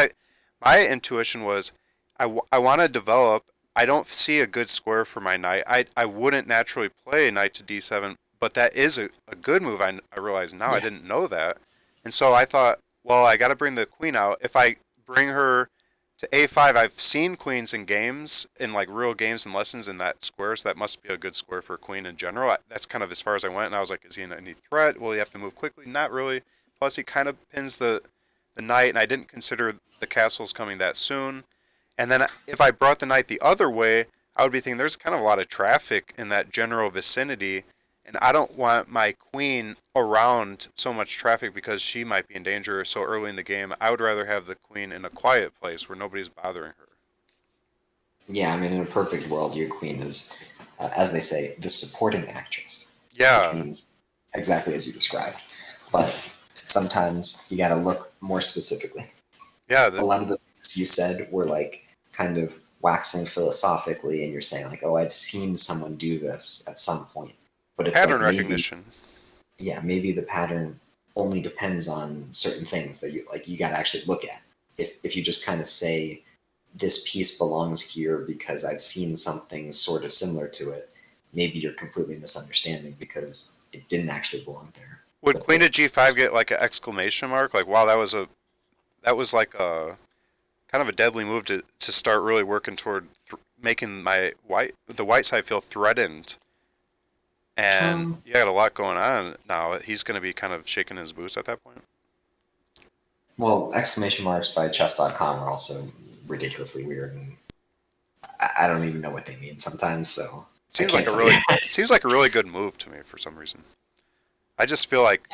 my intuition was, I want to develop. I don't see a good square for my knight. I wouldn't naturally play knight to d7, but that is a good move. I realize now. I Yeah. didn't know that. And so I thought, well, I got to bring the queen out. If I bring her to a5, I've seen queens in games, in like real games and lessons in that square, so that must be a good square for a queen in general. That's kind of as far as I went, and I was like, is he in any threat? Will he have to move quickly? Not really. Plus, he kind of pins the knight, and I didn't consider the castles coming that soon. And then if I brought the knight the other way, I would be thinking there's kind of a lot of traffic in that general vicinity, and I don't want my queen around so much traffic because she might be in danger so early in the game. I would rather have the queen in a quiet place where nobody's bothering her. Yeah, I mean, in a perfect world, your queen is, as they say, the supporting actress. Yeah, Which means exactly as you described. But sometimes you got to look more specifically. yeah, A lot of the things you said were like kind of waxing philosophically, and you're saying like, "Oh, I've seen someone do this at some point," but it's pattern like maybe, recognition. yeah, maybe the pattern only depends on certain things that you got to actually look at. If you just kind of say this piece belongs here because I've seen something sort of similar to it, maybe you're completely misunderstanding because it didn't actually belong there. Would queen to g5 get like an exclamation mark? Like, wow, that was like a kind of a deadly move to start really working toward making the white side feel threatened. And you got a lot going on now. He's going to be kind of shaking his boots at that point. Well, exclamation marks by chess.com are also ridiculously weird, and I don't even know what they mean sometimes. So Seems I like can't a tell really you. seems like a really good move to me for some reason. I just feel like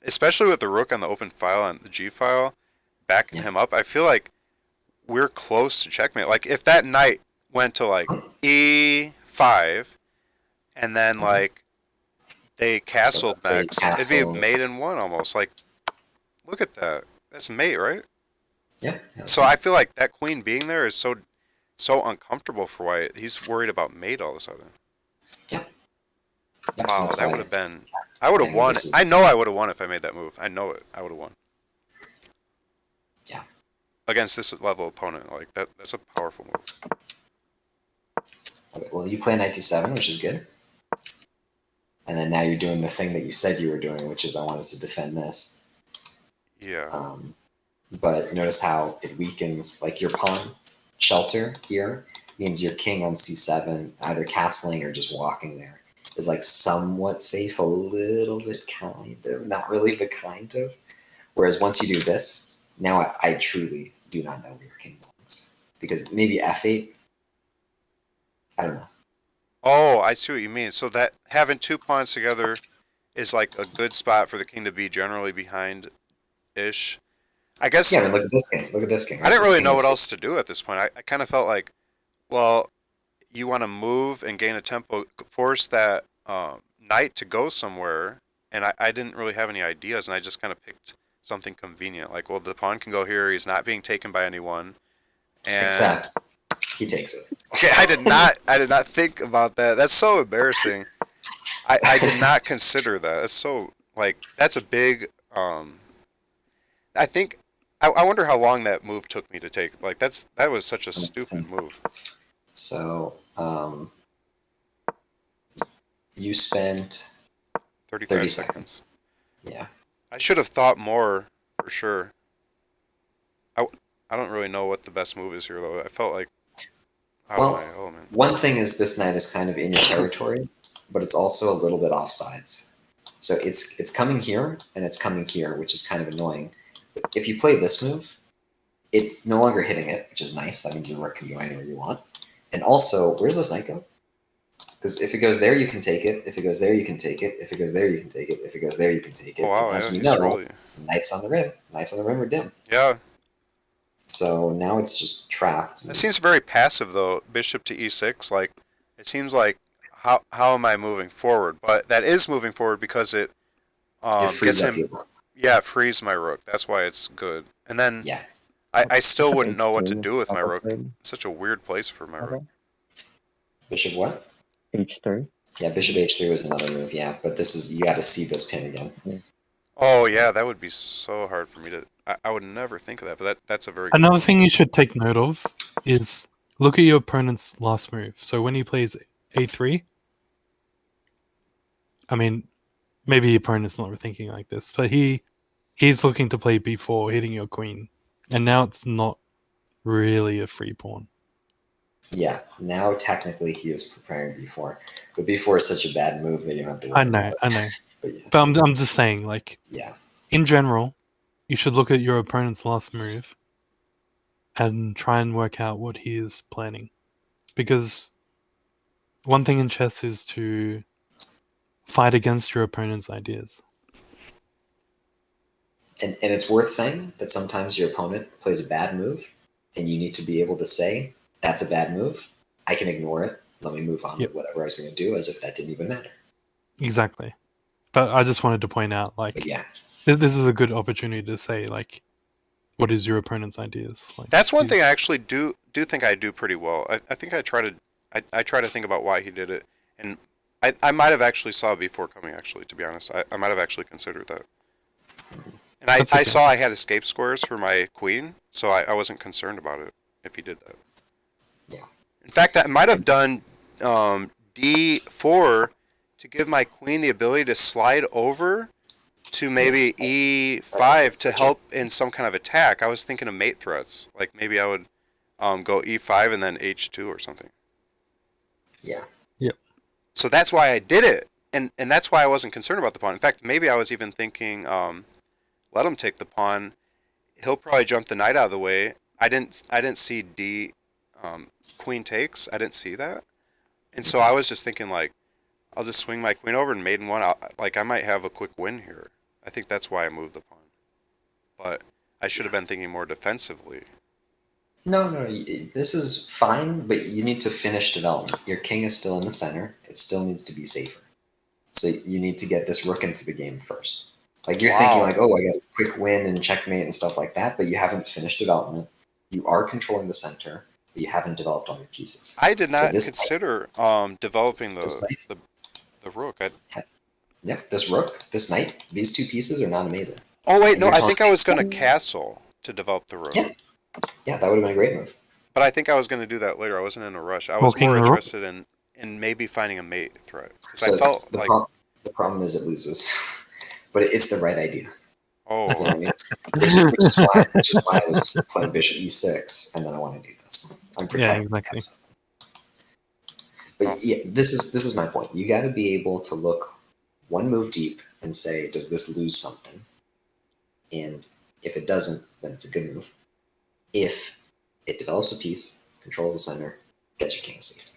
especially with the rook on the open file and the g file backing Yeah. him up, I feel like we're close to checkmate. Like if that knight went to like e5 and then Mhm. like they castled let's say next, it'd castles. be mate in one almost. Like look at that. That's mate, right? Yeah. So I feel like that queen being there is so uncomfortable for White. He's worried about mate all of a sudden. Yep, Wow, that's that why. would have been. I would have Yeah, won. this is- I know I would have won if I made that move. I know it. I would have won. Yeah. Against this level opponent, like that. That's a powerful move. Okay, well, you play knight d7, which is good. And then now you're doing the thing that you said you were doing, which is I wanted to defend this. Yeah. But notice how it weakens, like your pawn shelter here means your king on c7, either castling or just walking there, is like somewhat safe, a little bit, kind of, not really, but kind of. Whereas once you do this, now I truly do not know where your king belongs. Because maybe f8, I don't know. Oh, I see what you mean. So that having two pawns together is like a good spot for the king to be generally behind ish. I guess Yeah, but look at this king. Look at this king. I Right? didn't This really king know is what else to do at this point. I kind of felt like, well, you want to move and gain a tempo, force that knight to go somewhere, and I didn't really have any ideas, and I just kind of picked something convenient. Like, well, the pawn can go here. He's not being taken by anyone, and except he takes it. okay, I did not think about that. That's so embarrassing. I did not consider that. That's so like that's a big. I think I wonder how long that move took me to take. Like that was such a stupid move. So you spent 35 30 seconds. Yeah. I should have thought more for sure. I don't really know what the best move is here though. I felt like Well, one thing is this knight is kind of in your territory, but it's also a little bit offsides. So it's coming here and it's coming here, which is kind of annoying. But if you play this move, it's no longer hitting it, which is nice. That means your rook can go anywhere you want. And also, where's this knight go? Because if it goes there, you can take it. If it goes there, you can take it. If it goes there, you can take it. If it goes there, you can take it. Oh wow, And as yeah, we he's know, really knights on the rim. Knights on the rim are dim. yeah. So now it's just trapped. It seems very passive though. Bishop to e6. Like it seems like how am I moving forward? But that is moving forward because it It frees gets up him. your rook. Yeah, frees my rook. That's why it's good. And then Yeah. I still wouldn't know what to H3 do with my rook. probably. It's such a weird place for my rook. Bishop what? H3. Yeah, bishop h3 was another move. Yeah, but this is you got to see this pin again. Oh yeah, that would be so hard for me to. I would never think of that, but that's a very good Another point. thing you should take note of is look at your opponent's last move. So when he plays a3, I mean, maybe your opponent's not thinking like this, but he's looking to play b4, hitting your queen, and now it's not really a free pawn. Yeah, now technically he is preparing b4, but b4 is such a bad move that you don't have to worry I know, about it. I know, But yeah, but I'm just saying, like, yeah, in general, you should look at your opponent's last move and try and work out what he is planning, because one thing in chess is to fight against your opponent's ideas. and it's worth saying that sometimes your opponent plays a bad move, and you need to be able to say that's a bad move. I can ignore it. Let me move on Yep. with whatever I was going to do, as if that didn't even matter. Exactly. But I just wanted to point out, But like, yeah, this is a good opportunity to say, like, what is your opponent's ideas? Like, That's one thing I he's- actually do think I do pretty well. I think I try to think about why he did it, and I might have actually saw it before coming. Actually, to be honest, I might have actually considered that. And That's I okay. saw I had escape squares for my queen, so I wasn't concerned about it if he did that. Yeah. In fact, I might have done d4 to give my queen the ability to slide over to maybe e5 to help in some kind of attack. I was thinking of mate threats. Like maybe I would go e5 and then h2 or something. yeah, So that's why I did it. And that's why I wasn't concerned about the pawn. In fact, maybe I was even thinking, let him take the pawn. He'll probably jump the knight out of the way. I didn't see d queen takes. I didn't see that. And so I was just thinking like, I'll just swing my queen over and mate in one. Like I might have a quick win here. I think that's why I moved the pawn. But I should have been thinking more defensively. no, this is fine, but you need to finish development. Your king is still in the center. It still needs to be safer. So you need to get this rook into the game first. Like you're thinking Wow. like, oh, I got a quick win and checkmate and stuff like that, but you haven't finished development. You are controlling the center, but you haven't developed all your pieces. I did So not this consider developing this knight, the rook. yeah, this rook, this knight, these two pieces are not amazing. Oh wait, And no, you're I think I was going to talking- castle to develop the rook. Yeah. Yeah, that would have been a great move. But I think I was going to do that later. I wasn't in a rush. I was Walking more the rook? interested in maybe finding a mate threat. Because So I felt the, like, the problem is it loses, but it's the right idea. You know what I oh, mean? which is why I was playing bishop e6, and then I want to do this. I'm protecting exactly. that. But yeah, this is my point. You got to be able to look one move deep and say, does this lose something? And if it doesn't, then it's a good move. If it develops a piece, controls the center, gets your king safe.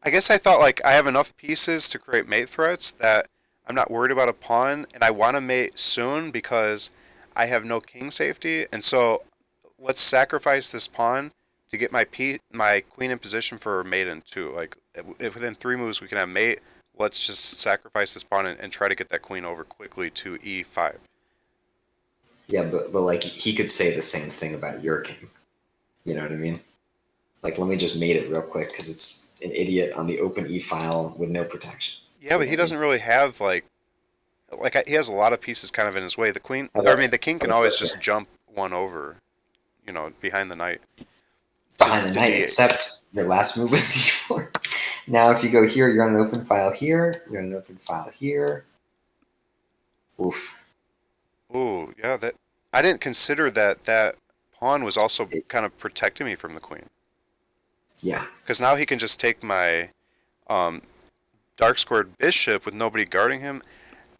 I guess I thought like I have enough pieces to create mate threats that I'm not worried about a pawn, and I want to mate soon because I have no king safety, and so let's sacrifice this pawn to get my queen in position for a mate in two. Like if within 3 moves we can have mate, let's just sacrifice this pawn and try to get that queen over quickly to e5. Yeah, but like he could say the same thing about your king. You know what I mean? Like, let me just mate it real quick because it's an idiot on the open e file with no protection. Yeah, but he doesn't really have like he has a lot of pieces kind of in his way. The queen, or I mean, the king can always just jump one over, behind the knight. Behind the to knight, D8. except your last move was d4. Now, if you go here, you're on an open file here. You're on an open file here. Oof. Ooh, yeah, that I didn't consider that pawn was also kind of protecting me from the queen. Yeah. Because now he can just take my dark squared bishop with nobody guarding him.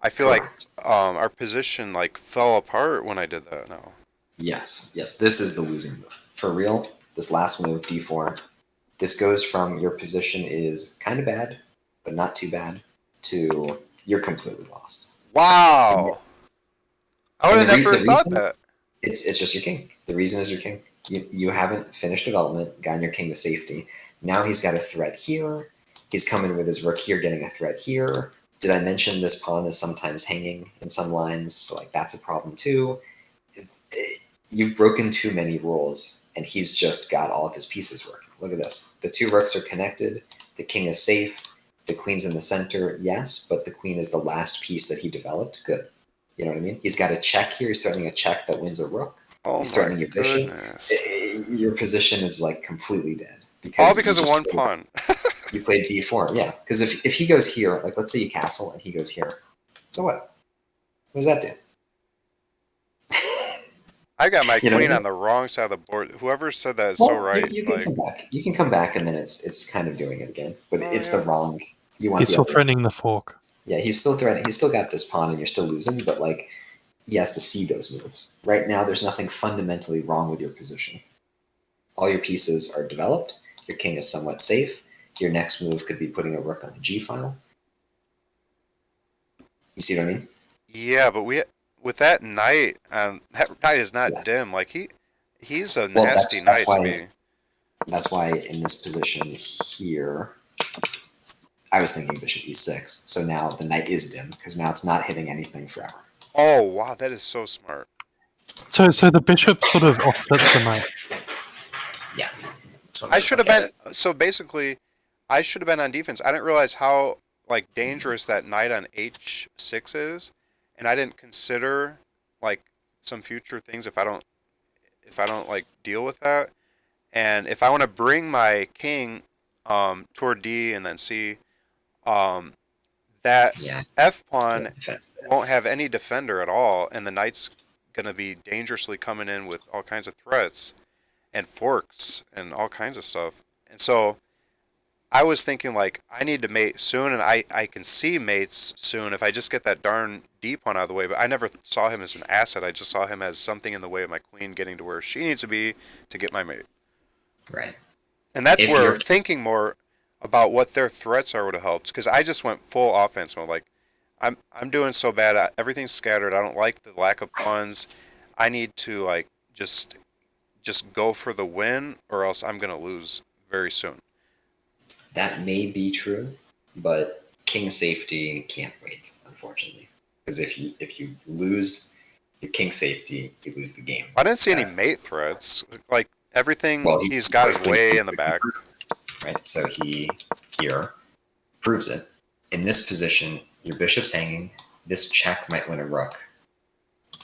I feel Correct. like our position like fell apart when I did that. No. Yes. This is the losing move. For real, this last move, d4, this goes from your position is kind of bad, but not too bad, to you're completely lost. Wow. I would have And the never thought reason- that. It's just your king. The reason is your king. You haven't finished development, gotten your king to safety. Now he's got a threat here. He's coming with his rook here, getting a threat here. Did I mention this pawn is sometimes hanging in some lines? So like that's a problem too. You've broken too many rules, and he's just got all of his pieces working. Look at this. The 2 rooks are connected. The king is safe. The queen's in the center, yes, but the queen is the last piece that he developed. Good. You know what I mean? He's got a check here. He's threatening a check that wins a rook. Oh He's my threatening your bishop. goodness. Your position is like completely dead. All because you of just one played- pawn. You played d4, yeah. Because if he goes here, like let's say you castle and he goes here, so what? What does that do? I got my You know what I queen mean? on the wrong side of the board. Whoever said that is Well, so right. You can Like, come back. You can come back, and then it's kind of doing it again, but Oh, it's yeah. the wrong. You want He's the still other. threatening the fork. Yeah, he's still threatening. He's still got this pawn, and you're still losing. But like, he has to see those moves. Right now, there's nothing fundamentally wrong with your position. All your pieces are developed. Your king is somewhat safe. Your next move could be putting a rook on the g file. You see what I mean? yeah, but with that knight, that knight is not Yes. dim. Like he's a Well, nasty that's knight to why- me. That's why in this position here, I was thinking bishop e6. So now the knight is dim because now it's not hitting anything forever. Oh wow, that is so smart. So the bishop sort of offsets the knight. Yeah. That's what I I'm should have looking been. So basically, I should have been on defense. I didn't realize how like dangerous that knight on h6 is, and I didn't consider like some future things if I don't like deal with that. And if I want to bring my king toward D and then C, that Yeah. F pawn defense. won't have any defender at all, and the knight's gonna be dangerously coming in with all kinds of threats and forks and all kinds of stuff. And so I was thinking like I need to mate soon, and I can see mates soon if I just get that darn D pawn out of the way. But I never saw him as an asset. I just saw him as something in the way of my queen getting to where she needs to be to get my mate. Right. And that's If where you're- thinking more about what their threats are would have helped, because I just went full offense mode. Like I'm doing so bad. Everything's scattered. I don't like the lack of pawns. I need to like just go for the win, or else I'm gonna lose very soon. That may be true, but king safety can't wait, unfortunately. Because if you lose your king safety, you lose the game. I didn't see any That's- mate threats. Like everything, Well, he's got his first way thing- in the back. Right. So he here proves it. In this position, your bishop's hanging. This check might win a rook,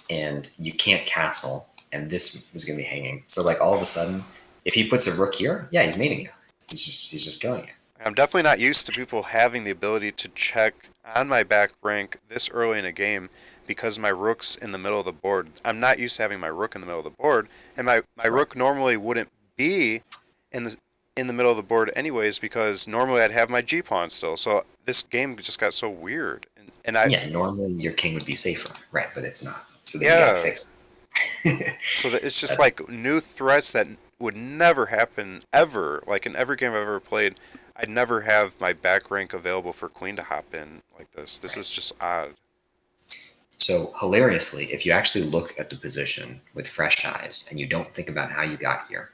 and you can't castle. And this is going to be hanging. So like all of a sudden, if he puts a rook here, yeah, he's mating you. He's just killing you. I'm definitely not used to people having the ability to check on my back rank this early in a game because my rook's in the middle of the board. I'm not used to having my rook in the middle of the board, and my rook normally wouldn't be in the middle of the board anyways, because normally I'd have my G pawn still. So this game just got so weird, and I Yeah, normally your king would be safer, right? But it's not. So then you Yeah. gotta fix it. so that it's just like new threats that would never happen ever. Like in every game I've ever played, I'd never have my back rank available for queen to hop in like this. This is just odd. So hilariously, if you actually look at the position with fresh eyes and you don't think about how you got here,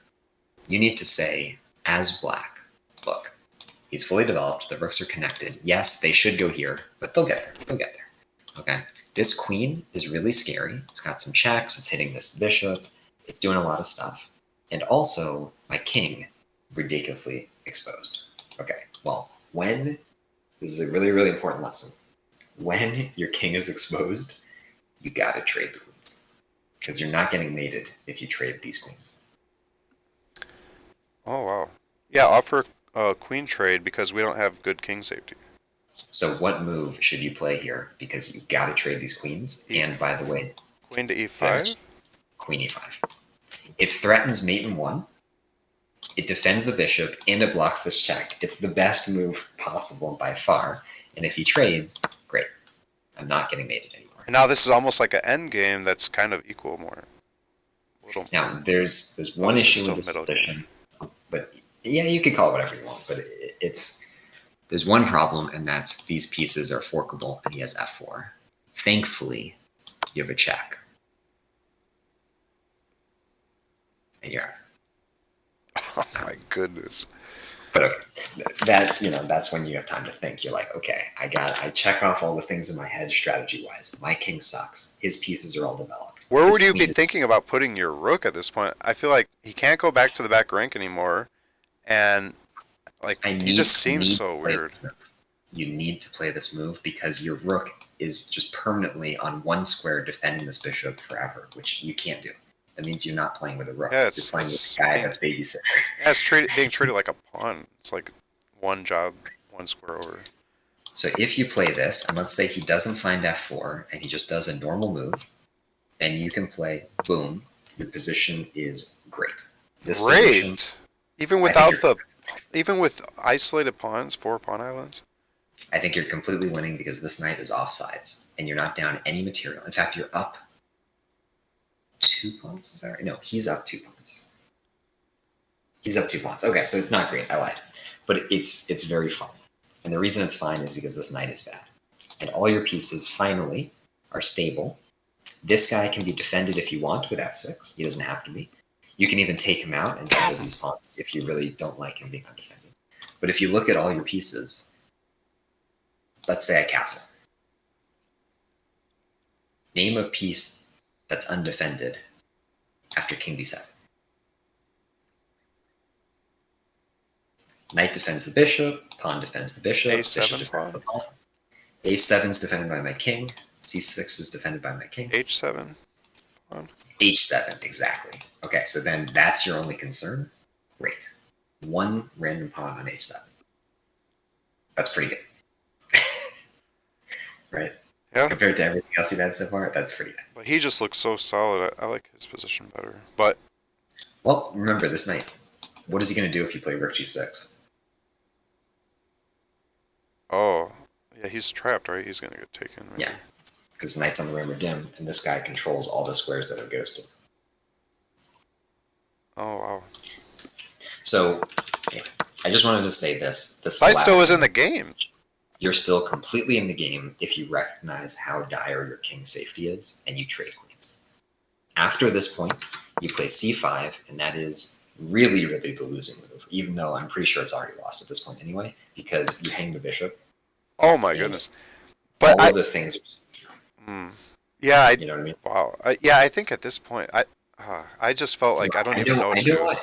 you need to say, as black, look, he's fully developed, the rooks are connected. Yes, they should go here, but they'll get there. They'll get there. Okay. This queen is really scary. It's got some checks, it's hitting this bishop, it's doing a lot of stuff. And also, my king, ridiculously exposed. Okay, well, when, this is a really, really important lesson. When your king is exposed, you gotta trade the queens. Because you're not getting mated if you trade these queens. Oh wow. Yeah, offer a queen trade because we don't have good king safety. So what move should you play here? Because you gotta trade these queens. And by the way, Queen to e5. queen e5. It threatens mate in 1. It defends the bishop and it blocks this check. It's the best move possible by far. And if he trades, great. I'm not getting mated anymore. And now this is almost like an end game that's kind of equal more. Little. Now there's one this is issue still with this middle position, but yeah, you can call it whatever you want. But there's one problem, and that's these pieces are forkable, and he has f4. Thankfully, you have a check, and you're out. Oh my goodness. But okay, that's when you have time to think. You're like, okay, I check off all the things in my head strategy wise. My king sucks. His pieces are all developed. Where His would you queen be is- thinking about putting your rook at this point? I feel like he can't go back to the back rank anymore, and like I he need- just I seems need so to play weird. this move. you need to play this move because your rook is just permanently on one square defending this bishop forever, which you can't do. That means you're not playing with a rook. Yeah, you're it's- playing with it's a guy being- that's babysitting. Yeah, it's being treated like a pawn. It's like one job, one square over. So if you play this, and let's say he doesn't find f4 and he just does a normal move, then you can play boom. Your position is great. This position, Great. Even I without think even with isolated pawns, 4 pawn islands. I think you're completely winning because this knight is offsides and you're not down any material. In fact, you're up 2 pawns. Is that right? No, he's up 2 pawns. He's up 2 pawns. Okay, so it's not great. I lied, but it's very fun. And the reason it's fine is because this knight is bad, and all your pieces finally are stable. This guy can be defended if you want with f6. He doesn't have to be. You can even take him out and double these pawns if you really don't like him being undefended. But if you look at all your pieces, let's say I castle. Name a piece that's undefended after king b7. Knight defends the bishop, pawn defends the bishop, A7 bishop defends the pawn. A7 is defended by my king, c6 is defended by my king. H7. H7, exactly. Okay, so then that's your only concern? Great. One random pawn on h7. That's pretty good. Right? Yeah. Compared to everything else you've had so far, that's pretty good. But he just looks so solid. I like his position better. But Well, remember this knight. What is he going to do if you play rook g6? oh, yeah, he's trapped, right? He's gonna get taken. Maybe. Yeah. Because the knight's on the rim of dim, and this guy controls all the squares that are ghosted. Oh wow. So, yeah, I just wanted to say this. This Fight last still is thing. in the game. You're still completely in the game if you recognize how dire your king's safety is and you trade queens. After this point, you play c5, and that is really, really the losing move, even though I'm pretty sure it's already lost at this point anyway, because you hang the bishop. Oh my Yeah. goodness. But All of the things, yeah, I you know what I mean? wow. Yeah, I think at this point, I just felt like I don't even know what to do. why.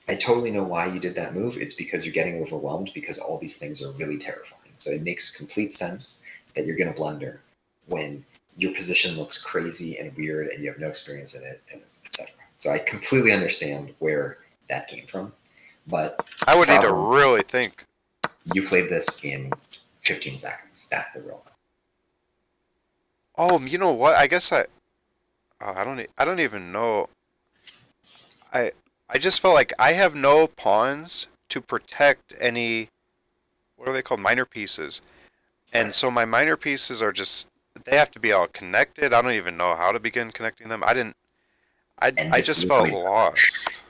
I totally know why you did that move. It's because you're getting overwhelmed because all these things are really terrifying. So it makes complete sense that you're going to blunder when your position looks crazy and weird and you have no experience in it, and etc. So I completely understand where that came from. But I would need to problem- really think. you played this in 15 seconds. That's the real. Oh, you know what? I guess I don't even know. I just felt like I have no pawns to protect any. What are they called? Minor pieces. And so my minor pieces are just. They have to be all connected. I don't even know how to begin connecting them. And I this just felt literally- lost.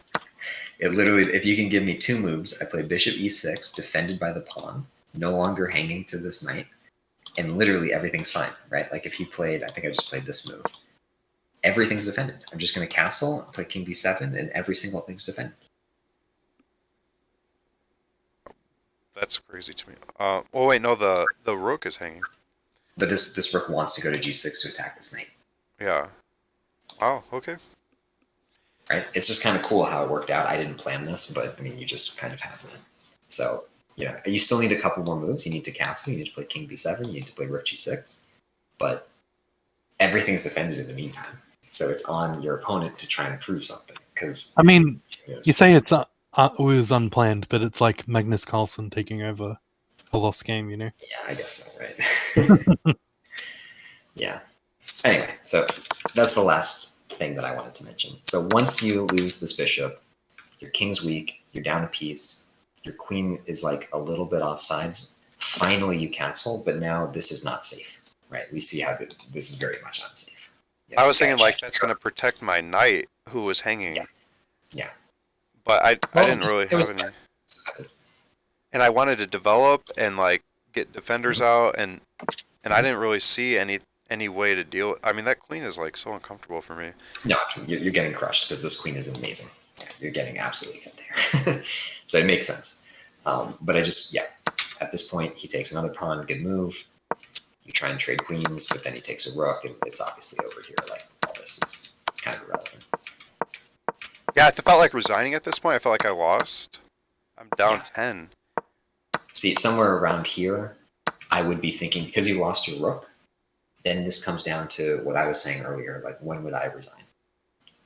It literally, if you can give me 2 moves, I play bishop e6, defended by the pawn, no longer hanging to this knight, and literally everything's fine, right? Like if you played, I think I just played this move. Everything's defended. I'm just going to castle, play king b7, and every single thing's defended. That's crazy to me. Oh wait, no, the rook is hanging. But this rook wants to go to g6 to attack this knight, Yeah. Wow. Okay. right? It's just kind of cool how it worked out. I didn't plan this, but I mean, you just kind of have it. So, yeah, you still need a couple more moves. You need to castle, you need to play king b7, you need to play rook g6, but everything's defended in the meantime. So it's on your opponent to try and prove something. Because I mean, you say it was unplanned, but it's like Magnus Carlsen taking over a lost game, you know? yeah, I guess so, right? Yeah. Anyway, so that's the last thing that I wanted to mention. So once you lose this bishop, your king's weak, you're down a piece, your queen is like a little bit off sides. Finally, you castle, but now this is not safe, right? We see how this is very much unsafe. You know, I was you gotta thinking like check that's your- going to protect my knight who was hanging, Yes. Yeah. but I Well, didn't really it was- have any. And I wanted to develop and like get defenders out, and I didn't really see any way to deal. I mean, that queen is like so uncomfortable for me. No, you're getting crushed because this queen is amazing. Yeah, you're getting absolutely hit there. So it makes sense. But I just, yeah, at this point, he takes another pawn, good move. You try and trade queens, but then he takes a rook, and it's obviously over here. Like, all this is kind of irrelevant. Yeah, I felt like resigning at this point. I felt like I lost. I'm down Yeah. 10. See, somewhere around here, I would be thinking, because you lost your rook, then this comes down to what I was saying earlier, like when would I resign?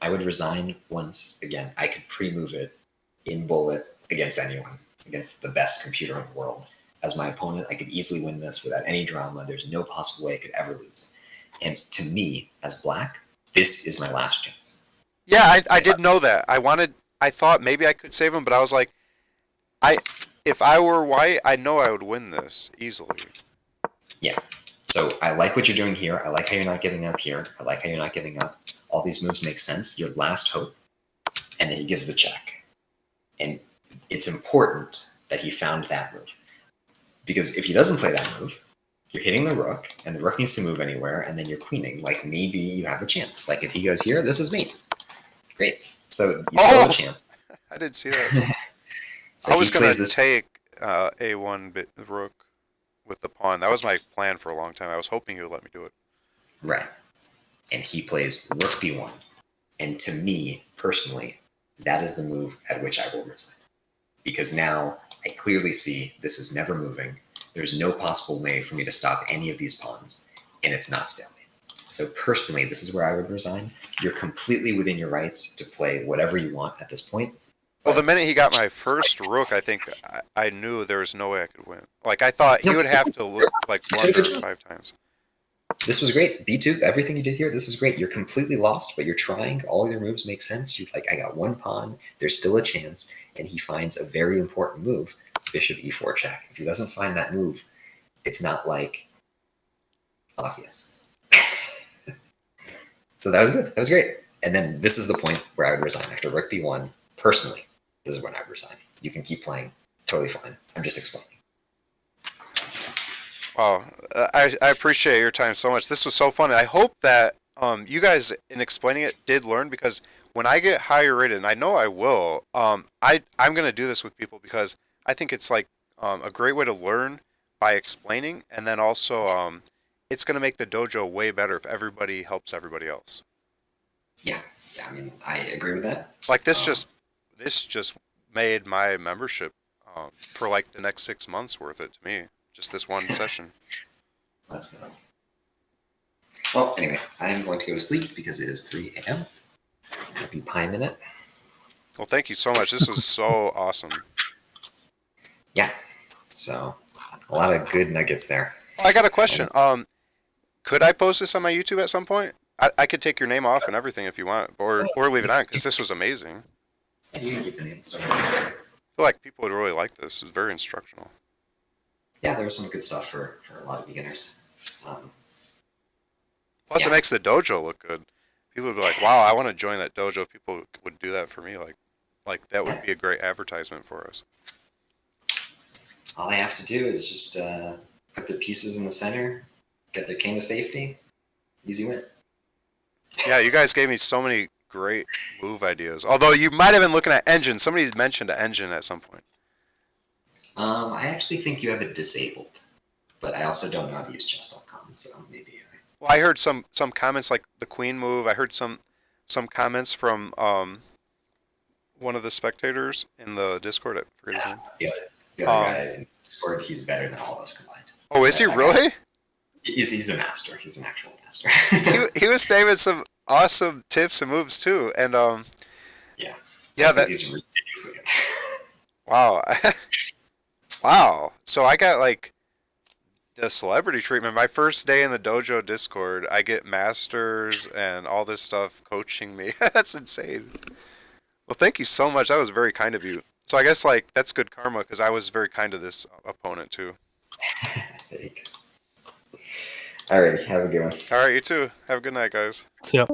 I would resign once, again, I could pre-move it in bullet against anyone, against the best computer in the world. As my opponent, I could easily win this without any drama. There's no possible way I could ever lose. And to me, as black, this is my last chance. Yeah, I did know that. I thought maybe I could save him, but I was like, if I were white, I know I would win this easily. Yeah. So I like what you're doing here. I like how you're not giving up here. I like how you're not giving up. All these moves make sense. Your last hope. And then he gives the check. And it's important that he found that move. Because if he doesn't play that move, you're hitting the rook, and the rook needs to move anywhere, and then you're queening. Like, maybe you have a chance. Like, if he goes here, this is me. Great. So you still have a chance. I didn't see that. So I was he going plays to this. take A1 rook with the pawn. That was my plan for a long time. I was hoping he would let me do it. Right. And he plays rook b1. And to me, personally, that is the move at which I will resign. Because now I clearly see this is never moving. There's no possible way for me to stop any of these pawns, and it's not stalemate. So personally, this is where I would resign. You're completely within your rights to play whatever you want at this point. Well, the minute he got my first rook, I think I knew there was no way I could win. Like, I thought he would have to look like blunder 5 times. This was great. B2, everything you did here, this is great. You're completely lost, but you're trying. All your moves make sense. You're like, I got one pawn. There's still a chance. And he finds a very important move, bishop e4 check. If he doesn't find that move, it's not like obvious. So that was good. That was great. And then this is the point where I would resign after rook b1. Personally, this is when I would resign. You can keep playing. Totally fine. I'm just explaining. Wow, I appreciate your time so much. This was so fun. I hope that you guys, in explaining it, did learn, because when I get higher rated, and I know I will, I'm going to do this with people because I think it's like a great way to learn by explaining, and then also it's going to make the dojo way better if everybody helps everybody else. Yeah, I mean, I agree with that. Like this just made my membership for like the next 6 months worth it to me. Just this one session. Let's go. Well, anyway, I am going to go to sleep because it is 3 a.m. Happy Pi Minute. Well, thank you so much. This was so awesome. Yeah, so a lot of good nuggets there. Oh, I got a question. Could I post this on my YouTube at some point? I could take your name off and everything if you want, or leave it on, because this was amazing. Yeah, you can keep the name. So. I feel like people would really like this. It's very instructional. Yeah, there was some good stuff for a lot of beginners. Plus, Yeah. it makes the dojo look good. People would be like, "Wow, I want to join that dojo." People would do that for me. Like that would be a great advertisement for us. All I have to do is just put the pieces in the center, get the king to safety, easy win. Yeah, you guys gave me so many great move ideas. Although you might have been looking at engine. Somebody's mentioned an engine at some point. I actually think you have it disabled, but I also don't know how to use chess.com, so maybe. Well, I heard some comments like the queen move. I heard some comments from one of the spectators in the Discord. I forget his name. The other guy in Discord, he's better than all of us combined. Oh, is he really? He's a master. He's an actual master. he was naming some awesome tips and moves too, and yeah, that's he's ridiculously good. Wow. Wow. So I got like the celebrity treatment. My first day in the dojo Discord, I get masters and all this stuff coaching me. That's insane. Well, thank you so much. That was very kind of you. So I guess like that's good karma because I was very kind to this opponent too. There you go. Alrighty, have a good one. All right, you too. Have a good night, guys. So, yeah.